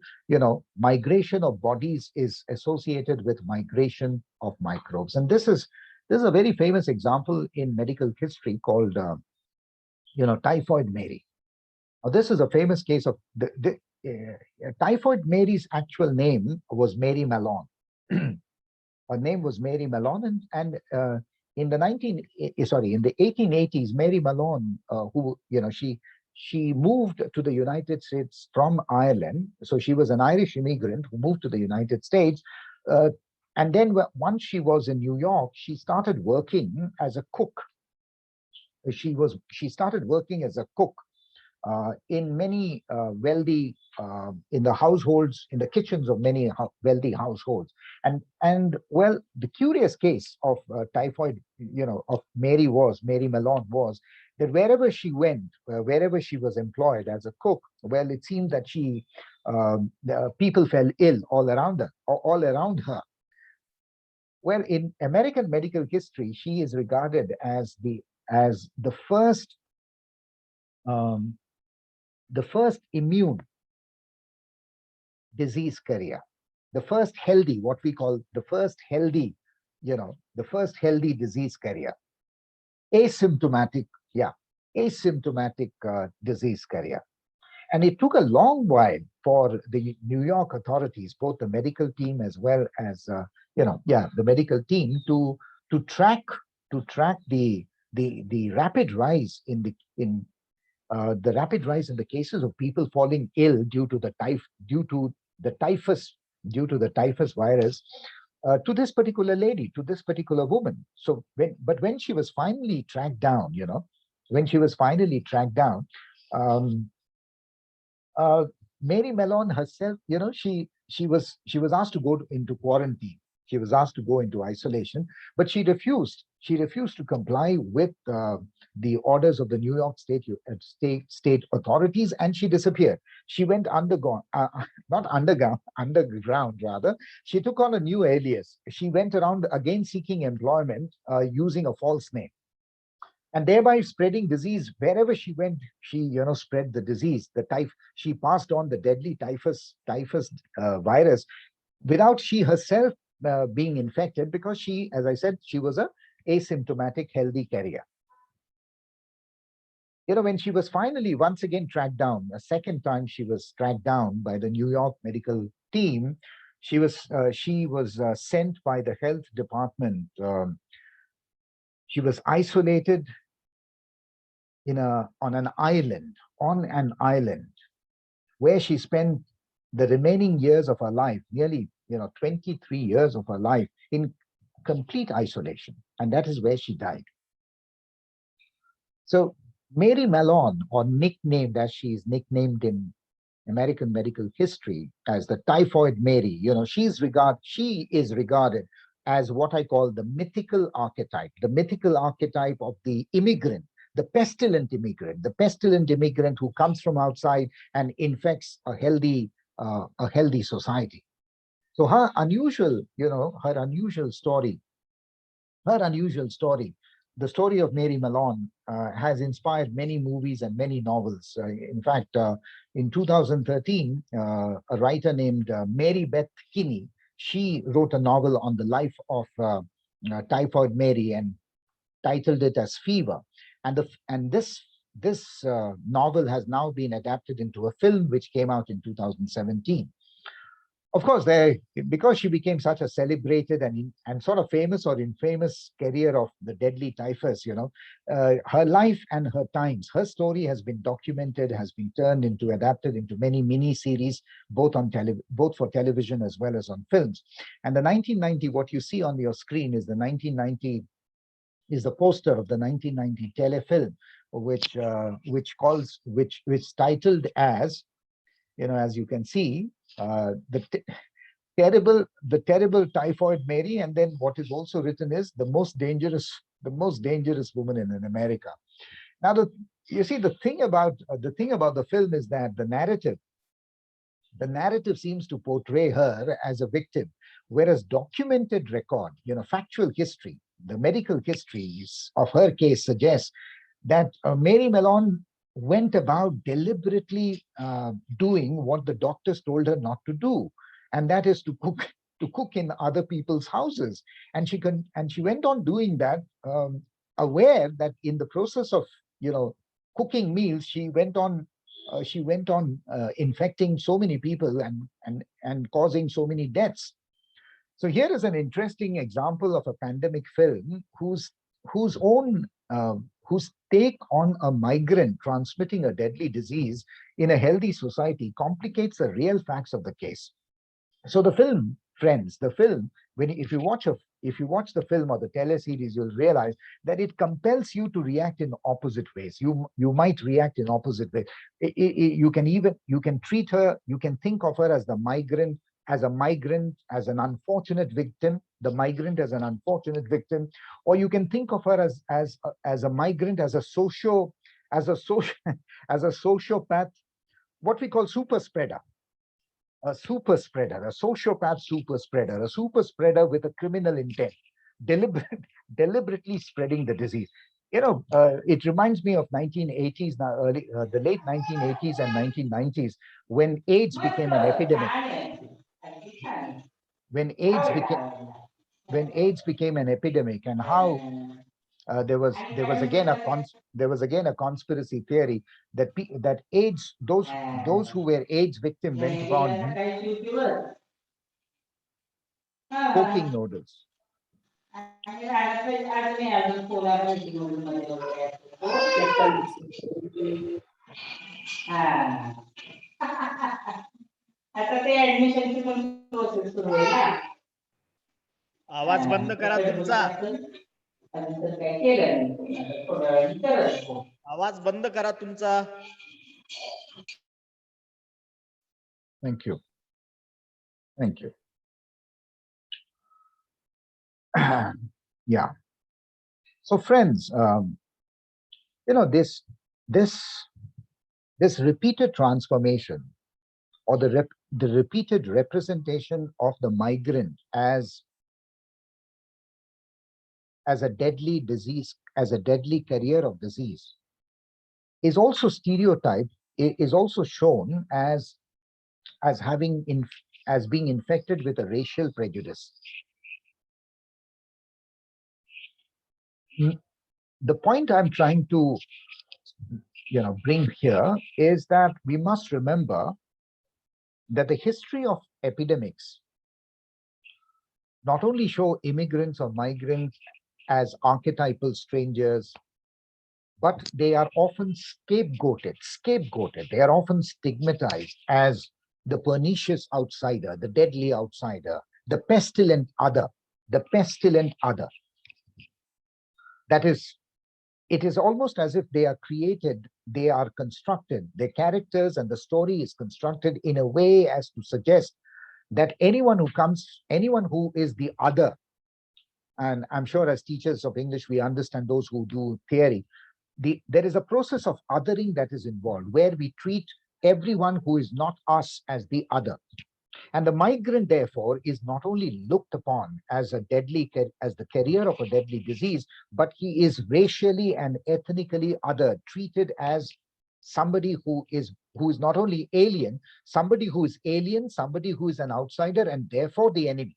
migration of bodies is associated with migration of microbes. And this is a very famous example in medical history called, Typhoid Mary. Now, this is a famous case of Typhoid Mary's actual name was Mary Malone. Her name was Mary Malone, and in the 1880s, Mary Malone, who she moved to the United States from Ireland. So she was an Irish immigrant who moved to the United States. And then once she was in New York, she started working as a cook. She started working as a cook in many wealthy, in the households, in the kitchens of many wealthy households. And well, the curious case of typhoid, of Mary Malone was that wherever she went, wherever she was employed as a cook, well, it seemed that people fell ill all around her. Well, in American medical history, she is regarded as the first immune disease carrier, the first healthy, what we call the first healthy disease carrier, asymptomatic disease carrier. And it took a long while for the New York authorities, both the medical team as well as the medical team, to track the rapid rise in the cases of people falling ill due to the typhus virus, to this particular lady, to this particular woman. So when she was finally tracked down, Mary Malone herself, she was asked to go into quarantine. She was asked to go into isolation, but she refused. She refused to comply with the orders of the New York state authorities, and she disappeared. She went underground rather. She took on a new alias. She went around again seeking employment using a false name, and thereby spreading disease wherever she went. She spread the disease. She passed on the deadly typhus virus without she herself being infected, because she, as I said, she was a asymptomatic healthy carrier. When she was finally once again tracked down, a second time she was tracked down by the New York medical team, she was sent by the health department. She was isolated on an island, where she spent the remaining years of her life, nearly 23 years of her life, in complete isolation, and that is where she died. So Mary Malone, or nicknamed as she is nicknamed in American medical history as the Typhoid Mary, she is regarded as what I call the mythical archetype of the immigrant, the pestilent immigrant who comes from outside and infects a healthy society. So her unusual story, the story of Mary Malone, has inspired many movies and many novels. In fact, in 2013, a writer named Mary Beth Kinney, she wrote a novel on the life of Typhoid Mary, and titled it as Fever. And this novel has now been adapted into a film which came out in 2017. Of course, because she became such a celebrated and sort of famous or infamous carrier of the deadly typhus, her life and her times, her story has been documented, has been adapted into many mini series, both for television as well as on films. And the 1990, what you see on your screen is the poster of the 1990 telefilm, which titled as, as you can see, the terrible typhoid Mary, and then what is also written is the most dangerous woman in America. Now, you see, the thing about the film is that the narrative seems to portray her as a victim, whereas documented record, factual history, the medical histories of her case suggests that Mary Mellon went about deliberately doing what the doctors told her not to do, and that is to cook in other people's houses. And she went on doing that, aware that in the process of cooking meals, she went on infecting so many people and causing so many deaths. So here is an interesting example of a pandemic film whose take on a migrant transmitting a deadly disease in a healthy society complicates the real facts of the case. So the film, friends, if you watch the film or the teleseries, you'll realize that it compels you to react in opposite ways. You might react in opposite ways. You can treat her, you can think of her as the migrant, as an unfortunate victim, the migrant as an unfortunate victim, or you can think of her as a migrant, as a sociopath, what we call super spreader. A sociopath super spreader with a criminal intent, deliberately spreading the disease. It reminds me of 1980s, the late 1980s and 1990s, when AIDS became an epidemic. When AIDS became an epidemic, and how there was again a conspiracy theory that AIDS, those who were AIDS victim went around poking noodles. आवाज बंद करा तुमचा. आवाज बंद करा तुमचा. Thank you. Yeah. So friends, this repeated transformation, or the repeated representation of the migrant as a deadly disease, as a deadly carrier of disease, is also stereotyped, is also shown as being infected with a racial prejudice. The point I'm trying to bring here is that we must remember that the history of epidemics not only show immigrants or migrants as archetypal strangers, but they are often scapegoated. They are often stigmatized as the pernicious outsider, the deadly outsider, the pestilent other. That is, it is almost as if they are constructed, their characters and the story is constructed in a way as to suggest that anyone who is the other, and I'm sure as teachers of English, we understand, those who do theory, there is a process of othering that is involved, where we treat everyone who is not us as the other. And the migrant, therefore, is not only looked upon as the carrier of a deadly disease, but he is racially and ethnically other, treated as somebody who is not only alien, somebody who is an outsider, and therefore the enemy.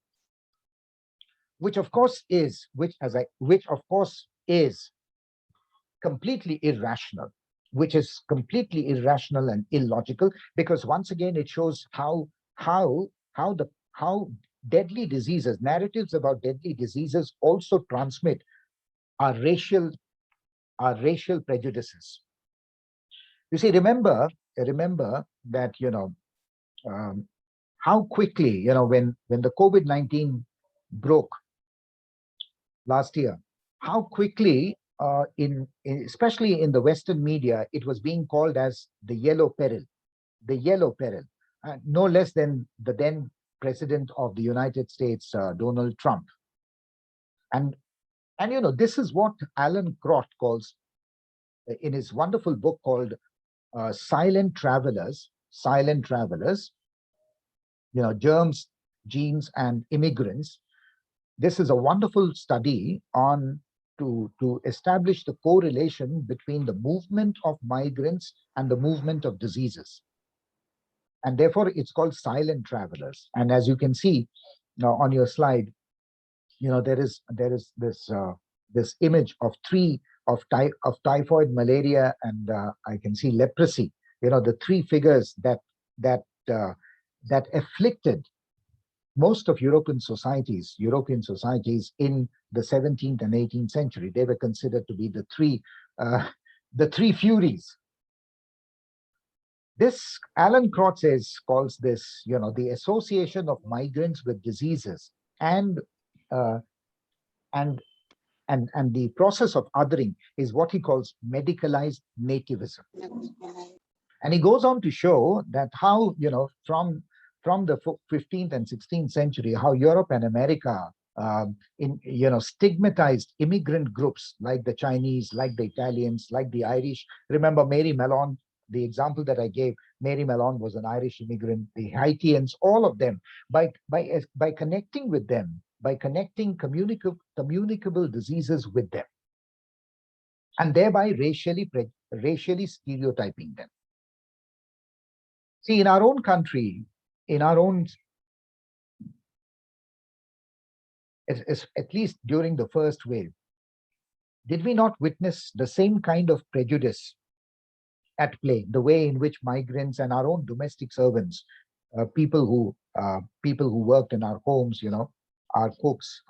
which of course is, which of course is completely irrational, which is completely irrational and illogical, because once again it shows how deadly diseases, narratives about deadly diseases also transmit our racial prejudices. You see, remember that, how quickly, when the COVID-19 broke last year, how quickly, especially in the Western media, it was being called as the yellow peril, no less than the then president of the United States, Donald Trump. And this is what Alan Croft calls, in his wonderful book called Silent Travelers, Germs, Genes, and Immigrants. This is a wonderful study on to establish the correlation between the movement of migrants and the movement of diseases. And therefore, it's called Silent Travelers. And as you can see now on your slide, there is this image of typhoid, malaria, and I can see leprosy. The three figures that afflicted most of European societies in the 17th and 18th century. They were considered to be the three furies. This Alan Croft calls this, the association of migrants with diseases and the process of othering is what he calls medicalized nativism. And he goes on to show that how, from the 15th and 16th century, how Europe and America, stigmatized immigrant groups like the Chinese, like the Italians, like the Irish. Remember Mary Mallon, the example that I gave. Mary Mallon was an Irish immigrant, the Haitians, all of them, by connecting with them, by connecting communicable diseases with them, and thereby racially stereotyping them. See, in our own country, at least during the first wave, did we not witness the same kind of prejudice at play? The way in which migrants and our own domestic servants, people who worked in our homes, our cooks,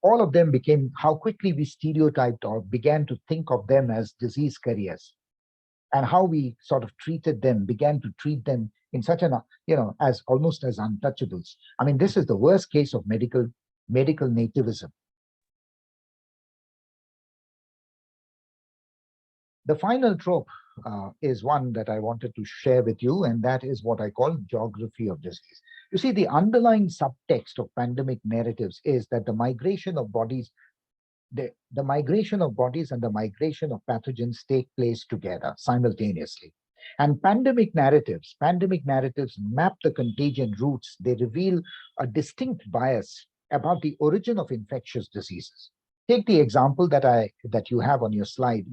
all of them became, how quickly we stereotyped or began to think of them as disease carriers, and how we sort of began to treat them in such an, as almost as untouchables. I mean, this is the worst case of medical nativism. The final trope is one that I wanted to share with you, and that is what I call geography of disease. You see, the underlying subtext of pandemic narratives is that the migration of bodies and the migration of pathogens take place together simultaneously. And pandemic narratives map the contagion routes. They reveal a distinct bias about the origin of infectious diseases. Take the example that you have on your slide.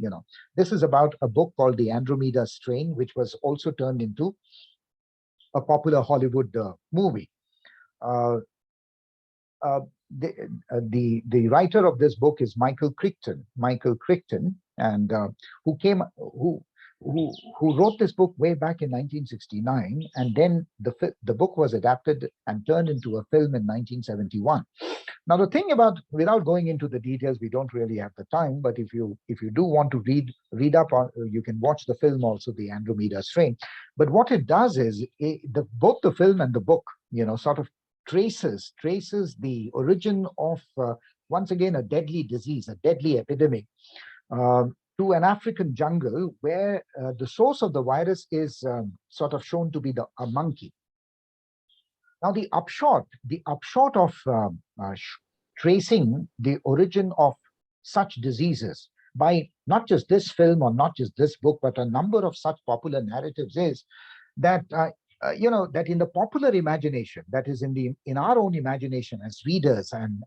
This is about a book called The Andromeda Strain, which was also turned into a popular Hollywood movie. The writer of this book is Michael Crichton, and who wrote this book way back in 1969, and then the book was adapted and turned into a film in 1971. Now, the thing about, without going into the details, we don't really have the time, but if you do want to read up on, you can watch the film also, The Andromeda Strain. But what it does is, both the film and the book, sort of traces the origin of, once again, a deadly disease, a deadly epidemic, to an African jungle where the source of the virus is sort of shown to be a monkey. Now, the upshot of tracing the origin of such diseases by not just this film or not just this book, but a number of such popular narratives is that that in the popular imagination, that is in our own imagination as readers and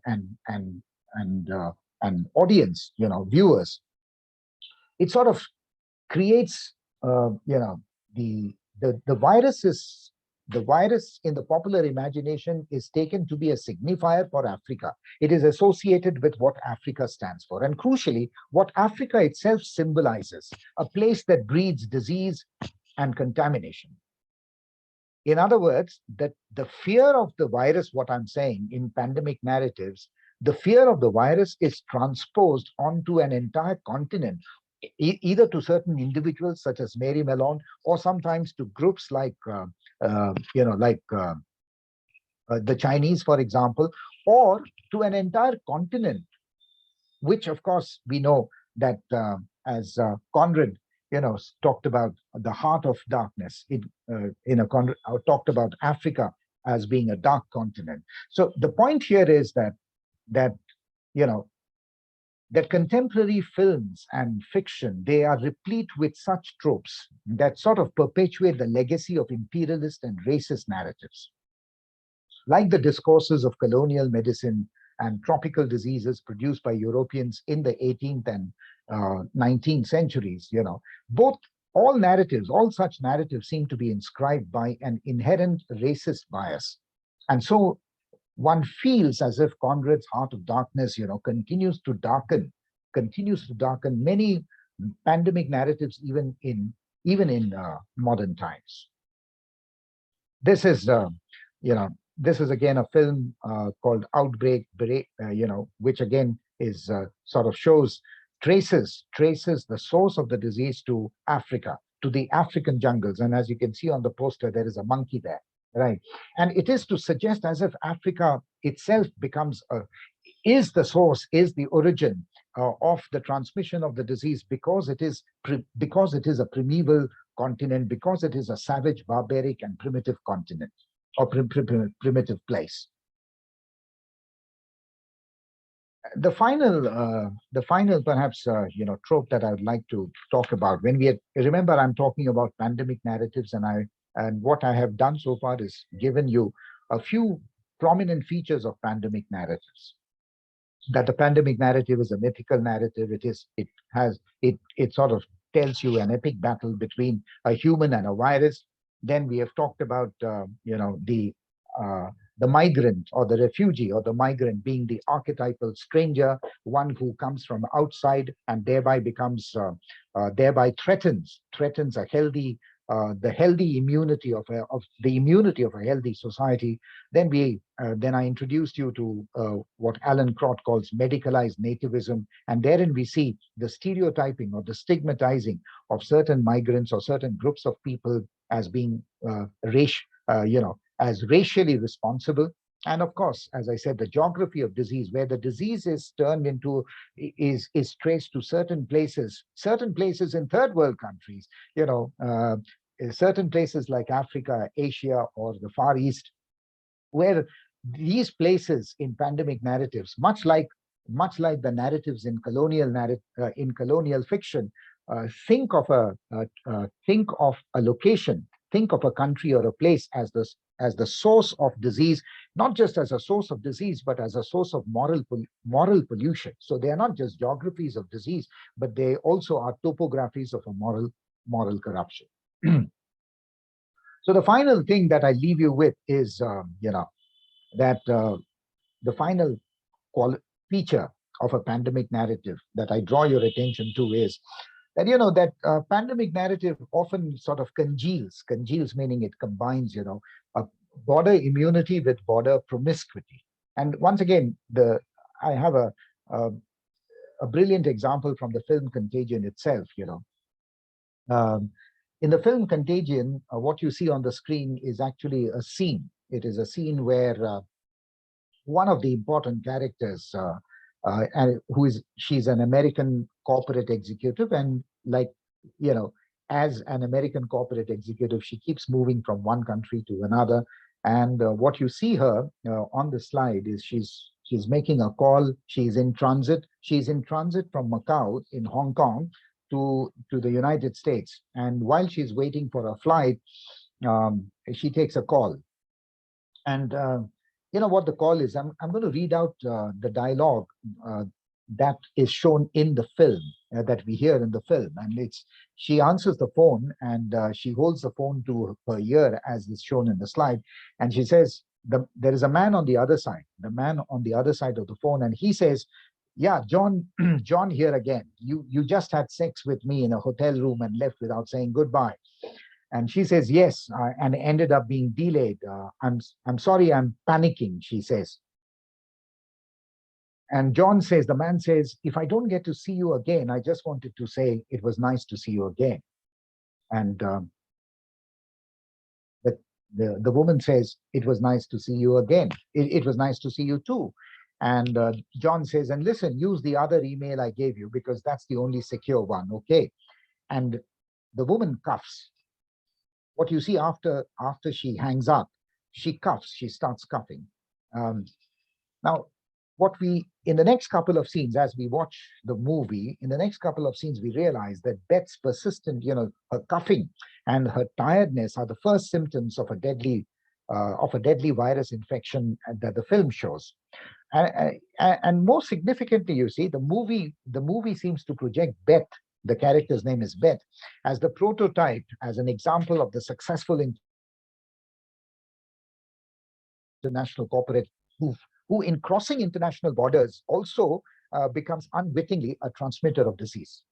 audience, viewers, it sort of creates the virus is the virus in the popular imagination is taken to be a signifier for Africa. It is associated with what Africa stands for, and crucially, what Africa itself symbolizes, a place that breeds disease and contamination. In other words, that the fear of the virus, what I'm saying in pandemic narratives, the fear of the virus is transposed onto an entire continent, either to certain individuals such as Mary Mellon, or sometimes to groups like, the Chinese, for example, or to an entire continent, which of course we know that as Conrad, talked about the heart of darkness. Conrad talked about Africa as being a dark continent. So the point here is that you know that contemporary films and fiction, they are replete with such tropes that sort of perpetuate the legacy of imperialist and racist narratives. Like the discourses of colonial medicine and tropical diseases produced by Europeans in the 18th and 19th centuries, all such narratives seem to be inscribed by an inherent racist bias. And so one feels as if Conrad's heart of darkness, continues to darken many pandemic narratives, even in modern times. This is, this is again a film called Outbreak, which again is sort of traces the source of the disease to Africa, to the African jungles. And as you can see on the poster, there is a monkey there, right? And it is to suggest as if Africa itself is the source, is the origin of the transmission of the disease, because it is a primeval continent, because it is a savage, barbaric, and primitive continent, or primitive place. The final perhaps trope that I would like to talk about, remember I'm talking about pandemic narratives, and what I have done so far is given you a few prominent features of pandemic narratives. That the pandemic narrative is a mythical narrative. It sort of tells you an epic battle between a human and a virus. Then we have talked about the migrant or the refugee or the migrant being the archetypal stranger, one who comes from outside and thereby threatens a healthy the healthy immunity of a healthy society. Then I introduced you to what Alan Crott calls medicalized nativism, and therein we see the stereotyping or the stigmatizing of certain migrants or certain groups of people as being as racially responsible. And of course, as I said, the geography of disease, where the disease is traced to certain places in third world countries, certain places like Africa, Asia, or the Far East, where these places in pandemic narratives, much like the narratives in colonial fiction, think of a location, think of a country or a place as the source of disease, not just as a source of disease, but as a source of moral pollution. So they are not just geographies of disease, but they also are topographies of a moral corruption. So the final thing that I leave you with is, that the final feature of a pandemic narrative that I draw your attention to is that, that pandemic narrative often sort of congeals meaning it combines, a border immunity with border promiscuity. And once again, I have a brilliant example from the film Contagion itself. In the film Contagion, what you see on the screen is actually a scene. It is a scene where one of the important characters, she's an American corporate executive, and as an American corporate executive, she keeps moving from one country to another. And what you see her on the slide is she's making a call. She's in transit. She's in transit from Macau in Hong Kong to the United States. And while she's waiting for a flight, she takes a call. And what the call is? I'm going to read out the dialogue that is shown in the film. that we hear in the film. And she answers the phone, and she holds the phone to her ear, as is shown in the slide. And she says, there is a man on the other side, the man on the other side of the phone. And he says, yeah, John, John here again. You just had sex with me in a hotel room and left without saying goodbye. And she says, yes, and ended up being delayed. I'm sorry, I'm panicking, she says. And John says, the man says, if I don't get to see you again, I just wanted to say it was nice to see you again. And the woman says, it was nice to see you again. It was nice to see you too. And John says, and listen, use the other email I gave you, because that's the only secure one, okay? And the woman cuffs. What you see after she hangs up, she cuffs, she starts cuffing. Now, in the next couple of scenes, as we watch the movie, in the next couple of scenes, we realize that Beth's persistent, her cuffing and her tiredness are the first symptoms of a deadly virus infection that the film shows. And more significantly, you see, the movie seems to project Beth, the character's name is Beth, as the prototype, as an example of the successful international corporate who in crossing international borders also becomes unwittingly a transmitter of disease.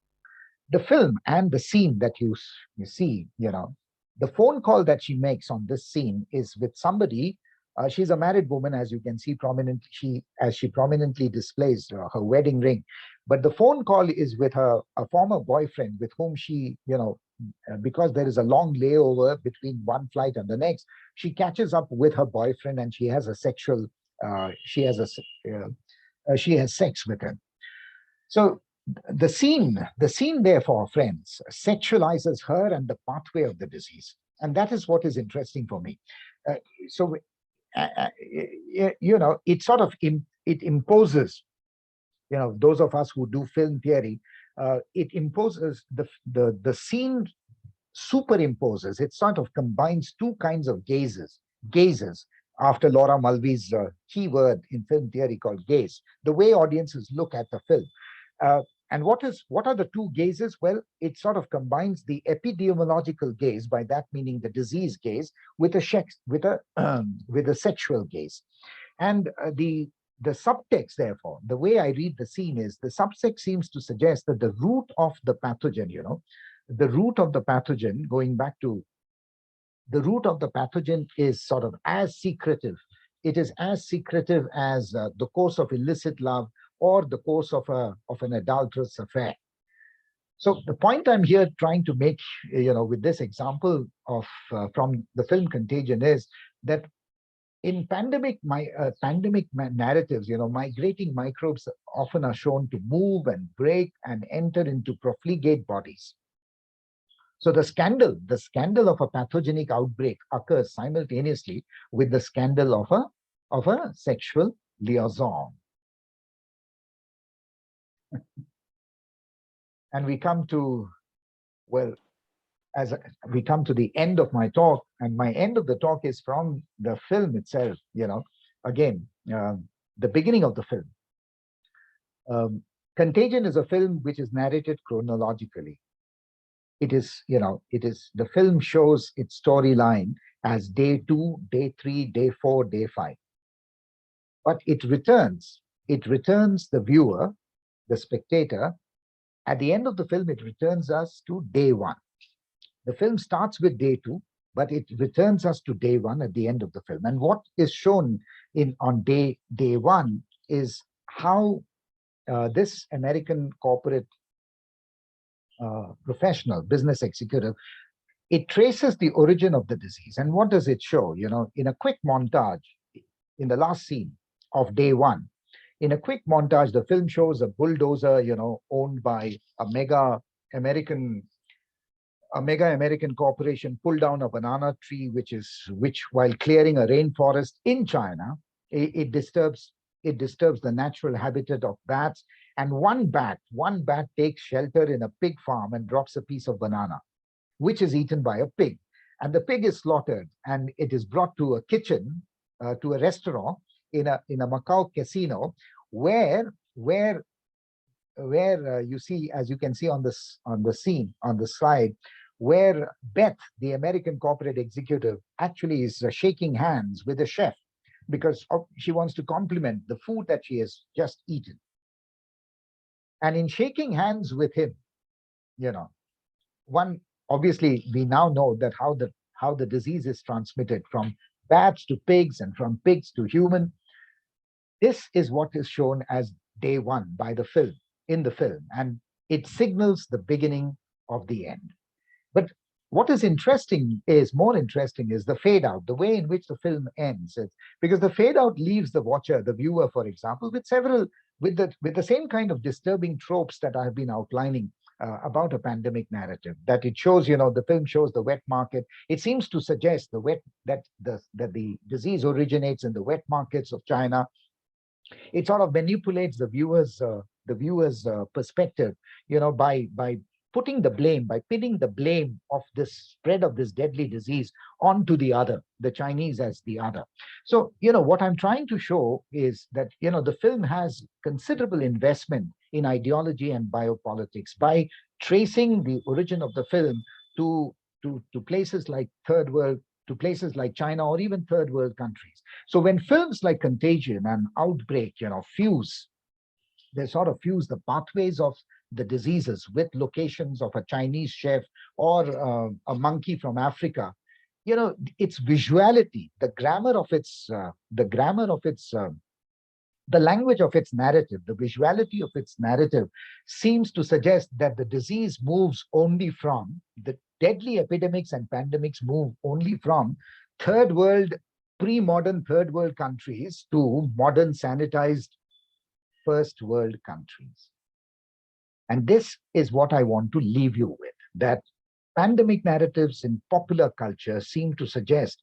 The film and the scene that you see, the phone call that she makes on this scene is with somebody. She's a married woman, as you can see prominently. She prominently displays her wedding ring, but the phone call is with a former boyfriend with whom she, because there is a long layover between one flight and the next, she catches up with her boyfriend and she has a sexual. She has sex with him. So the scene therefore, friends, sexualizes her and the pathway of the disease, and that is what is interesting for me. It sort of it imposes, those of us who do film theory, it imposes the scene superimposes. It sort of combines two kinds of gazes, after Laura Mulvey's key word in film theory called gaze, the way audiences look at the film. And what are the two gazes? Well, it sort of combines the epidemiological gaze, by that meaning the disease gaze, with a sexual gaze. And the subtext, therefore, the way I read the scene is, the subtext seems to suggest that the root of the pathogen, the root of the pathogen, going back to the root of the pathogen, is sort of as secretive. It is as secretive as the course of illicit love or the course of an adulterous affair. So the point I'm here trying to make, with this example of from the film Contagion, is that in pandemic narratives, migrating microbes often are shown to move and break and enter into profligate bodies. So the scandal of a pathogenic outbreak occurs simultaneously with the scandal of a sexual liaison. And we come to, we come to the end of my talk, and my end of the talk is from the film itself, again, the beginning of the film. Contagion is a film which is narrated chronologically. It is, the film shows its storyline as day 2, day 3, day 4, day 5. But it returns the viewer, the spectator. At the end of the film, it returns us to day 1. The film starts with day 2, but it returns us to day 1 at the end of the film. And what is shown on day 1 is how this American corporate professional, business executive, it traces the origin of the disease. And what does it show? In a quick montage, in the last scene of day 1, in a quick montage, the film shows a bulldozer, owned by a mega American corporation, pull down a banana tree, which while clearing a rainforest in China, it disturbs the natural habitat of bats. And one bat takes shelter in a pig farm and drops a piece of banana, which is eaten by a pig. And the pig is slaughtered, and it is brought to a kitchen, to a restaurant in a Macau casino, where you see, as you can see on this on the scene on the slide, where Beth, the American corporate executive, actually is shaking hands with the chef because she wants to compliment the food that she has just eaten. And in shaking hands with him, you know, one obviously we now know that how the disease is transmitted from bats to pigs and from pigs to human. This is what is shown as day one by the film, in the film, and it signals the beginning of the end. But what is more interesting is the fade out, the way in which the film ends. Because the fade out leaves the watcher, the viewer, for example, with the same kind of disturbing tropes that I have been outlining about a pandemic narrative. That it shows, the film shows the wet market. It seems to suggest that the disease originates in the wet markets of China. It sort of manipulates the viewer's perspective, by putting the blame, by pinning the blame of this spread of this deadly disease onto the other, the Chinese as the other. So, what I'm trying to show is that, the film has considerable investment in ideology and biopolitics by tracing the origin of the film to places like third world, to places like China or even third world countries. So when films like Contagion and Outbreak, they sort of fuse the pathways of the diseases with locations of a Chinese chef or a monkey from Africa. Its visuality, the language of its narrative, the visuality of its narrative seems to suggest that the disease moves only from, the deadly epidemics and pandemics move only from third world, pre-modern third world countries to modern sanitized first world countries. And this is what I want to leave you with, that pandemic narratives in popular culture seem to suggest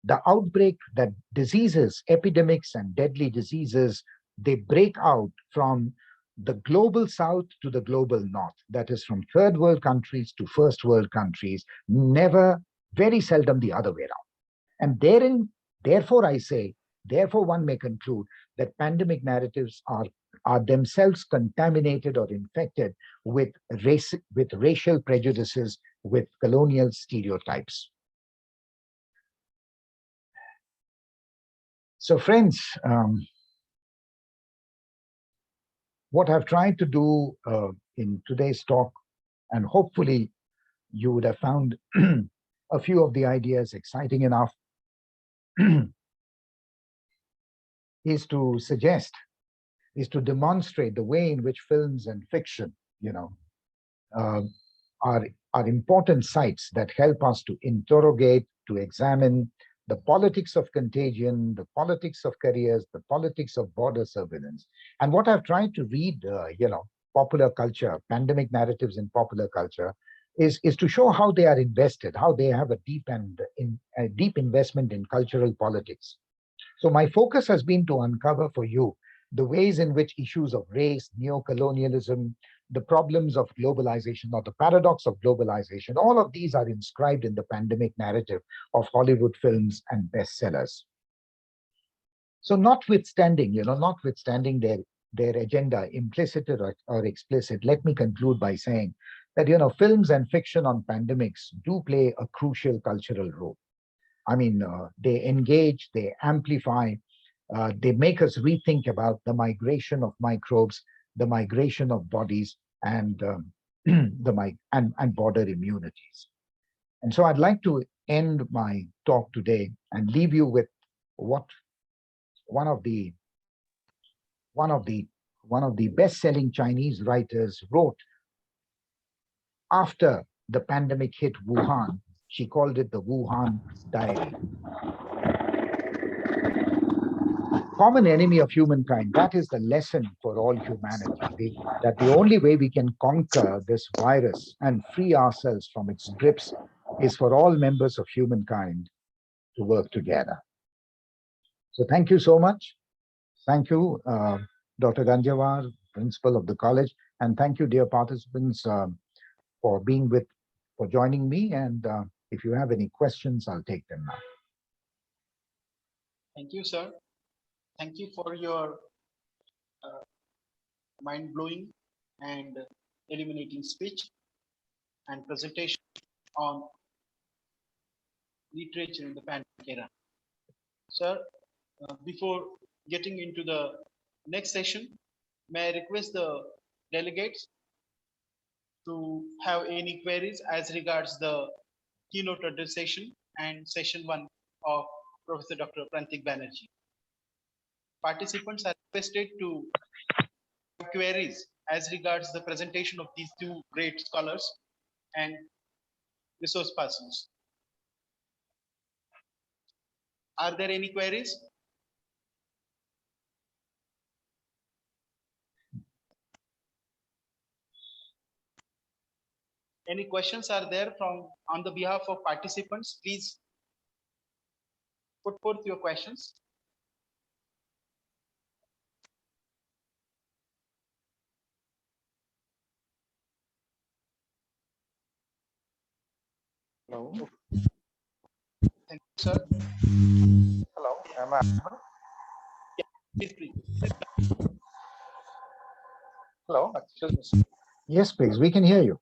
the outbreak that diseases, epidemics, and deadly diseases, they break out from the global south to the global north. That is from third world countries to first world countries, never, very seldom the other way around. And therefore one may conclude that pandemic narratives are themselves contaminated or infected with racial prejudices, with colonial stereotypes. So friends, what I've tried to do in today's talk, and hopefully you would have found a few of the ideas exciting enough, is to demonstrate the way in which films and fiction, are important sites that help us to interrogate, to examine the politics of contagion, the politics of careers, the politics of border surveillance. And what I've tried to read, popular culture, pandemic narratives in popular culture, is to show how they are invested, how they have a deep investment in cultural politics. So my focus has been to uncover for you the ways in which issues of race, neocolonialism, the problems of globalization or the paradox of globalization, all of these are inscribed in the pandemic narrative of Hollywood films and bestsellers. So notwithstanding their agenda, implicit or explicit, let me conclude by saying that, films and fiction on pandemics do play a crucial cultural role. I mean, they engage, they amplify, they make us rethink about the migration of microbes, the migration of bodies, and and border immunities. And so I'd like to end my talk today and leave you with what one of the best-selling Chinese writers wrote after the pandemic hit Wuhan. She called it the Wuhan Diary. Common enemy of humankind, that is the lesson for all humanity, that the only way we can conquer this virus and free ourselves from its grips is for all members of humankind to work together. So thank you so much. Thank you, Dr. Ganjawar, principal of the college, and thank you, dear participants, for joining me. And if you have any questions, I'll take them now. Thank you, sir. Thank you for your mind-blowing and eliminating speech and presentation on literature in the pandemic era. Sir, before getting into the next session, may I request the delegates to have any queries as regards the keynote address session and session 1 of Professor Dr. Prantik Banerjee. Participants are requested to have queries as regards the presentation of these two great scholars and resource persons. Are there any queries? Any questions are there from on the behalf of participants? Please put forth your questions. Hello. Thank you, sir. Hello. Am I audible? Please. Hello. Excuse me, sir. Yes, please, we can hear you.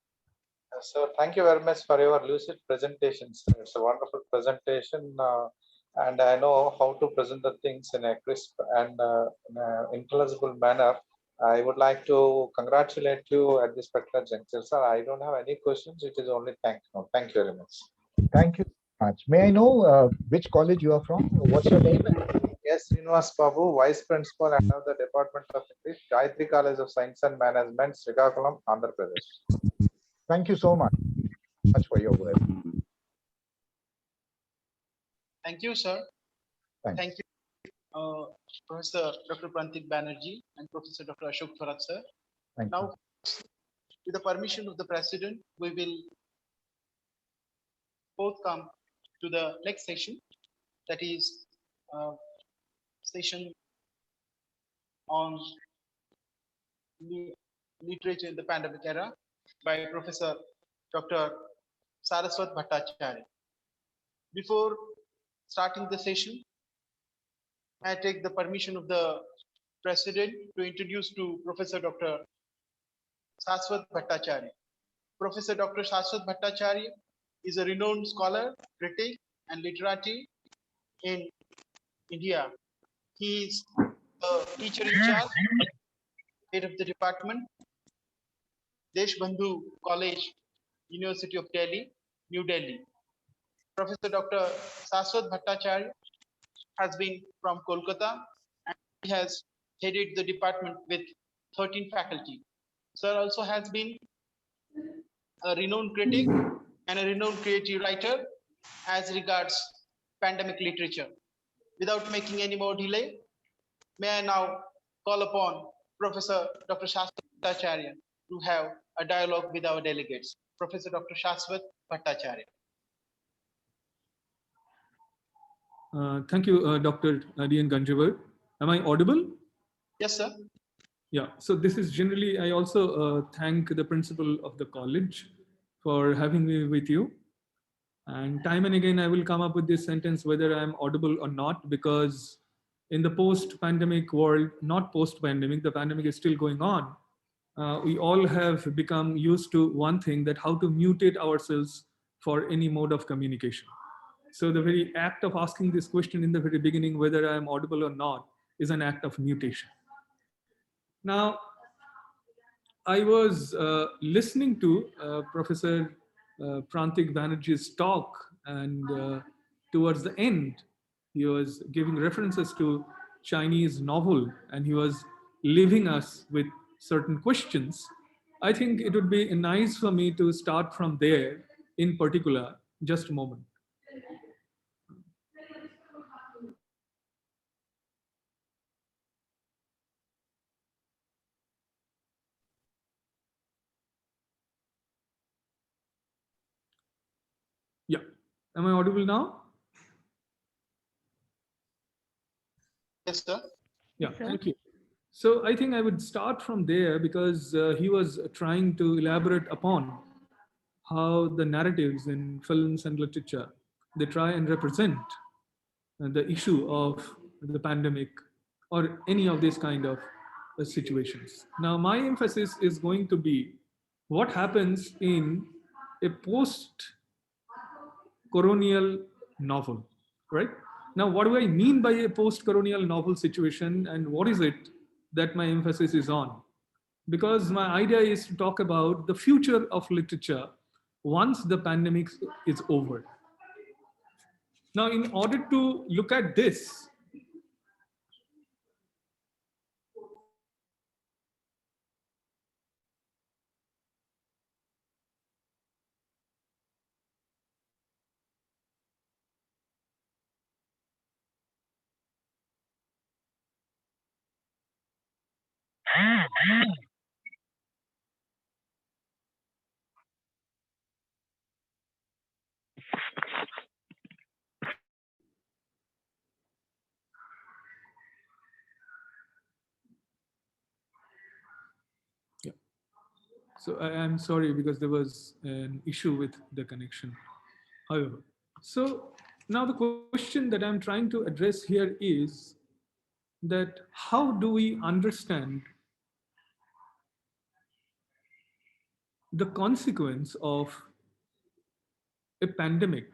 So thank you very much for your lucid presentations. It's a wonderful presentation, and I know how to present the things in a crisp and in an intelligible manner. I would like to congratulate you at this particular juncture, sir. I don't have any questions. It is only thank you. Thank you very much. Thank you so much. May I know which college you are from? What's your name? Yes, Srinivas Babu, Vice Principal and of the Department of English, Gayatri College of Science and Management, Srikakulam, Andhra Pradesh. Thank you so much for your work. Thank you, sir. Thanks. Thank you, Professor Dr. Prantik Banerjee and Professor Dr. Ashok Thorat, sir. Thank Now, you. with the permission of the President, we will both come to the next session, that is session on literature in the pandemic era by Professor Dr. Saraswat Bhattacharya. Before starting the session, I take the permission of the President to introduce to Professor Dr. Saraswat Bhattacharya. Professor Dr. Saraswat Bhattacharya is a renowned scholar, critic, and literati in India. He is a teacher in charge, head of the department, Deshbandhu College, University of Delhi, New Delhi. Professor Dr. Saraswat Bhattacharya has been from Kolkata and he has headed the department with 13 faculty. Sir also has been a renowned critic and a renowned creative writer as regards pandemic literature. Without making any more delay, may I now call upon Professor Dr. Saraswat Bhattacharya to have a dialogue with our delegates. Professor Dr. Saraswat Bhattacharya. Thank you, Dr. D.N. Ganjavar. Am I audible? Yes, sir. Yeah, so this is generally, I also thank the principal of the college for having me with you. And time and again, I will come up with this sentence, whether I'm audible or not, because in the post-pandemic world, not post-pandemic, the pandemic is still going on. We all have become used to one thing, that how to mutate ourselves for any mode of communication. So the very act of asking this question in the very beginning, whether I am audible or not, is an act of mutation. Now, I was listening to Professor Prantik Banerjee's talk, and towards the end, he was giving references to Chinese novel, and he was leaving us with certain questions. I think it would be nice for me to start from there in particular. Just a moment. Yeah. Am I audible now? Yes, sir. Yeah, thank you. So I think I would start from there, because he was trying to elaborate upon how the narratives in films and literature, they try and represent the issue of the pandemic or any of this kind of situations. Now, my emphasis is going to be what happens in a post-colonial novel, right? Now, what do I mean by a post-colonial novel situation, and what is it that my emphasis is on? Because my idea is to talk about the future of literature once the pandemic is over. Now, in order to look at this, yeah. So I'm sorry because there was an issue with the connection. However, so now the question that I'm trying to address here is that how do we understand the consequence of a pandemic,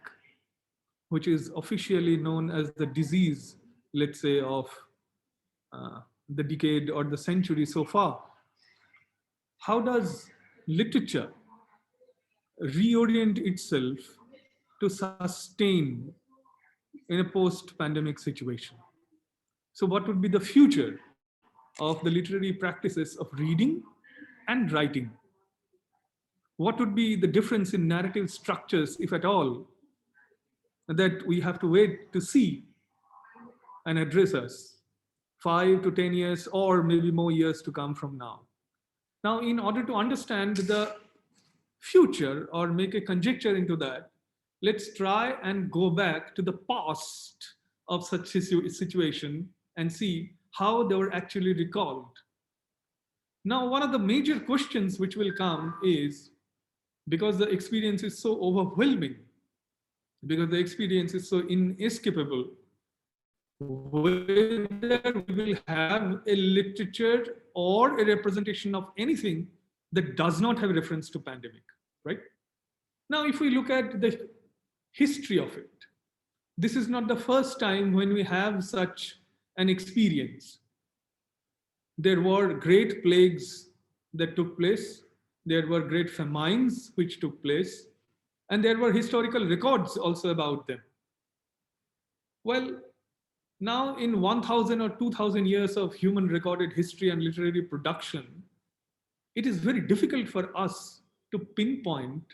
which is officially known as the disease, let's say, of the decade or the century so far? How does literature reorient itself to sustain in a post-pandemic situation? So what would be the future of the literary practices of reading and writing? What would be the difference in narrative structures, if at all, that we have to wait to see and address us 5 to 10 years or maybe more years to come from now? Now, in order to understand the future or make a conjecture into that, let's try and go back to the past of such situation and see how they were actually recalled. Now, one of the major questions which will come is, because the experience is so overwhelming, because the experience is so inescapable, whether we will have a literature or a representation of anything that does not have reference to pandemic, right? Now, if we look at the history of it, this is not the first time when we have such an experience. There were great plagues that took place. There were great famines which took place. And there were historical records also about them. Well, now in 1000 or 2000 years of human recorded history and literary production, it is very difficult for us to pinpoint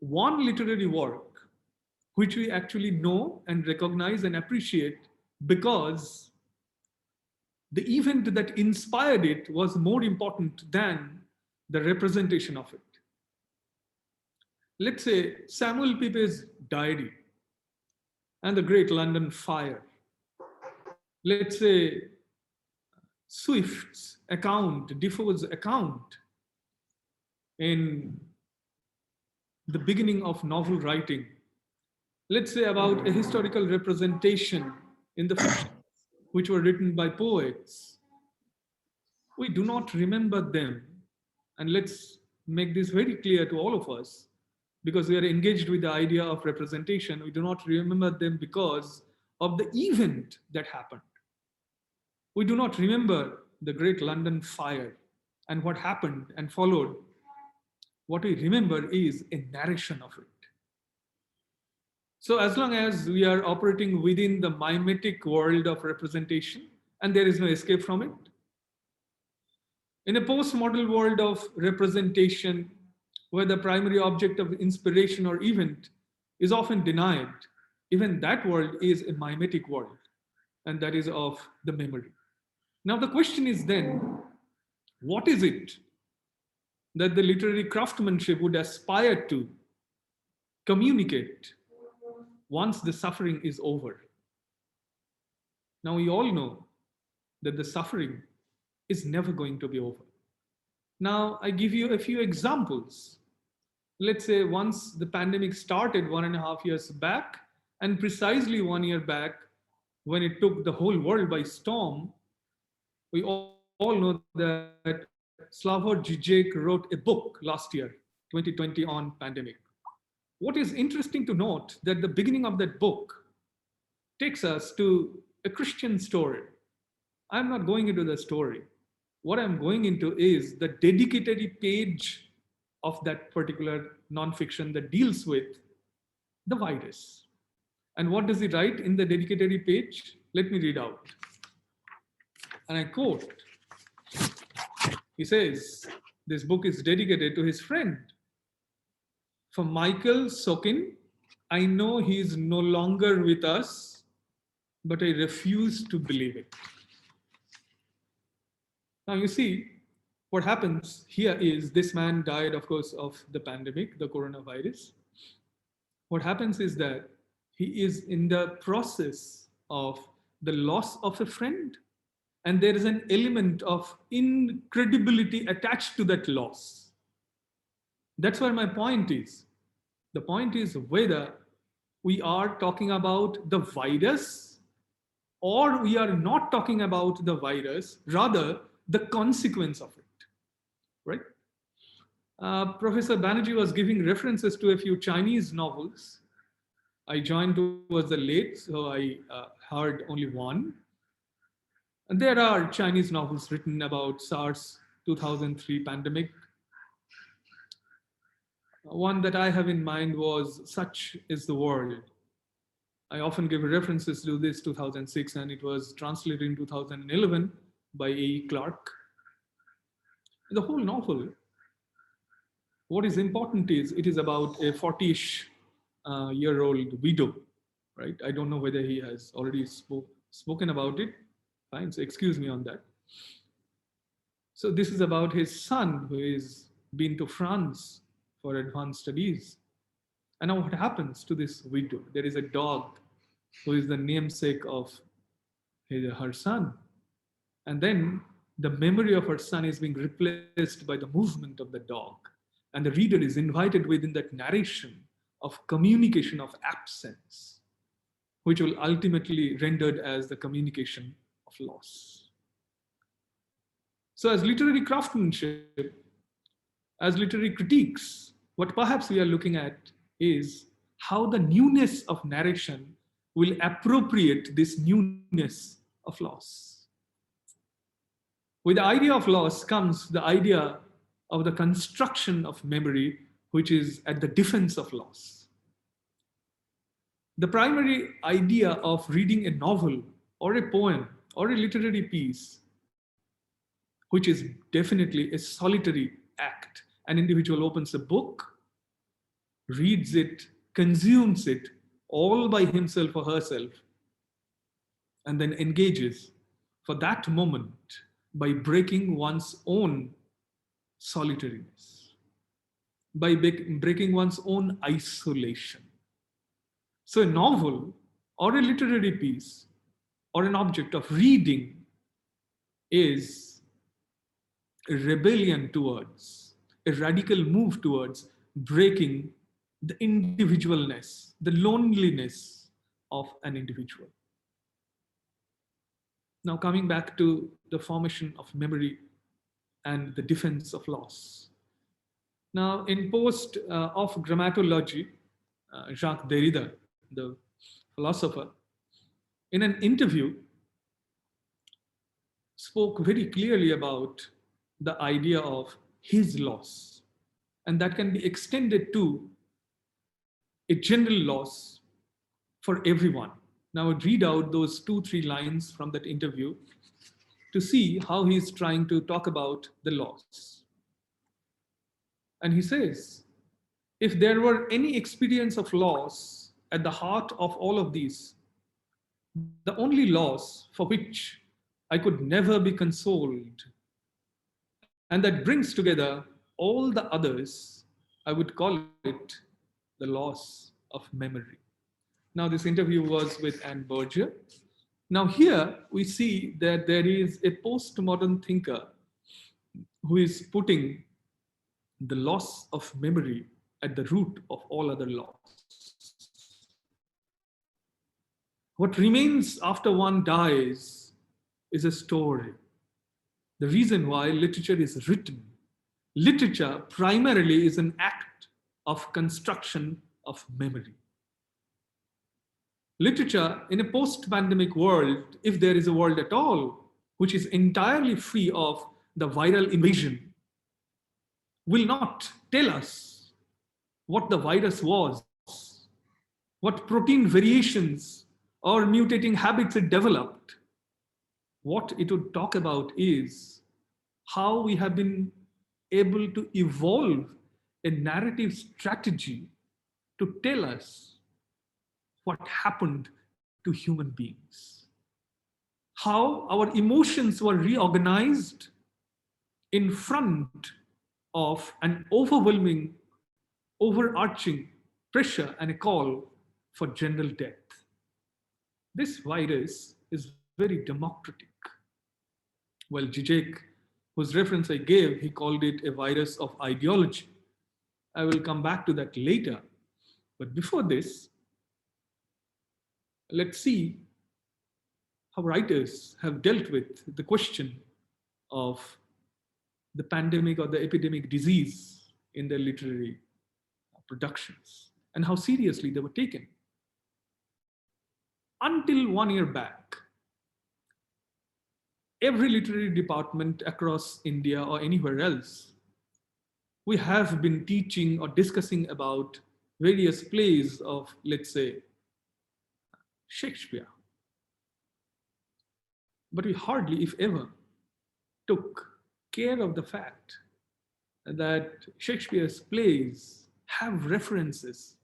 one literary work which we actually know and recognize and appreciate because the event that inspired it was more important than the representation of it. Let's say Samuel Pepys' diary and the Great London Fire. Let's say Swift's account, Defoe's account in the beginning of novel writing. Let's say about a historical representation in the fictions which were written by poets. We do not remember them. And let's make this very clear to all of us, because we are engaged with the idea of representation. We do not remember them because of the event that happened. We do not remember the Great London Fire and what happened and followed. What we remember is a narration of it. So as long as we are operating within the mimetic world of representation, and there is no escape from it, in a postmodern world of representation, where the primary object of inspiration or event is often denied, even that world is a mimetic world, and that is of the memory. Now the question is then, what is it that the literary craftsmanship would aspire to communicate once the suffering is over? Now we all know that the suffering is never going to be over. Now I give you a few examples. Let's say once the pandemic started 1.5 years back, and precisely 1 year back, when it took the whole world by storm, we all know that Slavoj Žižek wrote a book last year, 2020, on pandemic. What is interesting to note that the beginning of that book takes us to a Christian story. I'm not going into the story. What I'm going into is the dedicatory page of that particular nonfiction that deals with the virus. And what does he write in the dedicatory page? Let me read out. And I quote. He says, this book is dedicated to his friend. For Michael Sokin, I know he is no longer with us, but I refuse to believe it. Now you see, what happens here is this man died, of course, of the pandemic, the coronavirus. What happens is that he is in the process of the loss of a friend, and there is an element of incredibility attached to that loss. That's where my point is. The point is whether we are talking about the virus or we are not talking about the virus, rather the consequence of it, right? Professor Banerjee was giving references to a few Chinese novels. I joined towards the late, so I heard only one. And there are Chinese novels written about SARS 2003 pandemic. One that I have in mind was Such is the World. I often give references to this 2006, and it was translated in 2011 by A.E. Clarke. The whole novel, what is important is it is about a 40-ish year-old widow, right? I don't know whether he has already spoken about it. Fine, so excuse me on that. So this is about his son who has been to France for advanced studies. And now what happens to this widow? There is a dog who is the namesake of her son. And then the memory of her son is being replaced by the movement of the dog. And the reader is invited within that narration of communication of absence, which will ultimately rendered as the communication of loss. So as literary craftsmanship, as literary critiques, what perhaps we are looking at is how the newness of narration will appropriate this newness of loss. With the idea of loss comes the idea of the construction of memory, which is at the defense of loss. The primary idea of reading a novel or a poem or a literary piece, which is definitely a solitary act. An individual opens a book, reads it, consumes it all by himself or herself, and then engages for that moment by breaking one's own solitariness, by breaking one's own isolation. So a novel or a literary piece or an object of reading is a rebellion towards, a radical move towards breaking the individualness, the loneliness of an individual. Now coming back to the formation of memory and the defense of loss. Now in post of grammatology, Jacques Derrida, the philosopher, in an interview spoke very clearly about the idea of his loss, and that can be extended to a general loss for everyone. Now I would read out those 2-3 lines from that interview to see how he's trying to talk about the loss. And he says, if there were any experience of loss at the heart of all of these, the only loss for which I could never be consoled, and that brings together all the others, I would call it the loss of memory. Now, this interview was with Anne Berger. Now, here we see that there is a postmodern thinker who is putting the loss of memory at the root of all other loss. What remains after one dies is a story. the reason why literature is written. Literature primarily is an act of construction of memory. Literature in a post-pandemic world, if there is a world at all, which is entirely free of the viral invasion, will not tell us what the virus was, what protein variations or mutating habits it developed. What it would talk about is how we have been able to evolve a narrative strategy to tell us what happened to human beings, how our emotions were reorganized in front of an overwhelming, overarching pressure and a call for general death. This virus is very democratic. Well, Zizek, whose reference I gave, he called it a virus of ideology. I will come back to that later. But before this, let's see how writers have dealt with the question of the pandemic or the epidemic disease in their literary productions and how seriously they were taken. Until 1 year back, every literary department across India or anywhere else, we have been teaching or discussing about various plays of, let's say, Shakespeare. But we hardly, if ever, took care of the fact that Shakespeare's plays have references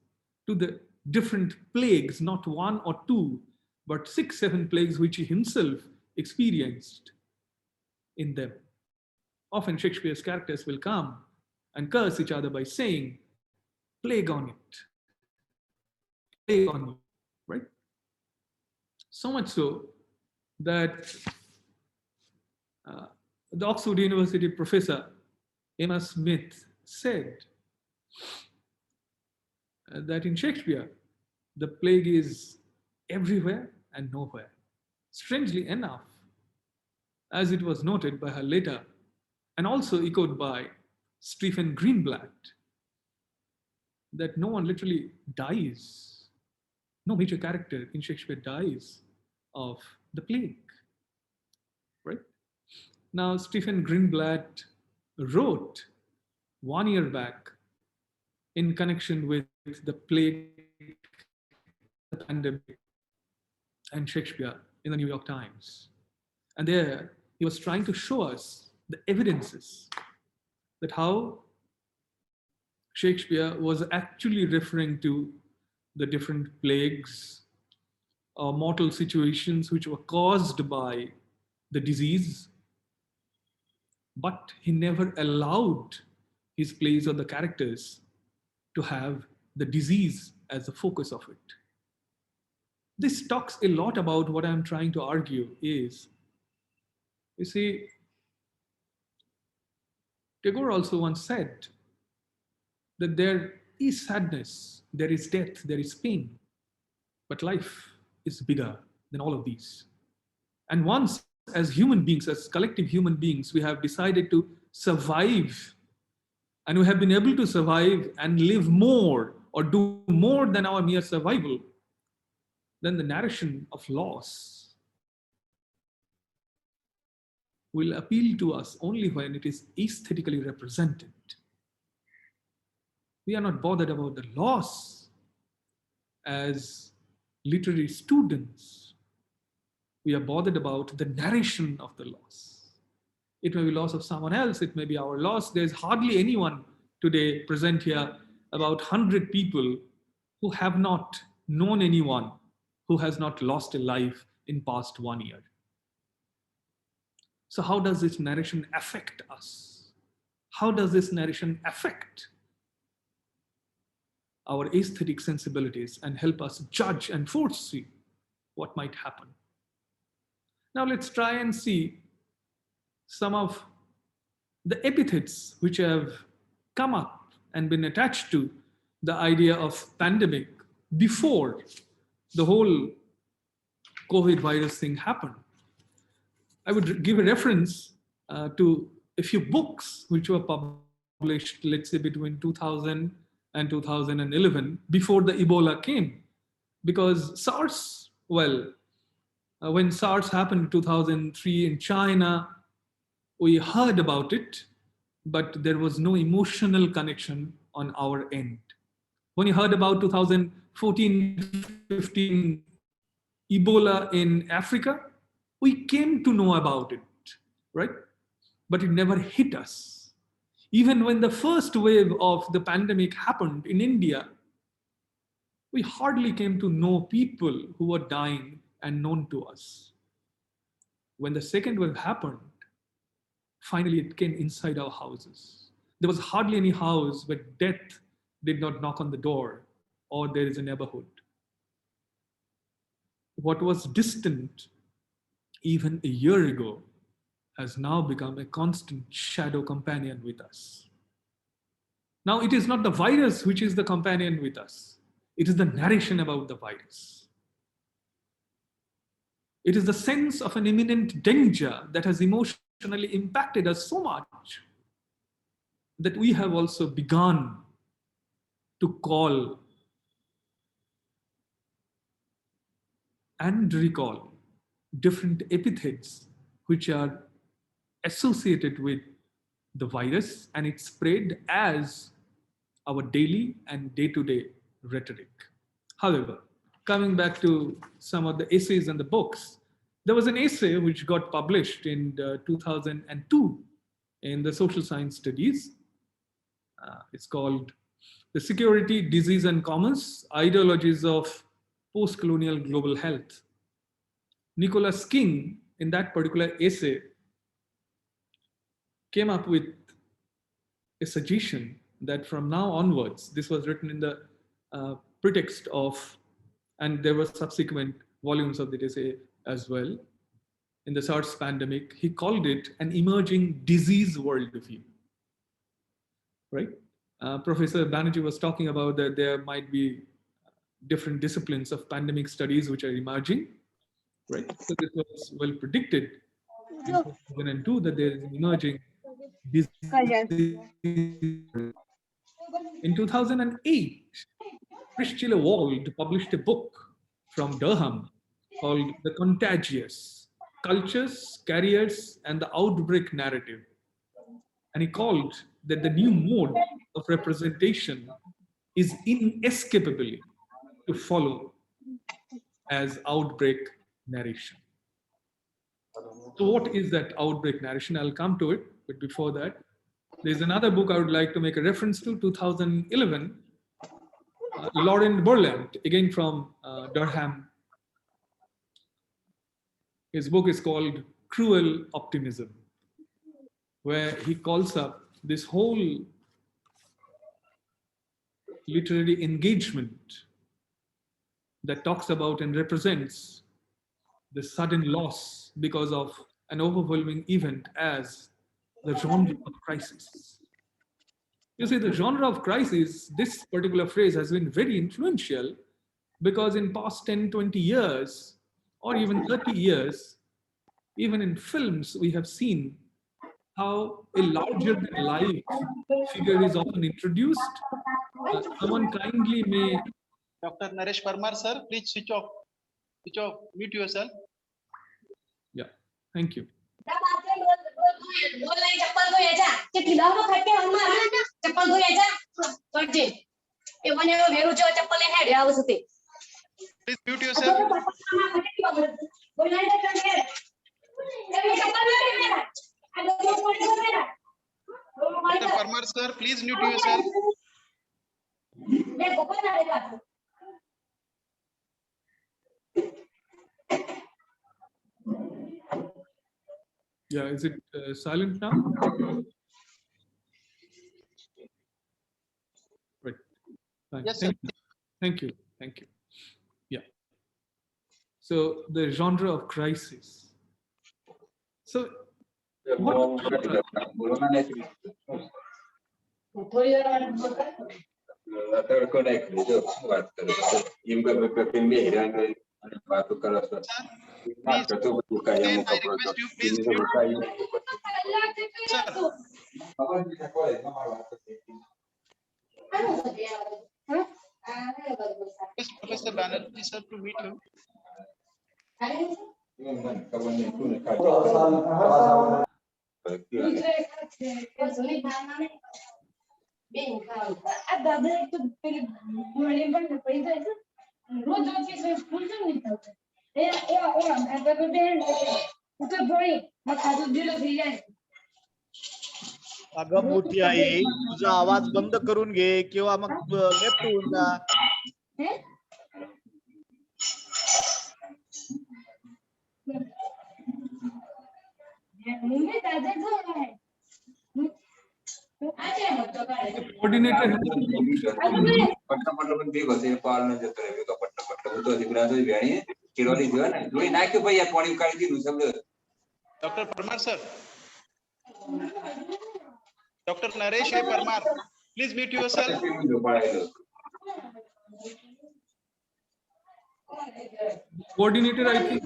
to the different plagues, not one or two, but 6, 7 plagues which he himself experienced in them. Often Shakespeare's characters will come and curse each other by saying, plague on it, plague on you, right? So much so that the Oxford University professor Emma Smith said that in Shakespeare, the plague is everywhere and nowhere. Strangely enough, as it was noted by her later, and also echoed by Stephen Greenblatt, that no one literally dies, no major character in Shakespeare dies of the plague, right? Now, Stephen Greenblatt wrote 1 year back in connection with the plague, the pandemic, and Shakespeare in the New York Times. And there he was trying to show us the evidences that how Shakespeare was actually referring to the different plagues or mortal situations which were caused by the disease, but he never allowed his plays or the characters to have the disease as the focus of it. This talks a lot about what I'm trying to argue is, you see, Tagore also once said that there is sadness, there is death, there is pain, but life is bigger than all of these. And once, as human beings, as collective human beings, we have decided to survive, and we have been able to survive and live more or do more than our mere survival, then the narration of loss will appeal to us only when it is aesthetically represented. We are not bothered about the loss as literary students. We are bothered about the narration of the loss. It may be loss of someone else, it may be our loss. There's hardly anyone today present here, about 100 people who have not known anyone who has not lost a life in past 1 year. So how does this narration affect us? How does this narration affect our aesthetic sensibilities and help us judge and foresee what might happen? Now let's try and see some of the epithets which have come up and been attached to the idea of pandemic before the whole COVID virus thing happened. I would give a reference to a few books which were published, let's say between 2000 and 2011, before the Ebola came. Because SARS, well, when SARS happened in 2003 in China, we heard about it, but there was no emotional connection on our end. When you heard about 2014-15 Ebola in Africa, we came to know about it, right? But it never hit us. Even when the first wave of the pandemic happened in India, we hardly came to know people who were dying and known to us. When the second wave happened, finally it came inside our houses. There was hardly any house where death did not knock on the door or there is a neighborhood. What was distant even a year ago has now become a constant shadow companion with us. Now, it is not the virus which is the companion with us. It is the narration about the virus. It is the sense of an imminent danger that has emotionally impacted us so much that we have also begun to call and recall different epithets which are associated with the virus and its spread as our daily and day-to-day rhetoric. However, coming back to some of the essays and the books, there was an essay which got published in 2002 in the Social Science Studies. It's called The Security, Disease and Commerce, Ideologies of Post-Colonial Global Health. Nicholas King, in that particular essay, came up with a suggestion that from now onwards, this was written in the pretext of, and there were subsequent volumes of the essay as well, in the SARS pandemic, he called it an emerging disease worldview, right? Professor Banerjee was talking about that there might be different disciplines of pandemic studies which are emerging, right? So this was well predicted in 2002 that there is an emerging disease. In 2008, Priscilla Wald published a book from Durham called The Contagious: Cultures, Carriers, and the Outbreak Narrative. And he called that the new mode of representation is inescapably to follow as outbreak narration. So what is that outbreak narration? I'll come to it, but before that, there's another book I would like to make a reference to, 2011, Laurent Berlant, again from Durham. His book is called Cruel Optimism, where he calls up this whole literary engagement that talks about and represents the sudden loss because of an overwhelming event as the genre of crisis. You see, the genre of crisis, this particular phrase has been very influential because in past 10, 20 years, or even 30 years, even in films, we have seen how a larger than life figure is often introduced. Someone kindly may... Dr. Naresh Parmar, sir, please switch off, mute yourself. Yeah, thank you. Please mute yourself. Dr. Parmar, sir, please mute yourself. Yeah, is it silent now? Right. Fine. Yes, sir. Thank you. Thank you. Yeah. So the genre of crisis. So what? Please, I request you, please mute. sir. Is Professor Banerjee sir to meet him? अगं मोठी आई तुझा आवाज बंद करून घे किंवा मग left होऊन जा. Coordinator. Dr. Parmar sir. Dr. Naresh A. Parmar, please mute yourself. Coordinator, I think.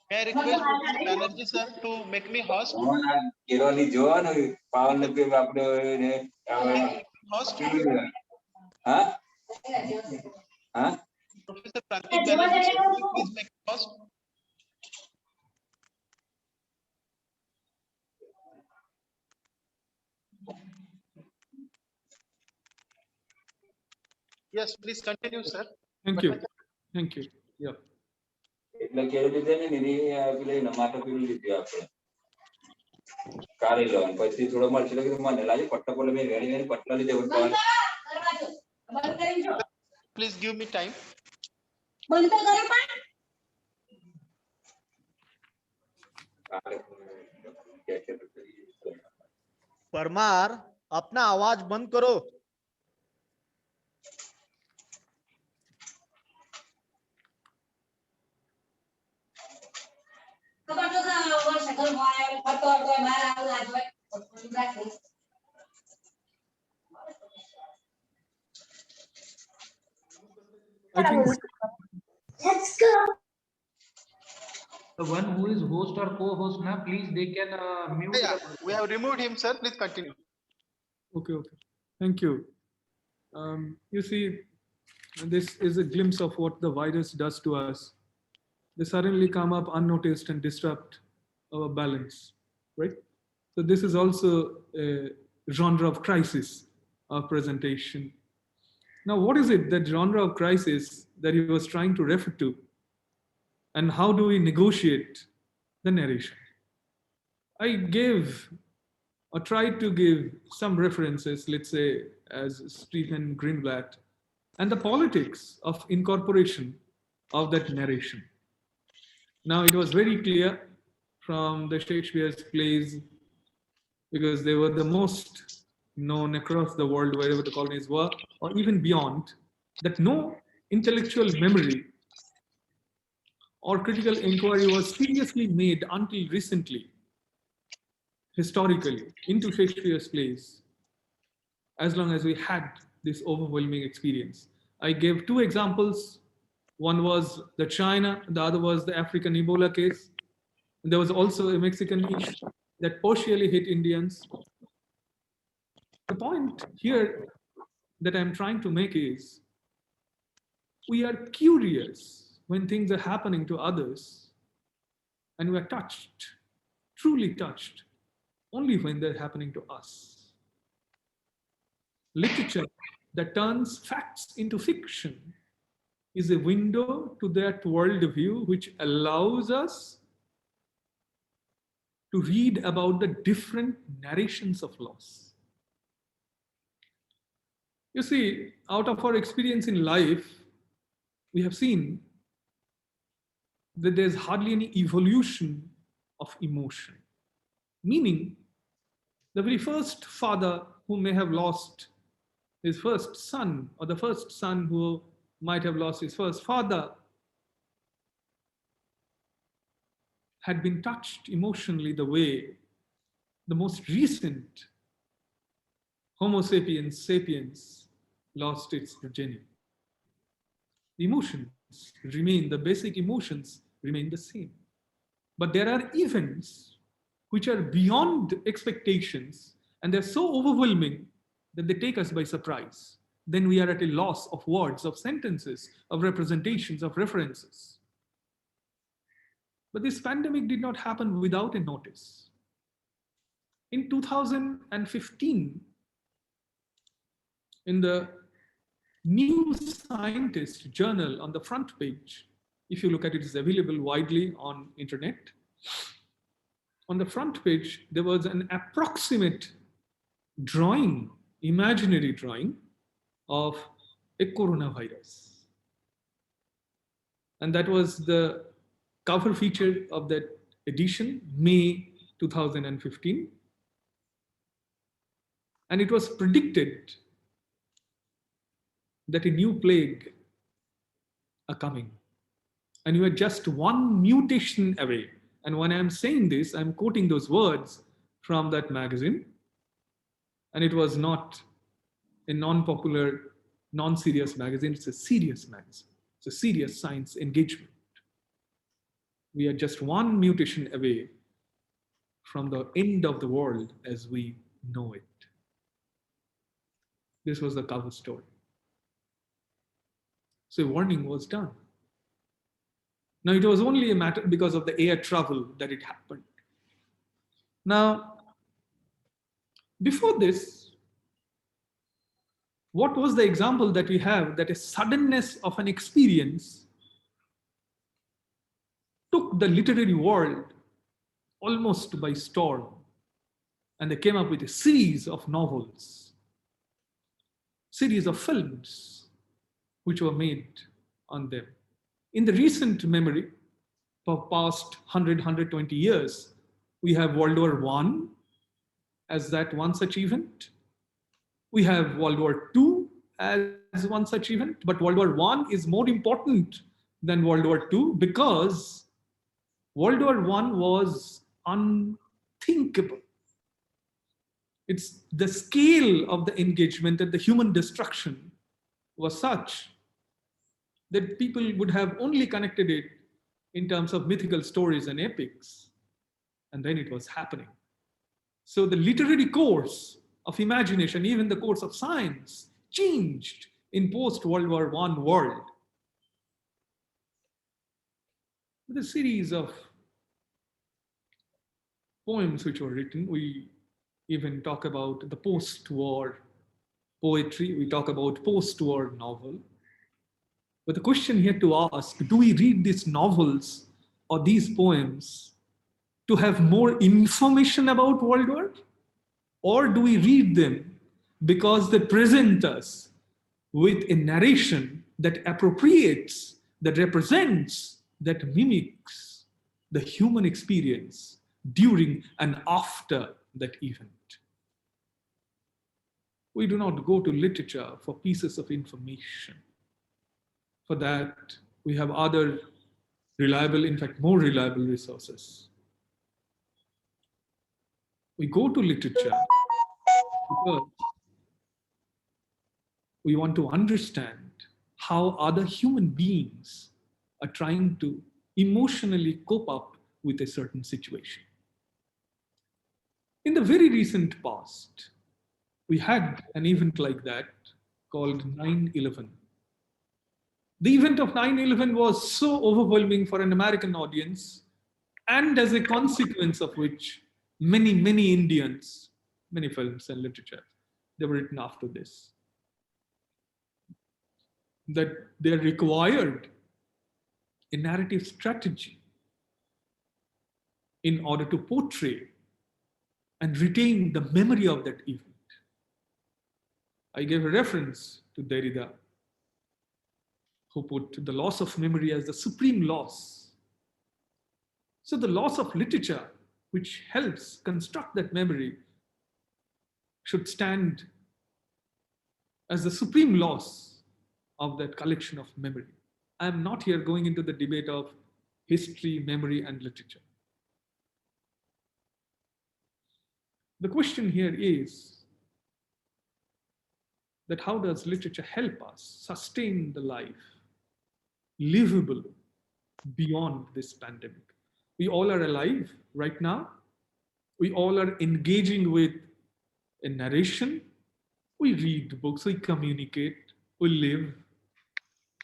May I request Professor Banerjee sir to make me host? Host? Professor Pratik Banerjee sir, please make me host. Yes, please continue, sir. Thank you. Thank you. Yeah. Please give me time. Parmar अपना आवाज बंद करो. I think Let's go. The one who is host or co-host now, please they can mute. Yeah, we have removed him, sir. Please continue. okay. Thank you. You see, this is a glimpse of what the virus does to us. They suddenly come up unnoticed and disrupt our balance, right? So this is also a genre of crisis of presentation. Now, what is it, that genre of crisis that he was trying to refer to? And how do we negotiate the narration? I gave or tried to give some references, let's say, as Stephen Greenblatt, and the politics of incorporation of that narration. Now, it was very clear from the Shakespeare's plays, because they were the most known across the world, wherever the colonies were, or even beyond, that no intellectual memory or critical inquiry was seriously made until recently, historically, into Shakespeare's plays, as long as we had this overwhelming experience. I gave two examples. One was the China, the other was the African Ebola case. And there was also a Mexican issue that partially hit Indians. The point here that I'm trying to make is, we are curious when things are happening to others, and we are touched, truly touched, only when they're happening to us. Literature that turns facts into fiction is a window to that worldview which allows us to read about the different narrations of loss. You see, out of our experience in life, we have seen that there's hardly any evolution of emotion. Meaning, the very first father who may have lost his first son, or the first son who might have lost his first father, had been touched emotionally the way the most recent Homo sapiens lost its genuine. The emotions remain, the basic emotions remain the same. But there are events which are beyond expectations and they're so overwhelming that they take us by surprise. Then we are at a loss of words, of sentences, of representations, of references. But this pandemic did not happen without a notice. In 2015, in the New Scientist journal on the front page, if you look at it, it's available widely on internet. On the front page, there was an approximate drawing, imaginary drawing of a coronavirus. And that was the cover feature of that edition, May 2015. And it was predicted that a new plague are coming. And you are just one mutation away. And when I'm saying this, I'm quoting those words from that magazine. And it was not a non-popular, non-serious magazine. It's a serious magazine. It's a serious science engagement. We are just one mutation away from the end of the world as we know it. This was the cover story. So a warning was done. Now it was only a matter because of the air travel that it happened. Now, before this, what was the example that we have that a suddenness of an experience took the literary world almost by storm, and they came up with a series of novels, series of films which were made on them. In the recent memory, for past 100, 120 years, we have World War I as that one such event. We have World War II as one such event, but World War I is more important than World War II because World War I was unthinkable. It's the scale of the engagement and the human destruction was such that people would have only connected it in terms of mythical stories and epics. And then it was happening. So the literary course of imagination, even the course of science, changed in post-World War I world. With a series of poems which were written, we even talk about the post-war poetry, we talk about post-war novel. But the question here to ask, do we read these novels or these poems to have more information about World War? Or do we read them because they present us with a narration that appropriates, that represents, that mimics the human experience during and after that event? We do not go to literature for pieces of information. For that, we have other reliable, in fact, more reliable resources. We go to literature because we want to understand how other human beings are trying to emotionally cope up with a certain situation. In the very recent past, we had an event like that called 9/11. The event of 9/11 was so overwhelming for an American audience, and as a consequence of which, many, many Indians, many films and literature, they were written after this, that they required a narrative strategy in order to portray and retain the memory of that event. I gave a reference to Derrida, who put the loss of memory as the supreme loss. So the loss of literature, which helps construct that memory, should stand as the supreme loss of that collection of memory. I am not here going into the debate of history, memory, and literature. The question here is, that how does literature help us sustain the life livable beyond this pandemic? We all are alive right now. We all are engaging with a narration. We read books, we communicate, we live.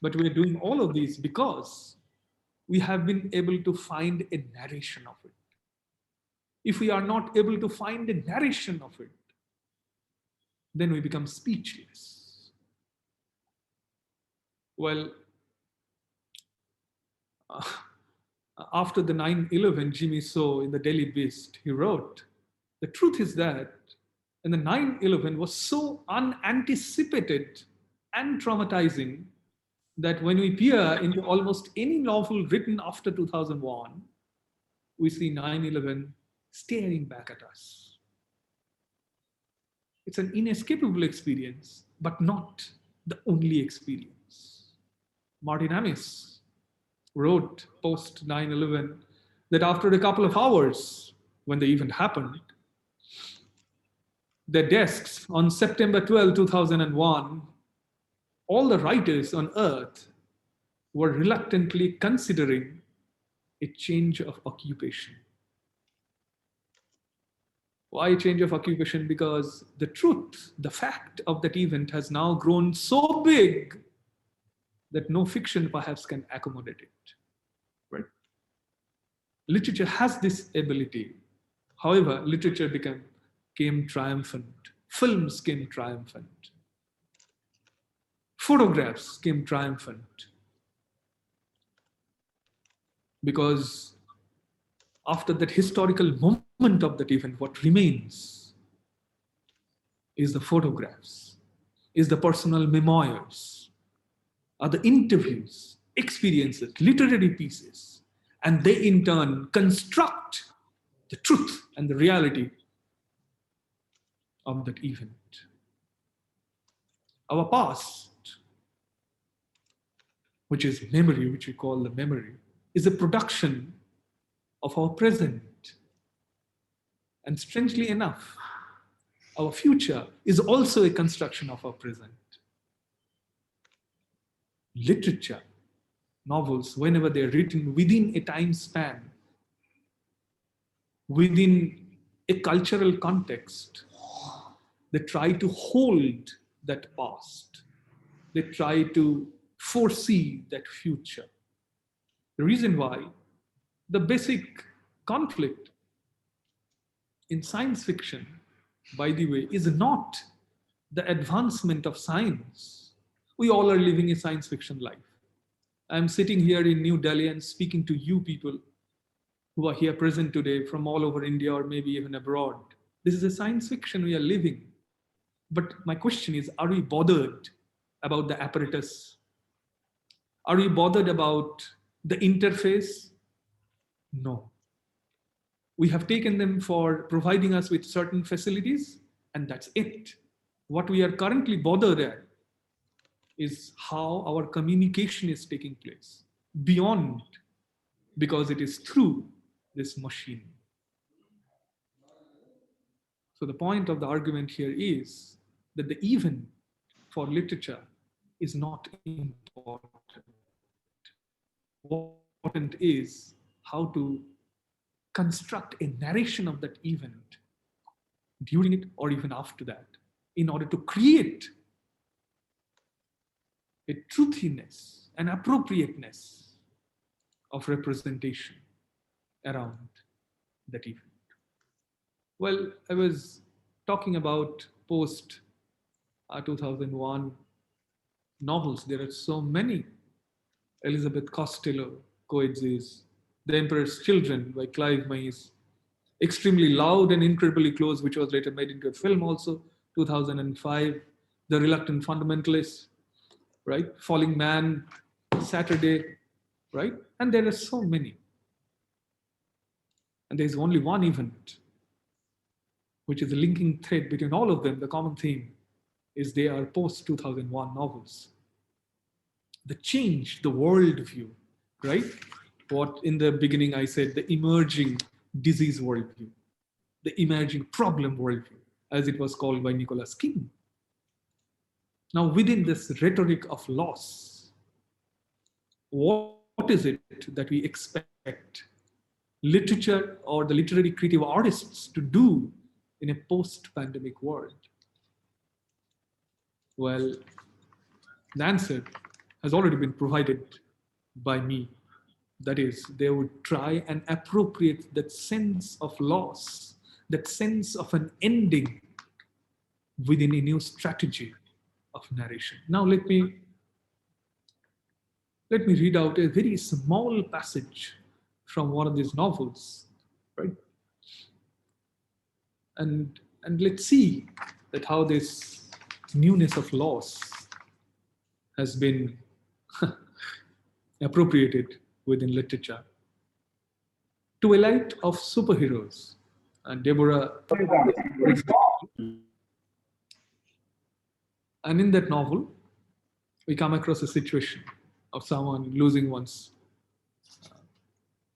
But we're doing all of these because we have been able to find a narration of it. If we are not able to find a narration of it, then we become speechless. Well, after the 9/11, Jimmy So in the Daily Beast, he wrote, the truth is that and the 9/11 was so unanticipated and traumatizing that when we peer into almost any novel written after 2001, we see 9/11 staring back at us. It's an inescapable experience, but not the only experience. Martin Amis wrote post 9/11 that after a couple of hours, when the event happened, their desks on September 12, 2001, all the writers on earth were reluctantly considering a change of occupation. Why change of occupation? Because the truth, the fact of that event has now grown so big that no fiction perhaps can accommodate it, right? Literature has this ability. However, literature came triumphant. Films came triumphant. Photographs came triumphant. Because after that historical moment of that event, what remains is the photographs, is the personal memoirs, are the interviews, experiences, literary pieces, and they in turn construct the truth and the reality of that event. Our past, which is memory, which we call the memory, is a production of our present. And strangely enough, our future is also a construction of our present. Literature, novels, whenever they're written within a time span, within a cultural context, they try to hold that past. They try to foresee that future. The reason why, the basic conflict in science fiction, by the way, is not the advancement of science. We all are living a science fiction life. I'm sitting here in New Delhi and speaking to you people who are here present today from all over India or maybe even abroad. This is a science fiction we are living. But my question is, are we bothered about the apparatus? Are we bothered about the interface? No. We have taken them for providing us with certain facilities, and that's it. What we are currently bothered at is how our communication is taking place beyond, because it is through this machine. So the point of the argument here is that the event for literature is not important. What important is how to construct a narration of that event during it or even after that in order to create a truthiness, an appropriateness of representation around that event. Well, I was talking about post 2001 novels. There are so many. Elizabeth Costello, Coetzee, The Emperor's Children by Clive Mays, Extremely Loud and Incredibly Close, which was later made into a film also, 2005, The Reluctant Fundamentalist, right? Falling Man, Saturday, right? And there are so many. And there's only one event, which is a linking thread between all of them. The common theme is they are post-2001 novels. The change, the worldview, right? What in the beginning I said, the emerging disease worldview, the emerging problem worldview, as it was called by Nicholas King. Now, within this rhetoric of loss, what is it that we expect literature or the literary creative artists to do in a post-pandemic world? Well, the answer has already been provided by me. That is, they would try and appropriate that sense of loss, that sense of an ending within a new strategy of narration. Now let me read out a very small passage from one of these novels, right? And let's see that how this newness of loss has been appropriated within literature. Twilight of Superheroes, and Deborah. And in that novel, we come across a situation of someone losing one's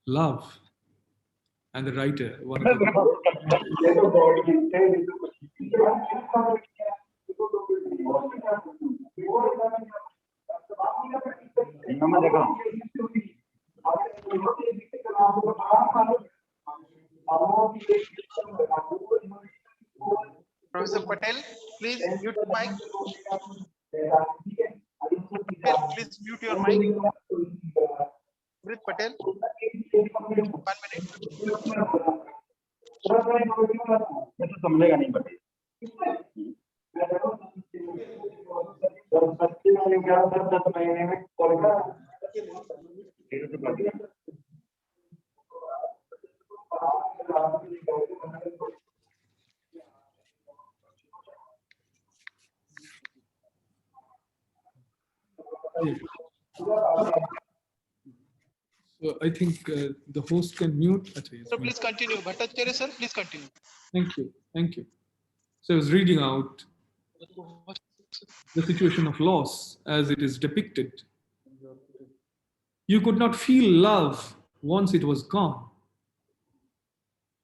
love, and the writer, one of Professor Patel, please mute your mic. Please mute your mic. Patel, 1 minute. So I think the host can mute. So please continue. Bhattacharya sir, please continue. Thank you. Thank you. So I was reading out the situation of loss as it is depicted. You could not feel love once it was gone.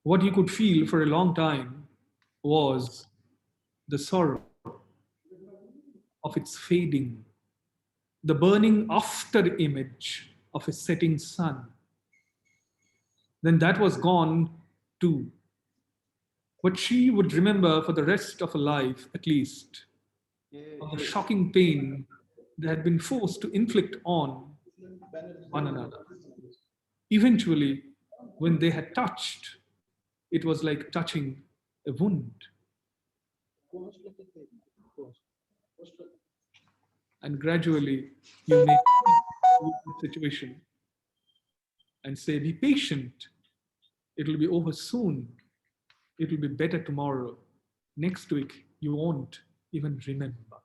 What you could feel for a long time was the sorrow of its fading, the burning after image of a setting sun. Then that was gone too. But she would remember for the rest of her life, at least, of the shocking pain they had been forced to inflict on one another. Eventually, when they had touched, it was like touching a wound. And gradually, you may see the situation and say, be patient. It will be over soon. It will be better tomorrow. Next week, you won't even remember.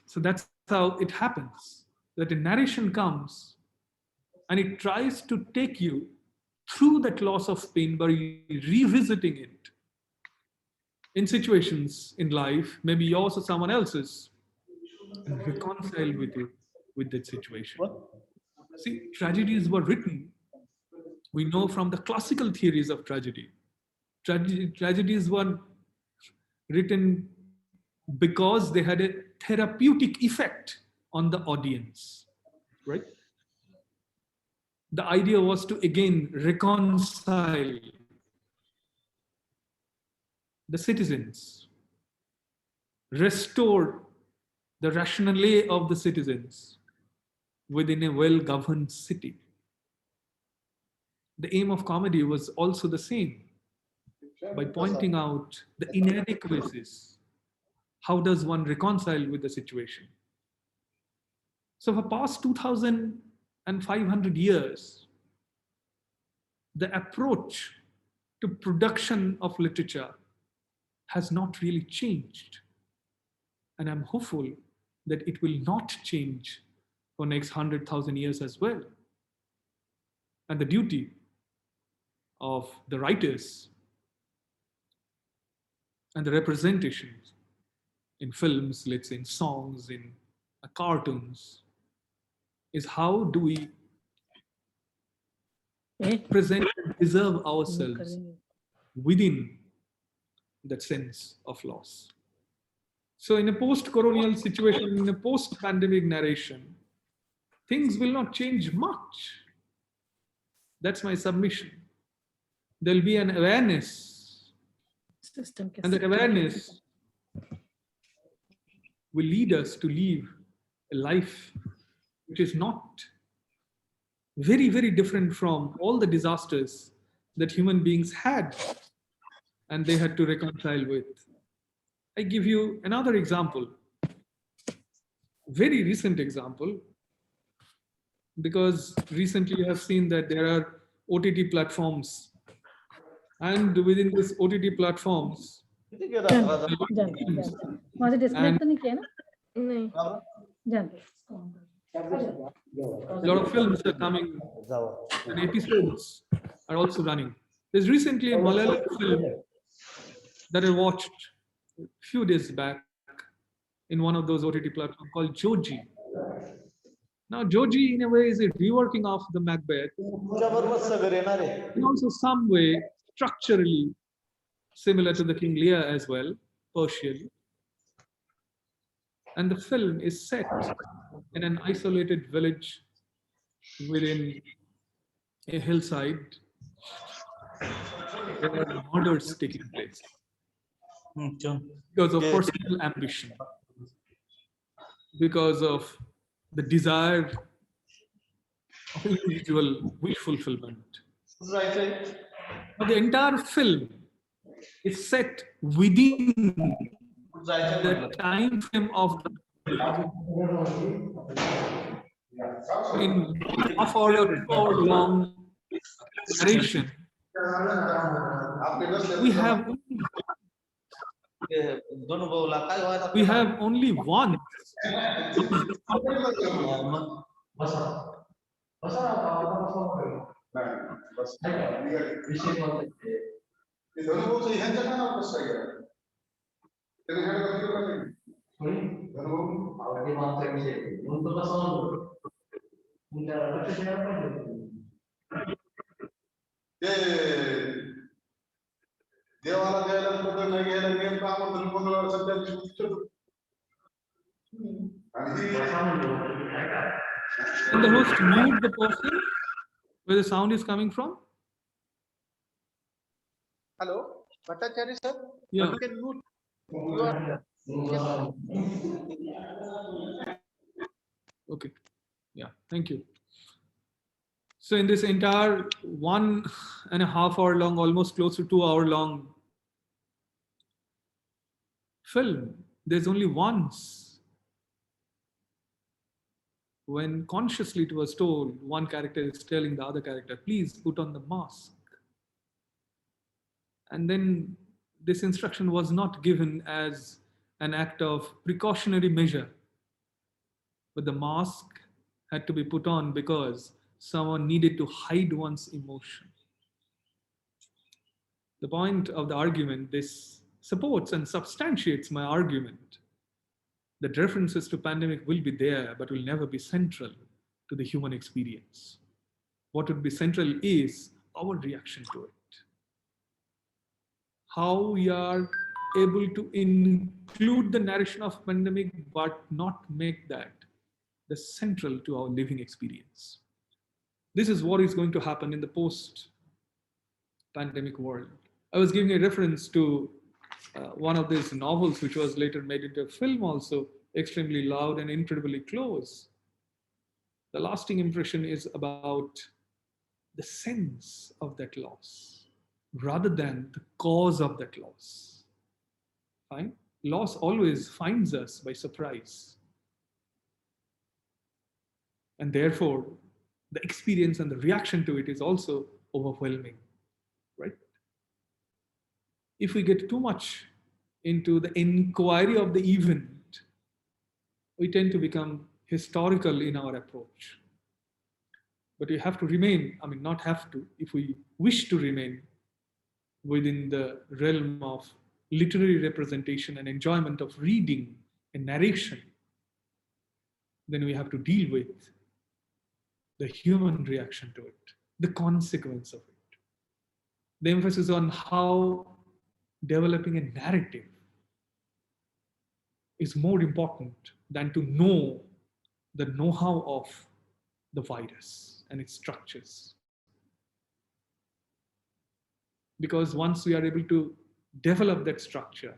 So that's how it happens, that a narration comes and it tries to take you through that loss of pain by revisiting it in situations in life, maybe yours or someone else's, and reconcile with you with that situation. See, tragedies were written, we know from the classical theories of tragedy. Tragedies were written because they had a therapeutic effect on the audience, right? The idea was to again reconcile the citizens, restore the rationale of the citizens within a well-governed city. The aim of comedy was also the same, by pointing out the inadequacies. How does one reconcile with the situation? So for past 2,500 years, the approach to production of literature has not really changed. And I'm hopeful that it will not change for next 100,000 years as well. And the duty of the writers and the representations in films, let's say in songs, in cartoons, is how do we present and preserve ourselves within that sense of loss. So in a post-colonial situation, in a post-pandemic narration, things will not change much. That's my submission. There'll be an awareness, and that awareness will lead us to live a life which is not very, very different from all the disasters that human beings had and they had to reconcile with. I give you another example, very recent example, because recently you have seen that there are OTT platforms, and within these OTT platforms, माझं disconnect and तो नहीं किया ना नहीं जान a lot of films are coming and episodes are also running. There's recently a Malayalam film that I watched a few days back in one of those OTT platforms called Joji. Now, Joji, in a way, is a reworking of the Macbeth, and also some way structurally similar to the King Lear as well, partially. And the film is set in an isolated village within a hillside. There are murders taking place because of personal ambition, because of the desire of individual wish fulfillment. Now, the entire film is set within the time frame of the in half hour or 2 hour long narration. We have only one. Can the host mute the person where the sound is coming from? Hello, Bhattacharya sir. Yeah. You can mute. You are. Okay. Yeah. Thank you. So in this entire 1.5 hour long, almost close to 2 hour long film, there's only once when consciously it was told, one character is telling the other character, please put on the mask. And then this instruction was not given as an act of precautionary measure, but the mask had to be put on because someone needed to hide one's emotion. The point of the argument, this supports and substantiates my argument that references to pandemic will be there, but will never be central to the human experience. What would be central is our reaction to it. How we are able to include the narration of pandemic, but not make that the central to our living experience. This is what is going to happen in the post-pandemic world. I was giving a reference to one of these novels, which was later made into a film also, Extremely Loud and Incredibly Close. The lasting impression is about the sense of that loss rather than the cause of that loss. Fine? Loss always finds us by surprise. And therefore, the experience and the reaction to it is also overwhelming, right? If we get too much into the inquiry of the event, we tend to become historical in our approach. But we have to remain, not have to, if we wish to remain within the realm of literary representation and enjoyment of reading and narration, then we have to deal with the human reaction to it, the consequence of it. The emphasis on how developing a narrative is more important than to know the know-how of the virus and its structures. Because once we are able to develop that structure,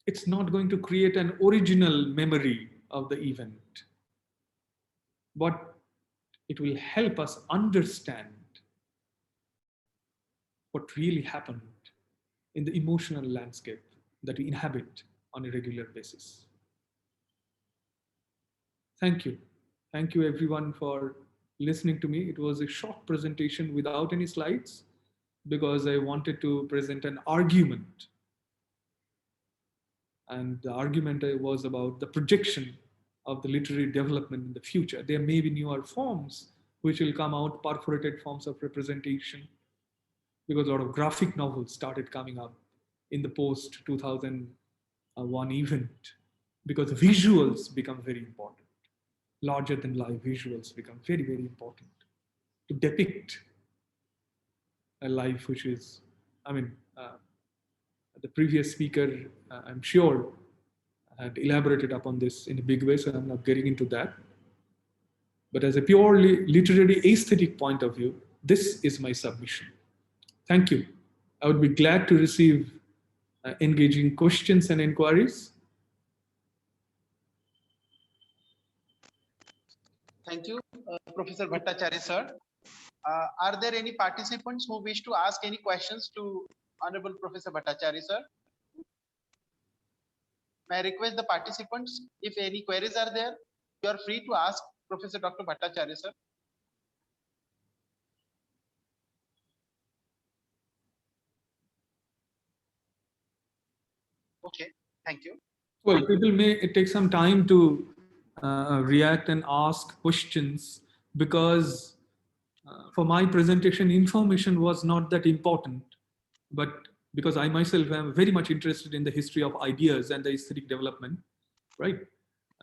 it's not going to create an original memory of the event, but it will help us understand what really happened in the emotional landscape that we inhabit on a regular basis. Thank you. Thank you everyone for listening to me. It was a short presentation without any slides because I wanted to present an argument. And the argument was about the projection of the literary development in the future. There may be newer forms which will come out, perforated forms of representation, because a lot of graphic novels started coming up in the post 2001 event, because visuals become very important. Larger than life visuals become very, very important to depict a life which is, the previous speaker, I'm sure, had elaborated upon this in a big way, so I'm not getting into that. But as a purely literary aesthetic point of view, this is my submission. Thank you. I would be glad to receive engaging questions and inquiries. Thank you, Professor Bhattacharya, sir. Are there any participants who wish to ask any questions to Honorable Professor Bhattacharya, sir? May I request the participants, if any queries are there, you are free to ask Professor Dr. Bhattacharya, sir. Okay, thank you. Well, people may take some time to react and ask questions, because for my presentation, information was not that important, but because I myself am very much interested in the history of ideas and the aesthetic development, right?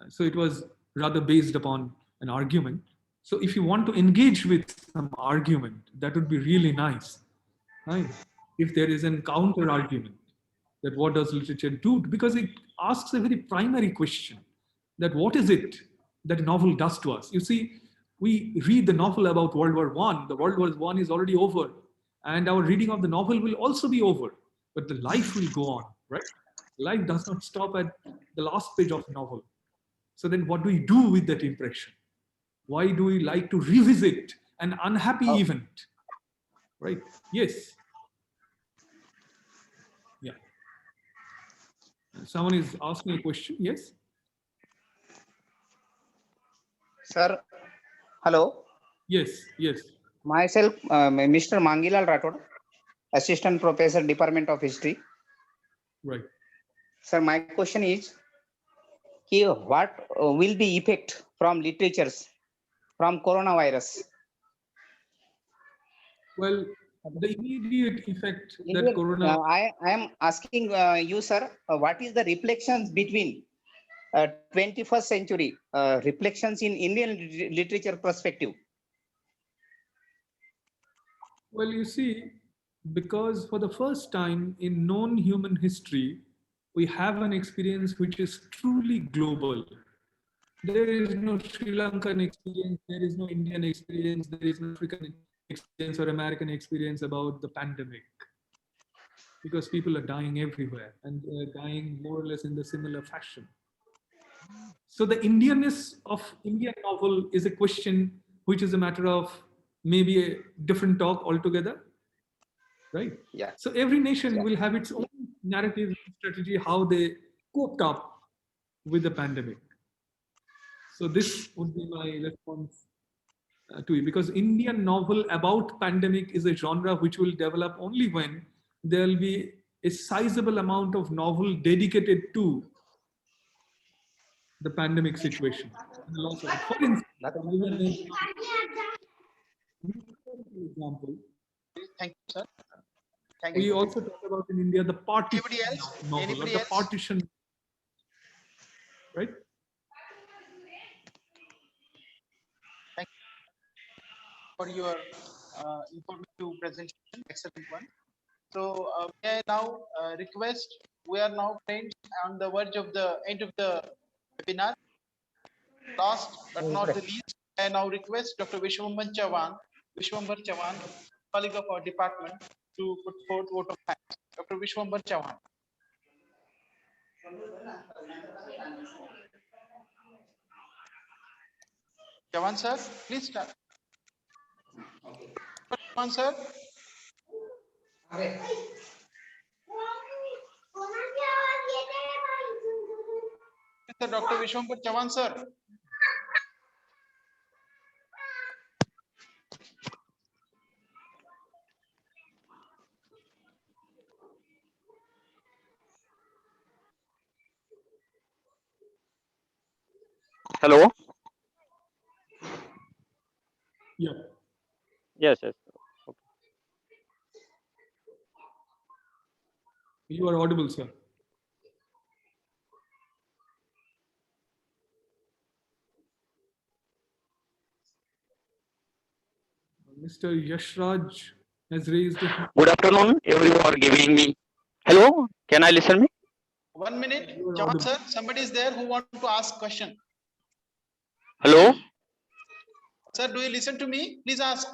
So it was rather based upon an argument. So if you want to engage with some argument, that would be really nice, right? If there is a counter argument, that what does literature do? Because it asks a very primary question, that what is it that a novel does to us? You see, we read the novel about World War I, the World War I is already over, and our reading of the novel will also be over, but the life will go on, right? Life does not stop at the last page of the novel. So then what do we do with that impression? Why do we like to revisit an unhappy event, right? Yes. Yeah. Someone is asking a question. Yes. Sir, hello. Yes, yes. Myself, Mr. Mangilal Rathod, Assistant Professor, Department of History. Right. Sir, my question is, what will be effect from literatures from coronavirus? Well, the immediate effect that corona. I am asking you, sir, what is the reflections between 21st century reflections in Indian literature perspective? Well, you see, because for the first time in known human history, we have an experience which is truly global. There is no Sri Lankan experience, there is no Indian experience, there is no African experience or American experience about the pandemic. Because people are dying everywhere, and they're dying more or less in the similar fashion. So the Indianness of Indian novel is a question which is a matter of maybe a different talk altogether, right? Yeah. So every nation will have its own narrative strategy, how they coped up with the pandemic. So this would be my response to it, because Indian novel about pandemic is a genre which will develop only when there will be a sizable amount of novel dedicated to the pandemic situation. For instance, example, thank you, sir. Thank we you. also talk about in India the partition novel, Anybody or the else? partition, right? Thank you for your informative presentation, excellent one. So may I now request we are now friends on the verge of the end of the webinar. Last but not the least, I now request Dr. Vishwambar Chavan, colleague of our department, to put forth vote of thanks. Dr. Vishwambar Chavan. Chavan sir, please start. Chavan sir. Mr. Dr. Vishwambar Chavan sir. Hello. Yeah. Yes, yes. Okay. You are audible, sir. Mr. Yashraj has raised. Good afternoon, everyone giving me. Hello, can I listen me? 1 minute, Chavan sir. Somebody is there who want to ask question. Hello. Sir, do you listen to me? Please ask.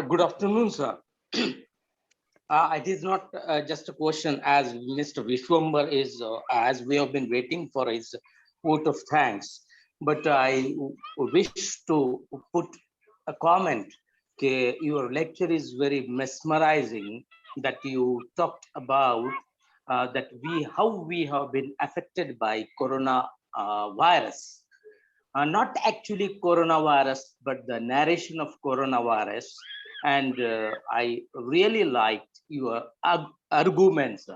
Good afternoon, sir. It is not just a question, as Mr. Vishwambar is, as we have been waiting for his vote of thanks. But I wish to put a comment. Okay, your lecture is very mesmerizing. That you talked about that how we have been affected by corona virus. Not actually coronavirus, but the narration of coronavirus. And I really liked your arguments.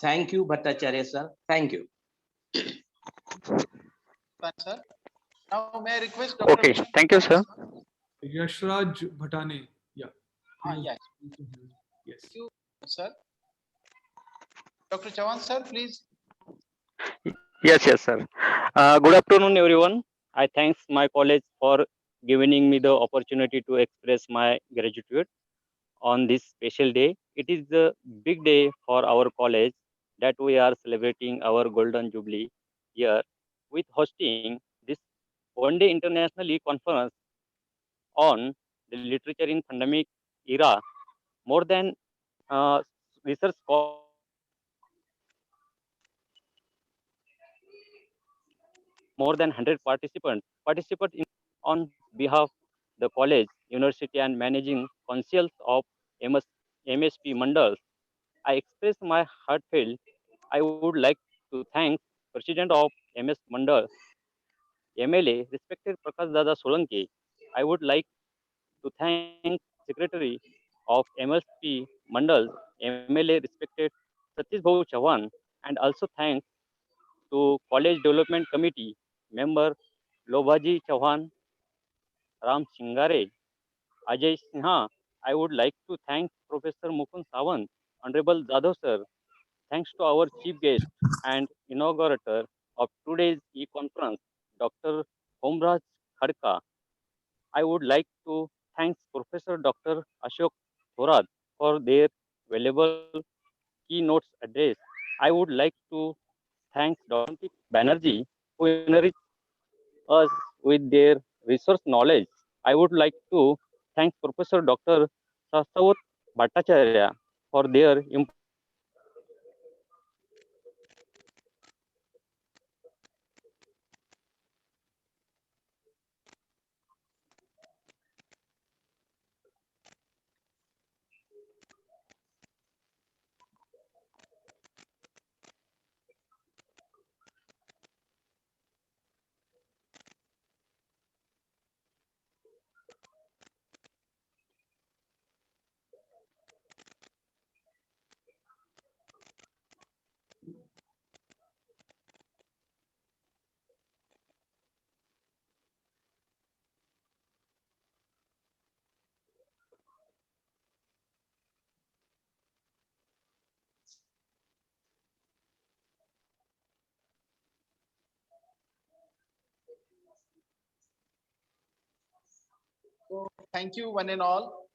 Thank you, Bhattacharya sir. Thank you. Sir. Now may I request Dr. Okay, thank you, sir. Yashraj Bhatane. Yeah. Yes. Yes. Thank you, sir. Dr. Chavan sir, please. Yes, yes, sir. Good afternoon, everyone. I thanks my college for giving me the opportunity to express my gratitude on this special day. It is the big day for our college that we are celebrating our golden jubilee year with hosting this one-day internationally conference on the literature in pandemic era. More than research more than 100 participate in on behalf the college, university, and managing councils of MSP Mandals. I express my heartfelt. I would like to thank President of MS Mandal, MLA, respected Prakash Dada Solanki. I would like to thank Secretary of MSP Mandal, MLA, respected Satish Bhau Chavan, and also thanks to College Development Committee member Lobaji Chauhan, Ram Singare, Ajay Sinha. I would like to thank Professor Mukund Sawant, Honorable Jadhav sir. Thanks to our chief guest and inaugurator of today's e-conference, Dr. Homraj Khadka. I would like to thank Professor Dr. Ashok Thorat for their valuable keynotes address. I would like to thank Dr. Banerjee who enriched us with their resource knowledge. I would like to thank Professor Dr. Sastawat Bhattacharya for their So thank you one and all.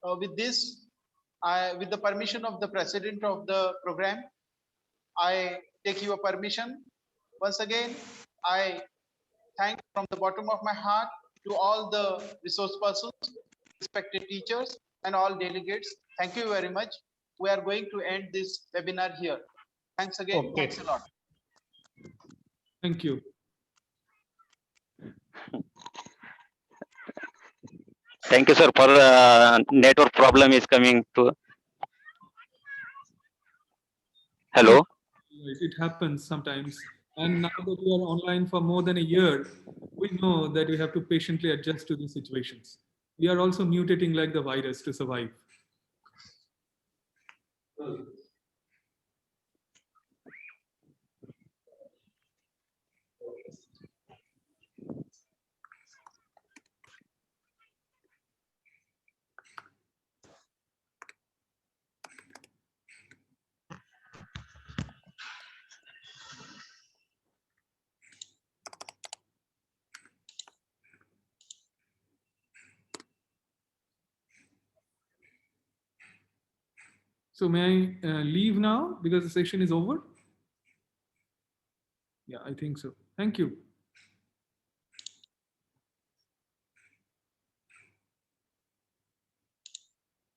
With this, with the permission of the president of the program, I take your permission. Once again, I thank from the bottom of my heart to all the resource persons, respected teachers, and all delegates. Thank you very much. We are going to end this webinar here. Thanks again. Okay. Thanks a lot. Thank you. Thank you, sir, for network problem is coming to. Hello. It happens sometimes. And now that we are online for more than a year, we know that we have to patiently adjust to these situations. We are also mutating like the virus to survive. So may I leave now because the session is over? Yeah, I think so. Thank you.